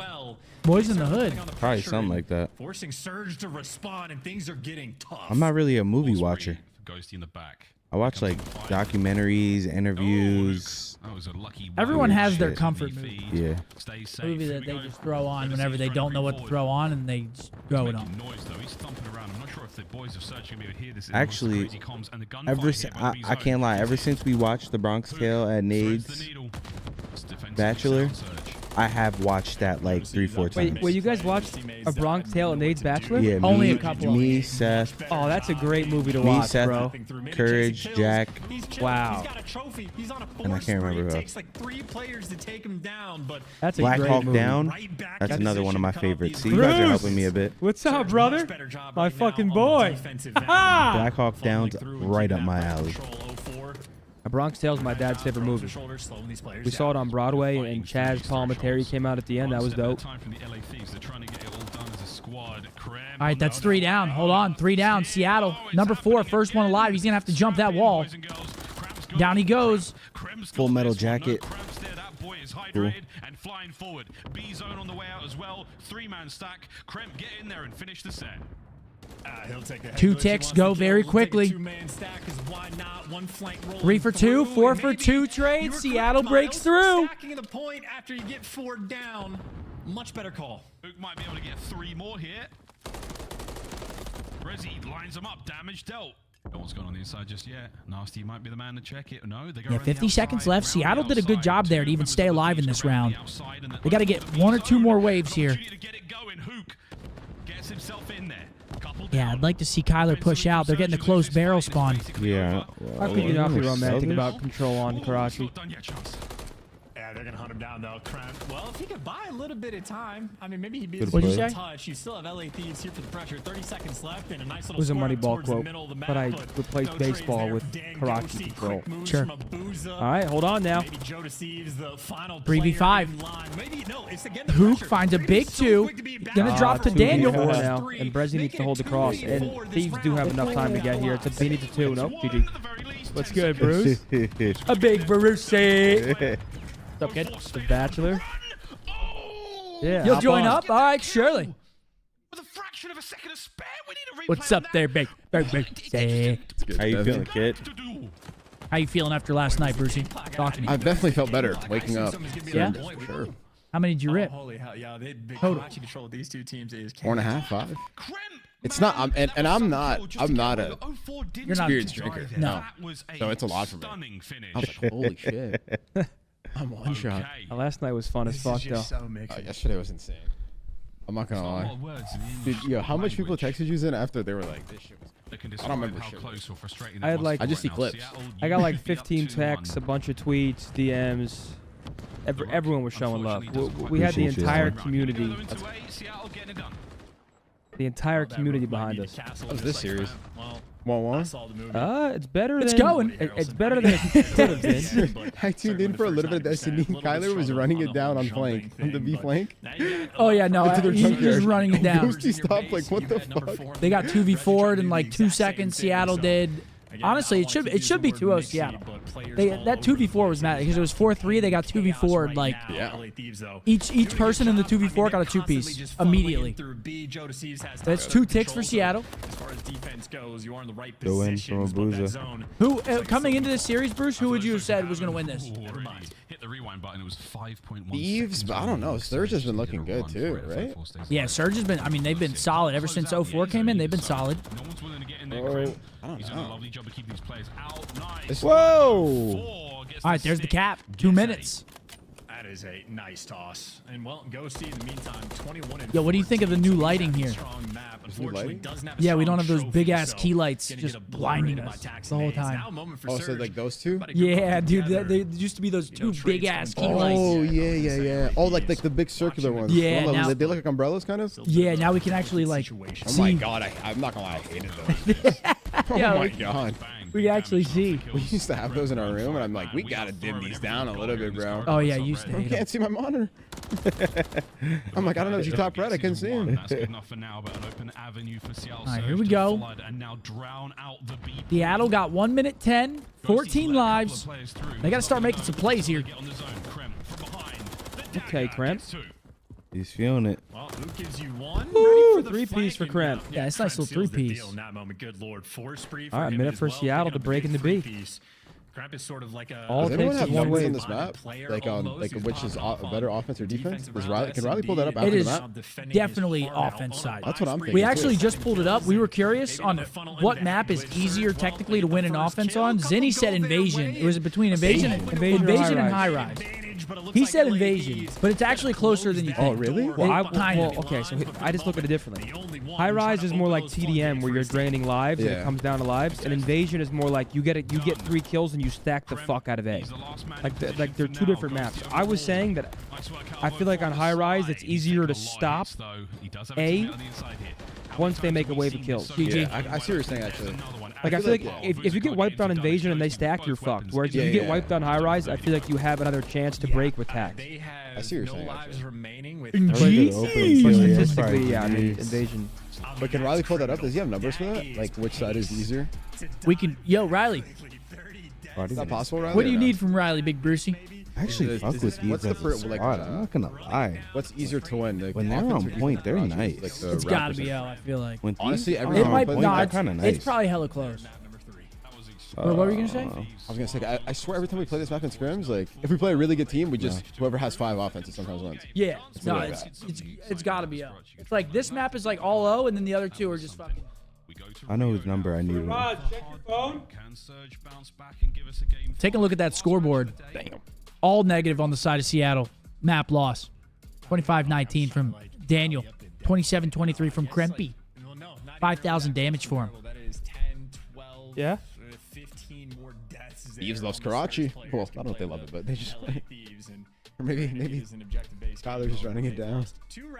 Boys in the Hood. Probably something like that. Forcing Surge to respond, and things are getting tough. I'm not really a movie watcher. Ghosty in the back. I watch like documentaries, interviews. Everyone has their comfort movie. Yeah. Movie that they just throw on whenever they don't know what to throw on, and they just throw it on. Actually, I can't lie. Ever since we watched The Bronx Tale at Nade's Bachelor, I have watched that like 3-4 times. Wait, you guys watched A Bronx Tale at Nade's Bachelor? Yeah, only a couple. Me, Seth. Oh, that's a great movie to watch, Seth, bro. Courage, Jack. Wow. And I can't remember who else. Takes like 3 players to take him down, but that's a Black great Hawk movie. Down. That's another one of my favorites. See, you guys are helping me a bit. What's up, brother? My fucking boy. Black Hawk Down's right up my alley. A Bronx Tale's my dad's favorite movie. We saw it on Broadway, and Chaz Palminteri came out at the end. That was dope. All right, that's 3 down. Hold on, 3 down. Seattle, number 4, first one alive. He's going to have to jump that wall. Down he goes. Full Metal Jacket. Cool. And flying forward. B zone on the way out as well. 3-man stack. Kremp, get in there and finish the set. He'll take a 2 ticks go very quickly. 3 for 2, 4 for 2 trade. Seattle breaks through. Stacking the point after you get 4 down. Much better call. Luke might be able to get 3 more here. Resi lines them up. Damage dealt. No one's gone on the inside just yet. Nasty might be the man to check it. No, they go Yeah, 50 seconds left. Seattle did a good job there to even stay alive in this round. They got to get 1 or 2 more waves here. Yeah, I'd like to see Kyler push out. They're getting a close barrel spawn. Yeah. How could you not be romantic about control on Karachi? Yeah, they're going to hunt him down, though. Well, if he could buy a little bit of time, I mean, maybe he'd be What'd you say? touch. You still have LA Thieves here for the pressure. 30 seconds left and a nice little It was a money ball towards the quote, middle of the but map, I replaced baseball with Karachi control. Sure. All right, hold on now. 3v5. Hook finds a big 2. Gonna drop to Daniel. Now, and Brezzy needs to hold the cross, and Thieves do have enough time to get here. It's a B needs a 2. Nope, GG. What's good, Bruce? A big Bruce. What's up, kid? The Bachelor. Yeah. You'll join up? All right, surely. With a fraction of a second to spare, we need to replay. What's up there, big? How you feeling, kid? How you feeling after last night, Brucey? Talk to me. I've definitely felt better waking up. Yeah? For sure. How many did you rip? Holy hell, yeah. Total. Karachi control these 2 teams is 4.5, 5. It's not. I'm not a experienced drinker. No. So it's a lot for me. I was like, holy shit. I'm one shot. Last night was fun as fuck, though. Yesterday was insane. I'm not gonna lie. Dude, yo, how much people texted you in after they were like, this shit was... I don't remember shit. I had like... I just see clips. I got like 15 texts, a bunch of tweets, DMs. Everyone was showing love. We had the entire community. The entire community behind us. How was this series? 1-1. It's better. It's than, going. It's better than it could have been. I tuned in for a little bit of Destiny. Kyler was running it down on flank, on the B flank. Oh yeah, no, he's just running it down. Ghosty stopped. Like, what the fuck? They got 2v4'd in like 2 seconds. Seattle did. Honestly, it should be 2-0 Seattle. That 2v4 was mad because it was 4-3. They got 2v4'd like each person in the 2v4 got a 2-piece immediately. That's 2 ticks for Seattle. As far as defense goes, you are in the right Go in position. from a boozer. Who coming into this series, Bruce? Who would you have said was going to win this? Hit the rewind button. It was 5.1. Thieves, but I don't know. Surge has been looking good too, right? Yeah, Surge has been. I mean, they've been solid ever since 04 came in. They've been solid. No one's willing to get in there. I don't He's doing a know. lovely job of keeping these players out. Nice. Whoa! All right, there's the cap. 2 minutes. That is a nice toss. And well, Ghosty in the meantime, 21 and Yo, what do you think of the new lighting here? strong map. Unfortunately, doesn't have a Yeah, we don't strong have those big ass trophy, key so lights gonna just get blinding obliterated us by the whole Taxi Maze. time. Now a moment for Oh, so Surge. like those two? Yeah, dude, together. they used to be those 2 big ass key Oh, lights. Oh yeah. Oh, like the big circular ones. Yeah, The one that- now- they look like umbrellas, kind of. Yeah, now we can actually like Oh see. my god, I'm not gonna lie, I hated those. Oh Yeah, my god. we can actually see. We used to have those in our room, and I'm like, we gotta dim these down a little bit, bro. Oh yeah, you used to I hate 'em. can't see my monitor. I'm like, I don't know if you top red, I couldn't see him. That's good enough for now, but an open avenue for Seattle. All right, here Surge we to go. flood and now drown out the BP. Seattle got 1 minute 10, 14 lives. They got to start making some plays here. Get on the zone. Krem from behind. The Okay, dagger Krem. gets 2. He's feeling it. Well, who gives you one? Woo, Ready for the 3-piece for flanking Krem. round. Yeah, it's a nice Krem little seals the 3-piece. deal in that moment. Good lord, 4 spree for All right, him minute as for well, Seattle picking to up break big into B. 3-piece. Krem is sort of like a All Does anyone takes have is one numbers way. on this map? Like can Which is better offense or defense? Can Riley pull that up after It the is map? definitely offense side. That's what I'm thinking. We actually just pulled it up. We were curious on what map is easier technically to win an offense on. Zinni said Invasion. It was between Invasion and High Rise. He said Invasion, but it's actually closer than you think. Oh, really? Well, okay, so I just look at it differently. High Rise is more like TDM, where you're draining lives and it comes down to lives, and Invasion is more like you get 3 kills and you stack the fuck out of A. Like they're 2 different maps. I was saying that I feel like on High Rise it's easier to stop A once they make a wave of kills. Yeah, I see what you're saying actually. Like I feel like if you get wiped on Invasion and they stack, you're fucked. Whereas if you get wiped on High Rise, I feel like you have another chance to break with tags. I see what you're saying. But statistically, yeah, I mean, Invasion. But can Riley pull that up? Does he have numbers for that? Like which side is easier? We can. Yo, Riley. Is that possible, Riley? What do you need from Riley, Big Brucey? I actually fuck with these. What's the I'm not gonna lie. What's easier to win? Like, When they're on point, they're nice. Like the It's got to Raptors be are- L, I feel like. When Honestly, these every are It on might point, no, they're it's, kind of nice. it's probably hella close. What were you going to say? I was gonna say, I swear every time we play this map in scrims, like if we play a really good team, we just whoever has 5 offenses sometimes wins. Yeah. No, really it's got to be L. It's like this map is like all O, and then the other 2 are just fucking. I know whose number I need. Take a look at that scoreboard. Damn. All negative on the side of Seattle. Map loss. 25-19 from Daniel. 27-23 from Krempy. 5,000 damage for him. Yeah. Thieves loves Karachi. Well, I don't know if they love it, but they just. Or maybe Skyler's just running it down.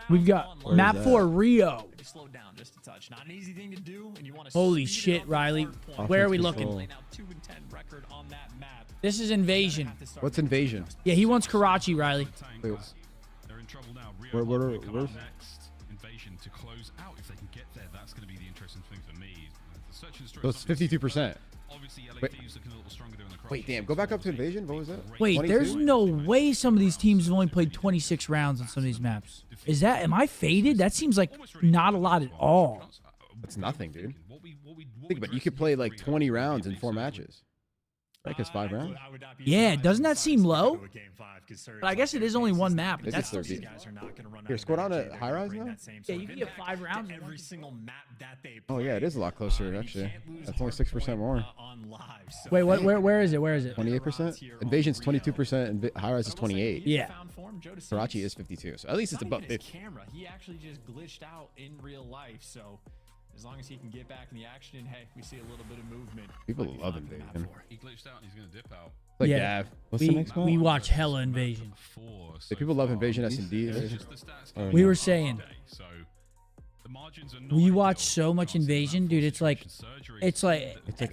We've got map 4 Rio. Slow down just a touch. Not an easy thing to do, and you want to Holy shit, Riley. Where are we looking? Now 2-10 record on that map. This is Invasion. What's Invasion? Yeah, he wants Karachi, Riley. Wait, They're in trouble now. where's? Next Invasion to close out. If they can get there, that's going to be the interesting thing for me. The search and So it's 52%. Obviously, LA Wait. Thieves looking a little stronger there in the cross. Wait, damn. Go back up to Invasion. What was that? Wait, 22? there's no way some of these teams have only played 26 rounds on some of these maps. Am I faded? That seems like not a lot at all. That's nothing, dude. Think about it. You could play like 20 rounds in 4 matches. Like it's 5 rounds. Yeah, doesn't that seem low? But I guess it is only one map. But It's that's just still, their Here, scroll down to High Rise now. yeah, you can get 5 rounds. in one. Every single map that they Oh yeah, it is a lot closer actually. That's only 6% more. on live. So Wait, what? Where is it? Where is it? 28%. Invasion's 22%, and High Rise is 28. Yeah. Karachi is 52. So at least it's above 50. Camera. He actually just glitched out in real life. So as long as he can get back in the action, and hey, we see a little bit of movement. People love Invasion. He glitched out and he's going to dip out. Like Yeah. Gav. What's the next one? We watch hella Invasion. The people love Invasion S&D. We were saying. So We watch so much Invasion, dude. It's like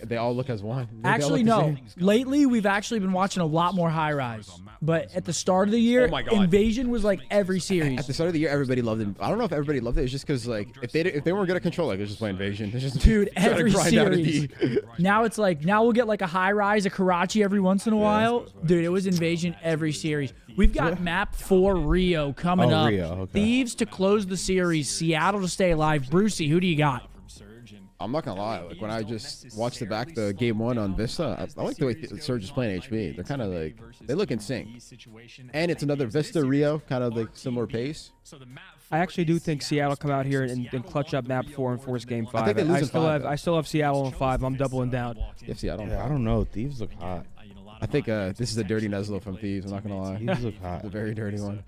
they all look as one. Actually, no. Lately, we've actually been watching a lot more High Rise. But at the start of the year, Invasion was like every series. At the start of the year, everybody loved it. I don't know if everybody loved it. It's just because like if they weren't good at control, like they just play Invasion. Dude, every series. Now it's like we'll get like a High Rise, a Karachi every once in a while. Dude, it was Invasion every series. We've got map 4 Rio coming up. Rio, okay. Thieves to close the series. Seattle to stay alive. Brucey, who do you got? I'm not gonna lie. Like when I just watched the game 1 on Vista, I like the way Surge is playing HP. They're kind of like they look in sync. And it's another Vista Rio, kind of like similar pace. I actually do think Seattle come out here and clutch up map 4 and force game 5. I still have Seattle in 5. I'm doubling down. Seattle. I don't know. Thieves look hot. I think this is a dirty Neslo from Thieves. I'm not gonna lie. Thieves look hot. It's a very dirty one.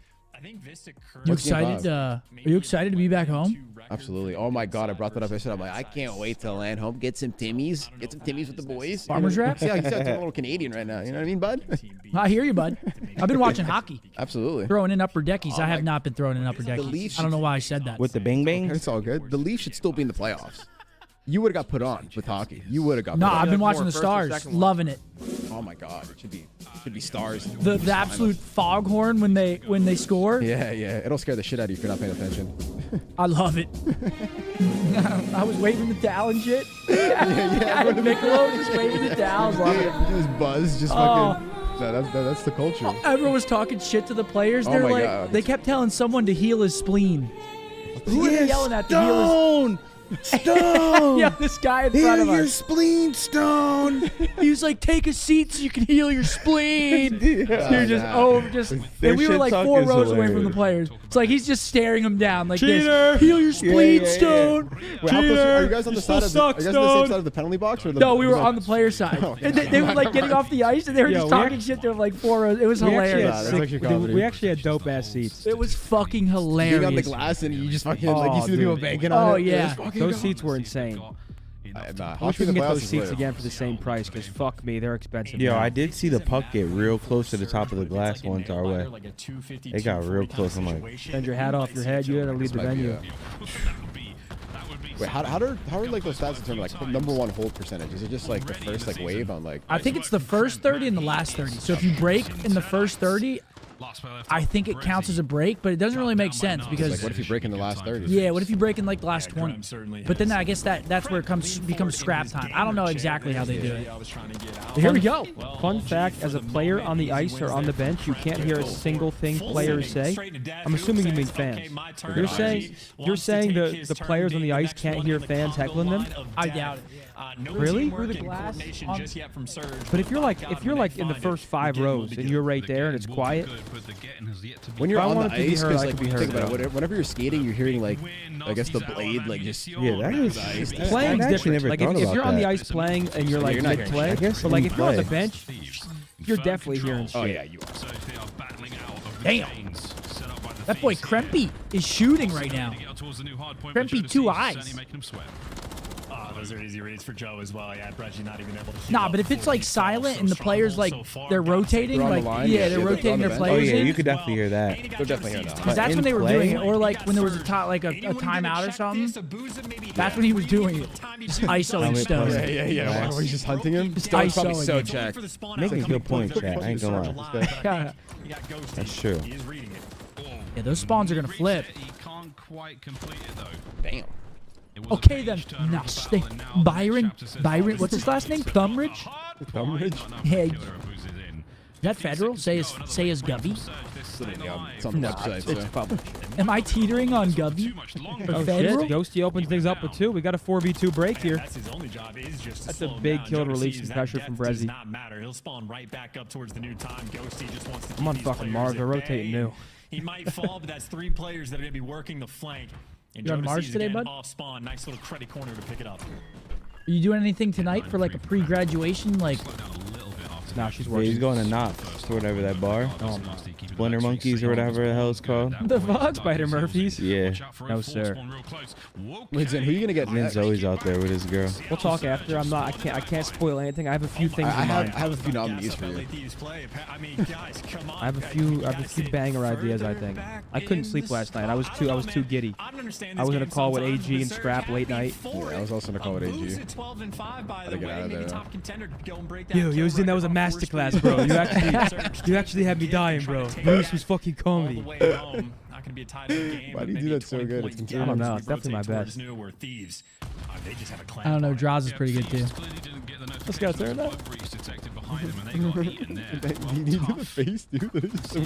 You excited? Are you excited to be back home? Absolutely. Oh my God, I brought that up. I said, I'm like, I can't wait to land home, get some Timmies with the boys. Farmers wraps? Yeah, he's a little Canadian right now. You know what I mean, bud? I hear you, bud. I've been watching hockey. Absolutely. Throwing in upper deckies. I have not been throwing in upper deckies. I don't know why I said that. With the bang bang? It's all good. The Leafs should still be in the playoffs. You would have got put on with hockey. You would have got put on. No, I've been watching the Stars. Loving it. Oh my God, it should be Stars. The absolute foghorn when they score. Yeah. It'll scare the shit out of you if you're not paying attention. I love it. I was waving the towel and shit. I had Michelob just waving the towels. Love it. Just buzz, just fucking. No, that's the culture. Everyone was talking shit to the players. They're like, God. They kept telling someone to heal his spleen. Who are they yelling at to heal his? Stone! Yeah, this guy in front of us. Heal your spleen, Stone! He was like, take a seat so you can heal your spleen. Dude, and we were like 4 rows away from the players. It's like he's just staring him down like this. Heal your spleen, Stone. Wait, how close are you guys on the side of the same side of the penalty box? Or the, no, we were on the player side. And they were like getting off the ice and they were just talking shit to him like 4 rows. It was hilarious. We actually had dope ass seats. It was fucking hilarious. Being on the glass and you just fucking like you see the people banking on it. Oh yeah. Those seats were insane. I wish we can get those seats again for the same price, because fuck me, they're expensive. Yo, I did see the puck get real close to the top of the glass once our way. They got real close. I'm like, send your hat off your head. You gotta leave the venue. Wait, how are like those stats in terms of like number 1 hold percentage? Is it just like the first like wave on like? I think it's the first 30 and the last 30. So if you break in the first 30, I think it counts as a break, but it doesn't really make sense because. Like, what if you break in the last 30? Yeah, what if you break in like the last 20? But then I guess that's where it becomes scrap time. I don't know exactly how they do it. But here we go. Fun fact: as a player on the ice or on the bench, you can't hear a single thing players say. I'm assuming you mean fans. You're saying the players on the ice can't hear fans heckling them? I doubt it. Really? Through the glass? But if you're like in the first 5 rows and you're right there and it's quiet. When you're on the ice, because like think about it, whenever you're skating, you're hearing like I guess the blade like just that is playing different. Like if you're on the ice playing and you're like mid play, but like if you're on the bench, you're definitely hearing shit. Oh yeah, you are. Damn. That boy Krempy is shooting right now. Krempy 2 eyes. Those are easy reads for Joe as well. Yeah, Breggy not even able to. Nah, but if it's like silent and the players like they're rotating, like they're rotating their players. Oh yeah, you could definitely hear that. They're definitely hearing that. Because that's when they were doing it, or like when there was a timeout or something. That's when he was doing it. ISOing Stone. Yeah. Where he's just hunting him. Stone's probably so checked. Making a good point, chat. I ain't gonna lie. That's true. Yeah, those spawns are gonna flip. He can't quite complete it though. Damn. Okay then, Byron, what's his last name? Plumridge? Hey, is that federal? Say his Gubby? It's on the website. It's published. Am I teetering on Gubby? Oh shit, Ghosty opens things up with 2. We got a 4v2 break here. That's a big kill to relieve some pressure from Brezzy. I'm on fucking Mars, they're rotating new. He might fall, but that's 3 players that are going to be working the flank. And you're on Mars today, bud? Off spawn, nice little credit corner to pick it up. Are you doing anything tonight for like a pre-graduation? Like, nah, she's working. He's going to Knox. First, whatever that bar. Oh my. Splinter Monkeys or whatever the hell it's called. The fuck? Spider Murphys? Yeah. No, sir. Listen, who are you gonna get? Min's always out there with his girl. We'll talk after. I'm not. I can't spoil anything. I have a few things in mind. I have a few nominees for you. I have a few banger ideas. I think. I couldn't sleep last night. I was too giddy. I was in a call with AG and Scrap late night. Yeah, I was also in a call with AG. Gotta get out of there. Yo, that was a masterclass, bro. You actually had me dying, bro. Bruce was fucking comedy. Why do you do that so good? It's I don't know. It's definitely my best. I don't know. Draws is pretty good too. Let's go, turn up. Did he do the face, dude?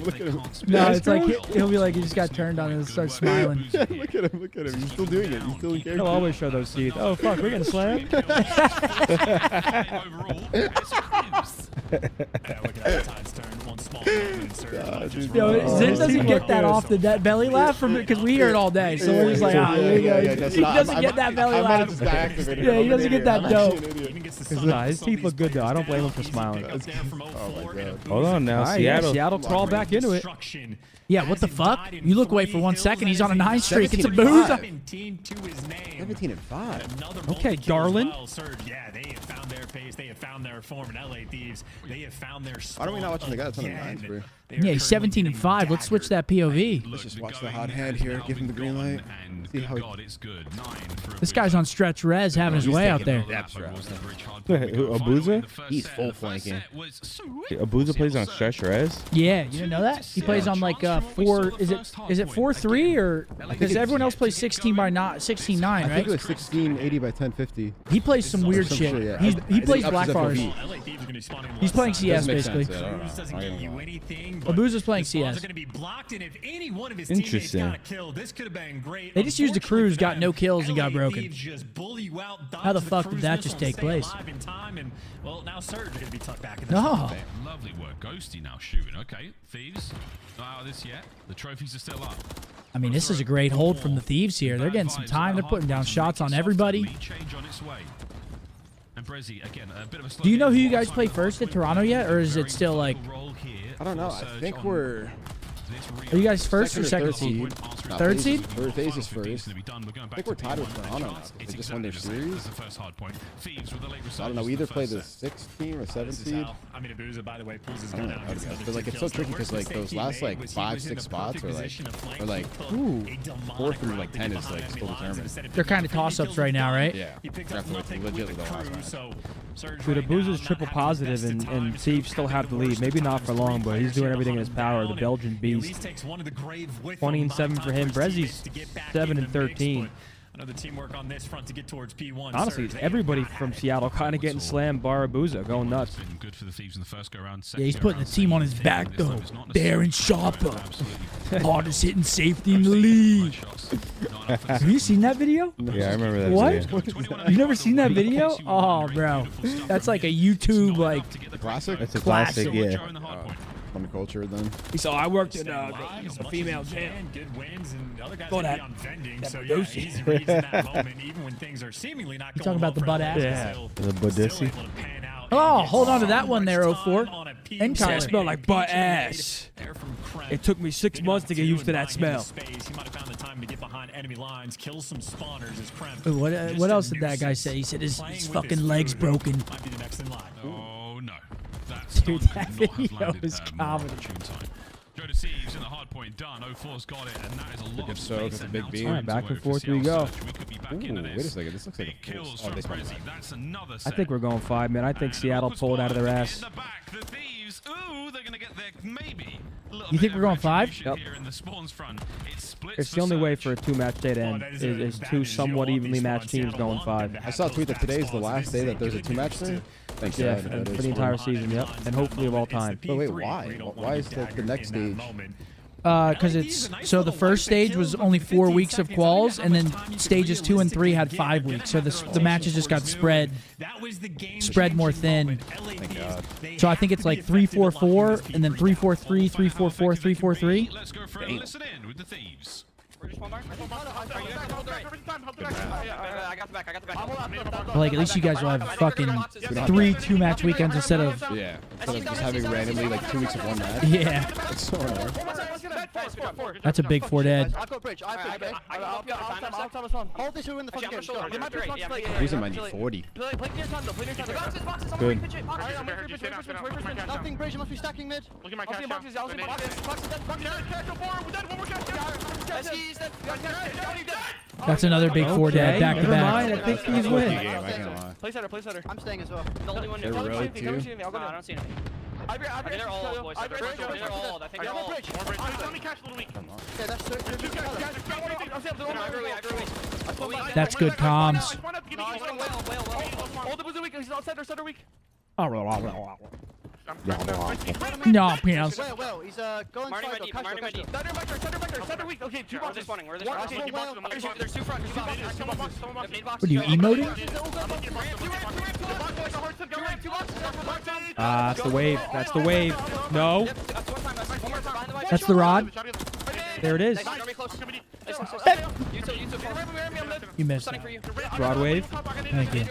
Look at him. No, it's like he'll be like he just got turned on and start smiling. Look at him. He's still doing it. He's still in character. He'll always show those teeth. Oh fuck, we're gonna slam. Yo, Zin doesn't get that off the belly laugh from it because we hear it all day. So we're just like, he doesn't get that belly laugh. Yeah, he doesn't get that dope. His teeth look good though. I don't blame him for smiling. Oh my god. Hold on now, Seattle crawl back into it. Yeah, what the fuck? You look away for 1 second. He's on a 9 streak. It's a booze. 17-5. Okay, darling. Yeah, they have found their pace. They have found their form in LA Thieves. They have found their Why are we not watching the guy that's on the 9s, bro? Yeah, he's 17-5. Let's switch that POV. Let's just watch the hot hand here. Give him the green light. See how This guy's on stretch res having his way out there. Abuza? He's full flanking. Abuza plays on stretch res? Yeah, you didn't know that? He plays on like 4. Is it 4-3 or because everyone else plays 16-9, right? I think it was 1680 by 1050. He plays some weird shit. Yeah. He plays Black Bars. He's playing CS basically. Abuza's playing CS. Interesting. They just used a cruise, got no kills, and got broken. How the fuck did that just take place? No. Lovely work. Ghosty now shooting. Okay, Thieves. Not out of this yet. The trophies are still up. I mean, this is a great hold from the Thieves here. They're getting some time. They're putting down shots on everybody. Do you know who you guys play first at Toronto yet, or is it still like? I don't know. I think we're. Are you guys first or second seed? Third seed? FaZe is first. I think we're tied with Toronto now. They just won their series. I don't know. We either play the 6th team or 7th seed. I mean, Abuza, by the way, pulls his I gun don't know. out. But like, it's so tricky because like those last like 5-6 spots are like, ooh, 4 through like 10 is like still determined. They're kind of toss-ups right now, right? Yeah. Definitely, legitimately the last one. Dude, Abuza's triple positive, and Thieves still have the lead. Maybe not for long, but he's doing everything in his power. The Belgian beast. 20-7 for him. Brezi's 7-13. Another teamwork on this front to get towards P1. Honestly, everybody from Seattle kind of getting slammed. Bar Abuza going nuts. Yeah, he's putting the team on his back though. Darren Sharper, hardest hitting safety in the league. Have you seen that video? Yeah, I remember that. What? You never seen that video? Oh, bro, that's like a YouTube like classic. It's a classic, yeah. From the culture, then. So I worked in a female jail. Good wins, and the other guys Go are that. on vending, so yeah, easy reads in that moment, even when things are seemingly not You going talking about the butt ass? Yeah. The Budissi. Oh, hold on to that one there, 04. And That Kyler. smell like butt ass. It took me 6 months to get used to that smell. What else did that guy say? He said his fucking leg's broken. Oh no. Dude, that video is comedy. Joe Thieves in the hard point done. 04's got it, and that is a lot of So space. it's a and big now beam. time Alright, back to and over forth CL we go. Search. We could be back into Wait a this. second. This looks like Big a kills full. Oh, from they Brezzy. That's another I set. think we're going 5, man. I think Seattle pulled out of their ass. In the back, the Thieves. Ooh, they're gonna get there maybe. You think we're going 5? Yep. Here in the spawns front. It splits It's for the only way Surge. for a 2-match day to end. Is 2 somewhat evenly matched teams going 5. I saw a tweet that today is the last day that there's a 2-match thing. Thanks, Yeah, God, that for is the entire fun. season, yep. And hopefully of all time. But wait, why? Why is like the next stage? Because it's so the first stage was only 4 weeks of quals, and then stages 2 and 3 had 5 weeks. So the matches just got spread more thin. Thank God. So I think it's like 3-4-4, and then 3-4-3, 3-4-4, 3-4-3. Let's go for a listen in with the Thieves. We're just one bar. I got the back. Like, at least you guys will have fucking 3 2-match weekends instead of... Yeah. Instead of just having randomly like 2 weeks of one match. Yeah. That's so annoying. That's a big 4 dead. I've got bridge. I'll hold this win the fucking game. Using my 40. Good. Nothing bridge, you must be stacking mid. Look at my That's another big 4 dead. Back to Never back. mind. I think Thieves win. Game, I can't lie. Play center. I'm staying as well. The only one. They're road too. I don't see anything. I think they're all boys. I think they're all. I think they're all. Okay, that's That's good comms. No, pants. Well, he's going Marty, side. Center weak. Okay, 2 boxes. Where are they spawning? There's 2 front. 2 boxes. What are you, emoting? That's the wave. That's the wave. No. That's the rod. There it is. You missed. Rod wave. Thank you.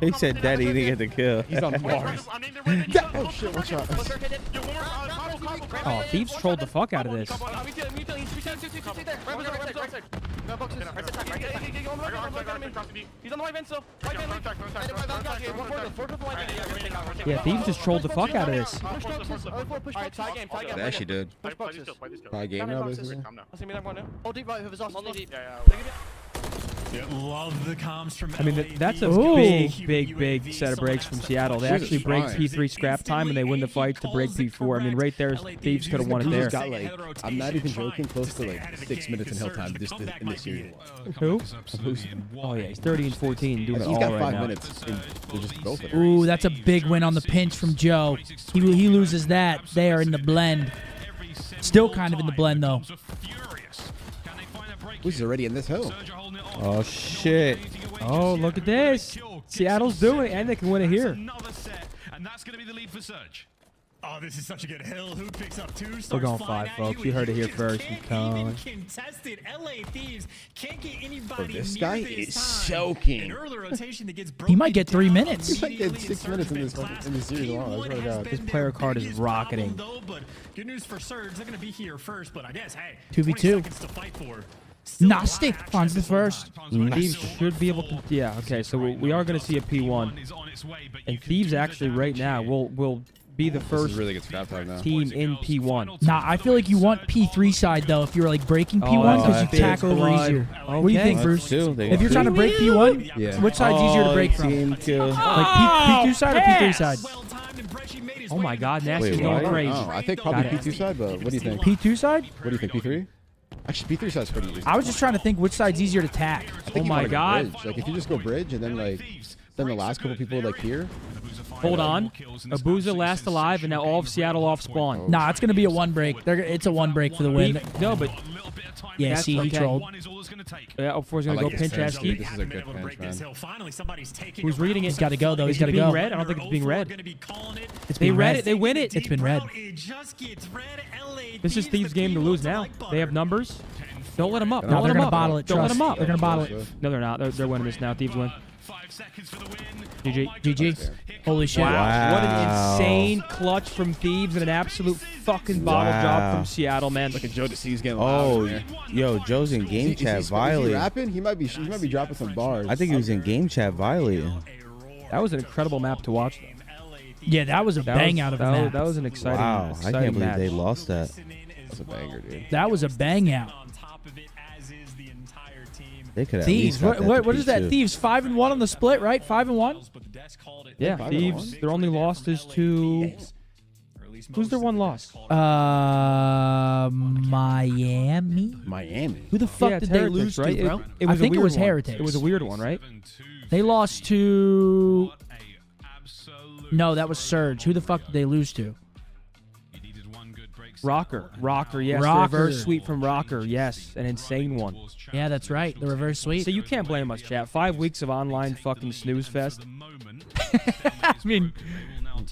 He said daddy didn't get the kill. He's on Mars. Oh shit, watch out. Oh, Thieves trolled the fuck out of this. He's on the right end still. Yeah, Thieves just trolled the fuck out of this. They actually did. Tie game now, basically. Hold deep right, whoever's off. Yeah, love the comms from I mean, that's a big set of breaks from Seattle. They actually break P3 scrap time, and they win the fights to break P4. I mean, right there, Thieves could have won it there. Got like, I'm not even joking, close to like 6 minutes in hill time just in this series. Who? Oh, yeah, he's 30 and 14, doing it He's all got right 5 now. minutes. And they're just both there. Ooh, that's a big win on the pinch from Joe. He loses that. They are in the blend. Still kind of in the blend, though. He's already in this hill. Oh shit. Oh, look at this. Seattle's doing it, and they can win it here. And that's going to be the lead for Surge. Oh, this is such a good hill. Who picks up 2? We're going 5, folks. You heard it here first. Contested. LA Thieves can't get anybody. This guy is soaking. He might get 3 minutes. He might get 6 minutes in this series alone. I swear to God. This player card is rocketing. But good news for Surge. They're going to be here first, but I guess, hey, 2v2. 20 seconds to fight for. Nasty finds the first. Thieves should be able to. Yeah, okay, so we are going to see a P1. And Thieves actually right now will be the first really good scrap time now. team in P1. Nah, I feel like you want P3 side, though, if you're like breaking P1 because you tackle a little easier. What do you think, Bruce? If you're trying to break P1, which side's easier to break from? Like P2 side or P3 side? Oh my God, Nasty's Wait, going what? crazy. Oh, I think probably P2 side, but what do you think? P2 side? What do you think, P3? Actually, P3 side's pretty easy. I was just trying to think which side's easier to tack. Oh my God. Bridge. Like, if you just go bridge and then, like, then the last couple people, like, here. Hold on. Abuza last alive, and now all of Seattle off spawn. Nah, it's going to be a 1 break. It's a 1 break for the win. No, but... Yeah, see, he trolled. Yeah, Ophor's going to go pinch Askeep. This is a good pinch, man. Who's reading it? He's got to go, though. He's got to being go. read? I don't think it's being read. They read it. They win it. It's been read. This is Thieves' game to lose now. They have numbers. Don't let them up. No, they're going to bottle it. Don't let Trust. them up. They're going to bottle it. No, they're not. They're winning this now. Thieves win. 5 seconds for the win. GG. GG. Holy shit. Wow. What an insane clutch from Thieves and an absolute fucking bottle job from Seattle, man. Look at Joe to see he's getting Oh, yo, Joe's in game chat violating. Is he rapping? He might be dropping some bars. I think he was in game chat violating. That was an incredible map to watch, though. Yeah, that was a bang out of a map. That was an exciting Wow, I can't believe match. they lost that. That's a banger, dude. That was a bang out. They could have Thieves. What is that? Thieves 5-1 on the split, right? 5-1. Yeah, Thieves. Their only loss is to. Who's their one loss? Miami. Who the fuck did they lose to, bro? I think it was Heretics. It was a weird one, right? They lost to. No, that was Surge. Who the fuck did they lose to? Rocker, yes. Rocker. The reverse sweep from Rocker, yes. An insane one. Yeah, that's right. The reverse sweep. So you can't blame us, chat. 5 weeks of online fucking snooze fest. I mean,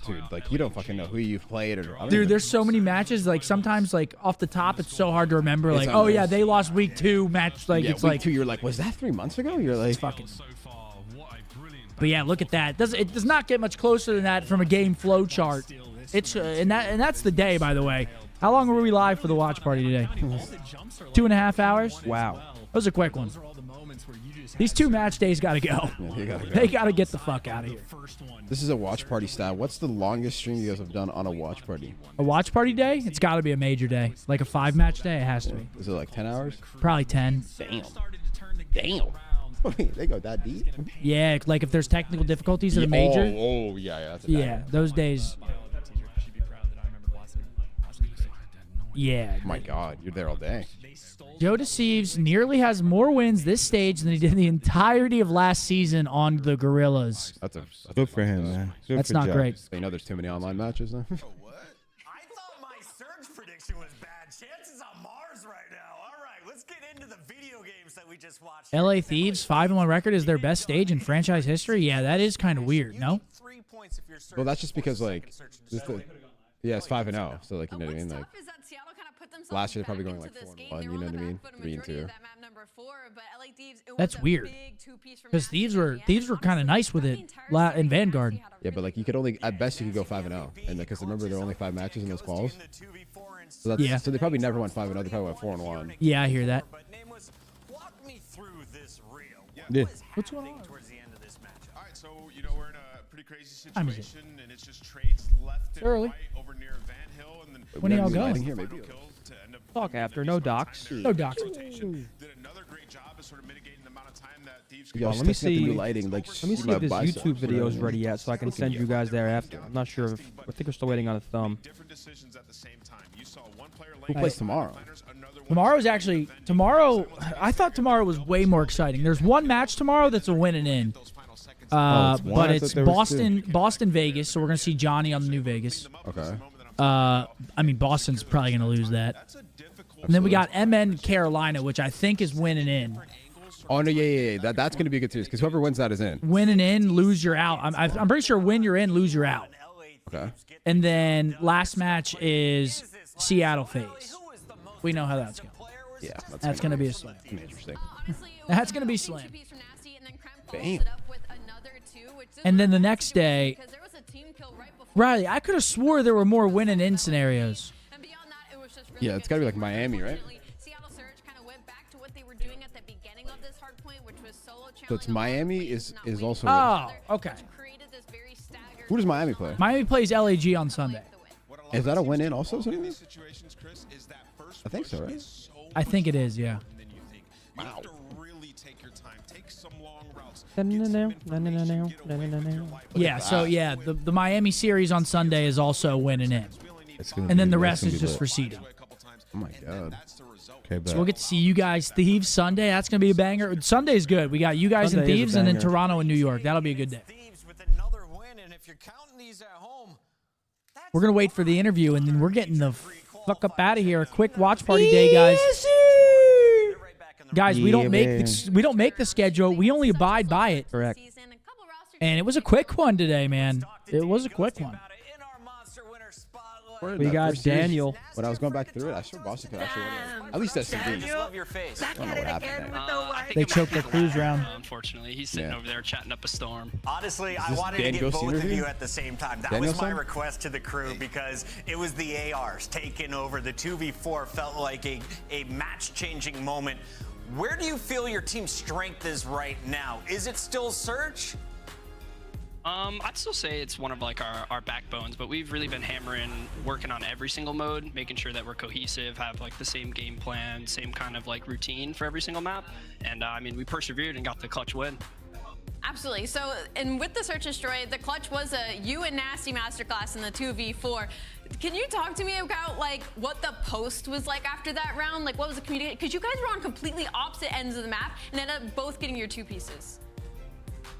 dude, like you don't fucking know who you've played or. Dude, there's so many matches. Like sometimes, like off the top, it's so hard to remember. Like, oh yeah, they lost week 2 match. Like it's week like 2. You're like, was that 3 months ago? You're like, fucking. But yeah, look at that. It does not get much closer than that from a game flow chart. It's and that's the day, by the way. How long were we live for the watch party today? 2.5 hours. Wow, that was a quick one. These 2 match days got to go. Yeah, They got to get the fuck out of here. This is a watch party style. What's the longest stream you guys have done on a watch party? A watch party day? It's got to be a major day. Like a 5 match day? It has to be. Is it like 10 hours? Probably 10. Damn. They go that deep? Yeah, like if there's technical difficulties at a major. Yeah. Yeah, those days. Yeah. Oh my God, you're there all day. Joe Deceives nearly has more wins this stage than he did the entirety of last season on the Gorillas. That's good for him, man. Good That's for not Joe. great. You know, there's too many online matches now. I thought my Surge prediction was bad. Chances on Mars right now. All right, let's get into the video games that we just watched. LA Thieves 5-1 record is their best stage in franchise history. Yeah, that is kind of weird. No. Well, that's just because like, yeah, it's 5-0. So like, you know what I mean? Like, last year they're probably going like 4-1. You know what I mean? 3-2. That's weird. Because Thieves were kind of nice with it in Vanguard. Yeah, but like you could only at best you could go 5-0, and because remember there are only 5 matches in those quals. So that's, yeah. So they probably never went 5-0. They probably went 4-1. Yeah, I hear that. Yeah. What's going on? All right, so you know we're in a pretty crazy situation, and it's just trades left and early. right over near Van Hill, and then When are y'all going? Here, maybe. Talk after. No docs. No docs. did another great job of sort of mitigating the amount of time that Thieves. Yo, let me sticking up the see. new lighting, like, Let me see if this YouTube video is ready yet, so I can send you guys there after. I'm not sure. I think we're still waiting on a thumb. Different decisions at the same time. You saw one player Who plays tomorrow? Tomorrow's actually I thought tomorrow was way more exciting. There's one match tomorrow that's a win and in. But it's Boston Vegas, so we're gonna see Johnny on the new Vegas. Okay. I mean Boston's probably gonna lose that. And then we got MN Carolina, which I think is winning in. Oh no, yeah. That's gonna be a good series because whoever wins that is in. Winning in, lose you're out. I'm pretty sure win you're in, lose you're out. Okay. And then last match is Seattle FaZe. We know how that's going. Yeah, that's gonna be a slam. Interesting. That's gonna be slam. Damn. And then the next day, Riley, I could have swore there were more winning in scenarios. Yeah, it's gotta be like Miami, right? So it's Miami is also. Oh, okay. Who does Miami play? Miami plays LAG on Sunday. Is that a win in also? I think so, right? I think it is, yeah. Wow. Yeah, so yeah, the Miami series on Sunday is also winning in. And then the rest is just for seeding. Oh my God. Okay, So we'll get to see you guys Thieves Sunday. That's going to be a banger. Sunday's good. We got you guys and Sunday is a Thieves and then banger. Toronto and New York. That'll be a good day. We're going to wait for the interview, and then we're getting the fuck up out of here. A quick watch party day, guys. Guys, we don't make the schedule. We only abide by it. Correct. And it was a quick one today, man. It was a quick one. We got Daniel. When I was going back through it, I sure Boston could actually win. At least SMB. I just love your face. I don't know what happened there. They choked their cruise round. Unfortunately, he's sitting over there chatting up a storm. Honestly, I this wanted Dan to get Ghost both of interview? you at the same time. That Daniel was my son? request to the crew because it was the ARs taking over. The 2v4 felt like a match-changing moment. Where do you feel your team's strength is right now? Is it still Surge? I'd still say it's one of like our backbones, but we've really been working on every single mode, making sure that we're cohesive, have like the same game plan, same kind of like routine for every single map. And I mean, we persevered and got the clutch win. Absolutely. So, and with the Search Destroy, the clutch was a you and Nasty masterclass in the 2v4. Can you talk to me about like what the post was like after that round? Like what was the community? Because you guys were on completely opposite ends of the map and ended up both getting your 2 pieces.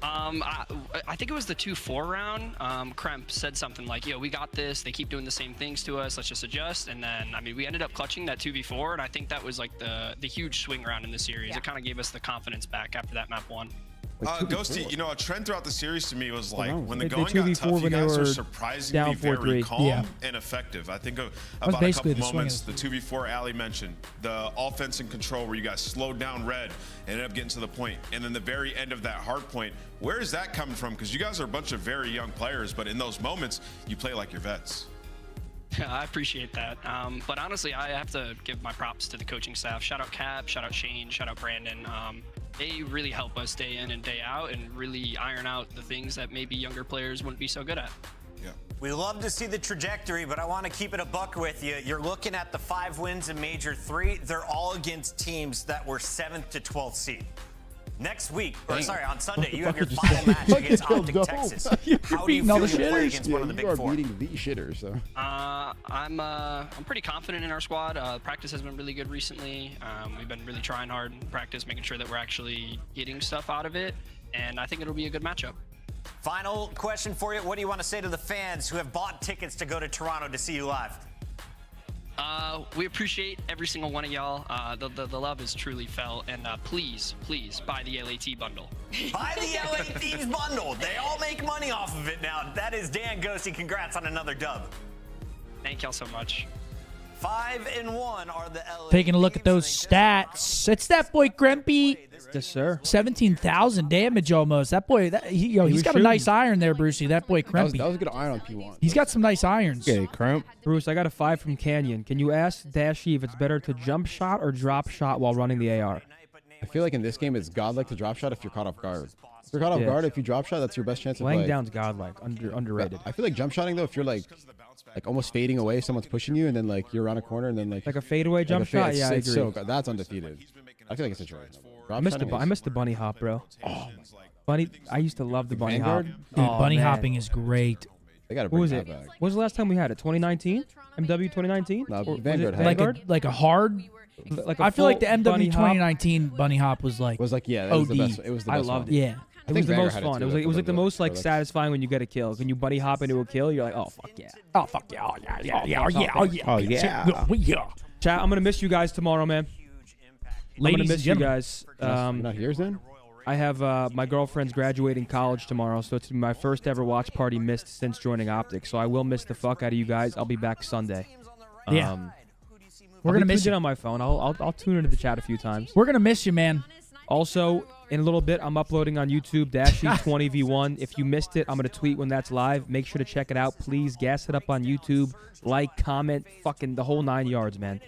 I think it was the 2-4 round. Kremp said something like, yo, we got this. They keep doing the same things to us. Let's just adjust. And then, I mean, we ended up clutching that 2v4, and I think that was like the huge swing round in the series. Yeah. It kind of gave us the confidence back after that map 1. Ghosty, you know, a trend throughout the series to me was like when the They going got 2v4 tough, you when they guys were are surprisingly down very 4-3. calm and effective. I think about a basically couple the swing moments, the 2v4 Ali mentioned, the offense and control where you guys slowed down Red and ended up getting to the point. And then the very end of that hard point, where is that coming from? Because you guys are a bunch of very young players, but in those moments, you play like your vets. I appreciate that. But honestly, I have to give my props to the coaching staff. Shout out Cap, shout out Shane, shout out Brandon. They really help us day in and day out and really iron out the things that maybe younger players wouldn't be so good at. Yeah. We love to see the trajectory, but I want to keep it a buck with you. You're looking at the 5 wins in Major 3. They're all against teams that were 7th to 12th seed. Next week, or sorry, on Sunday, you have your final match against Optic Texas. How do you feel to play against one of the big 4? You are beating the shitters, so. I'm pretty confident in our squad. Practice has been really good recently. We've been really trying hard in practice, making sure that we're actually getting stuff out of it, and I think it'll be a good matchup. Final question for you. What do you want to say to the fans who have bought tickets to go to Toronto to see you live? We appreciate every single one of y'all. The love is truly felt, and please buy the LAT bundle. Buy the LA Thieves bundle. They all make money off of it now. That is Dan Ghosty. Congrats on another dub. Thank y'all so much. 5-1 are the LA. Taking a look at those stats. It's that boy Grempy. Yes, sir. 17,000 damage almost. That boy, he's got a nice iron there, Brucey. That boy Crempy. That was a good iron on P1. He's got some nice irons. Okay, Crump. Bruce, I got a 5 from Canyon. Can you ask Dashy if it's better to jump shot or drop shot while running the AR? I feel like in this game, it's godlike to drop shot if you're caught off guard. If you're caught off guard, if you drop shot, that's your best chance of Laying play. down's godlike, underrated. I feel like jump shotting though, if you're like almost fading away, someone's pushing you, and then like you're around a corner, and then like a fadeaway jump shot. Yeah, I agree. So that's undefeated. I feel like it's a choice. I missed the bunny hop, bro. Oh, bunny! I used to love the bunny hop. Dude, bunny hopping is great. They gotta bring was that it? back. When was the last time we had it? 2019? MW 2019? No, Or Vanguard was it had like a hard. Like a I feel like the full MW bunny hop? 2019 bunny hop was like yeah, that was the best. It was the best. I loved one. it. Yeah. It was the most fun. It was like the most like satisfying when you get a kill. When you bunny hop into a kill, you're like, oh fuck yeah. Oh fuck yeah. Oh yeah. Oh yeah. Chat, I'm gonna miss you guys tomorrow, man. I'm gonna miss you guys. Not yours then? I have my girlfriend's graduating college tomorrow, so it's my first ever watch party missed since joining Optic. So I will miss the fuck out of you guys. I'll be back Sunday. Yeah. We're gonna miss you on my phone. I'll tune into the chat a few times. We're gonna miss you, man. Also, in a little bit, I'm uploading on YouTube Dashy 20v1. If you missed it, I'm gonna tweet when that's live. Make sure to check it out. Please gas it up on YouTube. Like, comment, fucking the whole 9 yards, man.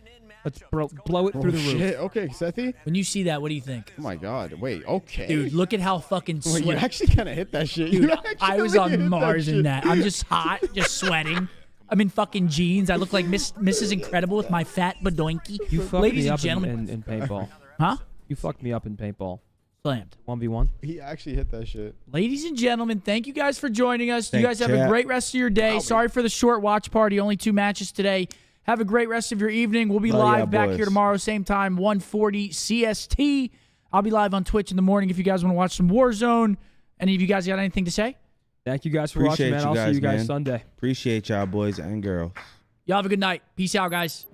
Let's blow it through the roof. Shit. Okay, Sethi. When you see that, what do you think? Oh my god. Wait. Okay. Dude, look at how fucking Wait, sweat. you actually kind of hit that shit. Dude, I was on Mars in that. I'm just hot, just sweating. I'm in fucking jeans. I look like Mrs. Incredible with my fat badoinky. You fucked Ladies me and up gentlemen. in paintball. Huh? You fucked me up in paintball. Slammed. 1v1. He actually hit that shit. Ladies and gentlemen, thank you guys for joining us. You guys have chat. a great rest of your day. Sorry for the short watch party. Only 2 matches today. Have a great rest of your evening. We'll be live back here tomorrow, same time, 1:40 CST. I'll be live on Twitch in the morning if you guys want to watch some Warzone. Any of you guys got anything to say? Thank you guys for watching, man. I'll see you guys Sunday. Appreciate y'all, boys and girls. Y'all have a good night. Peace out, guys.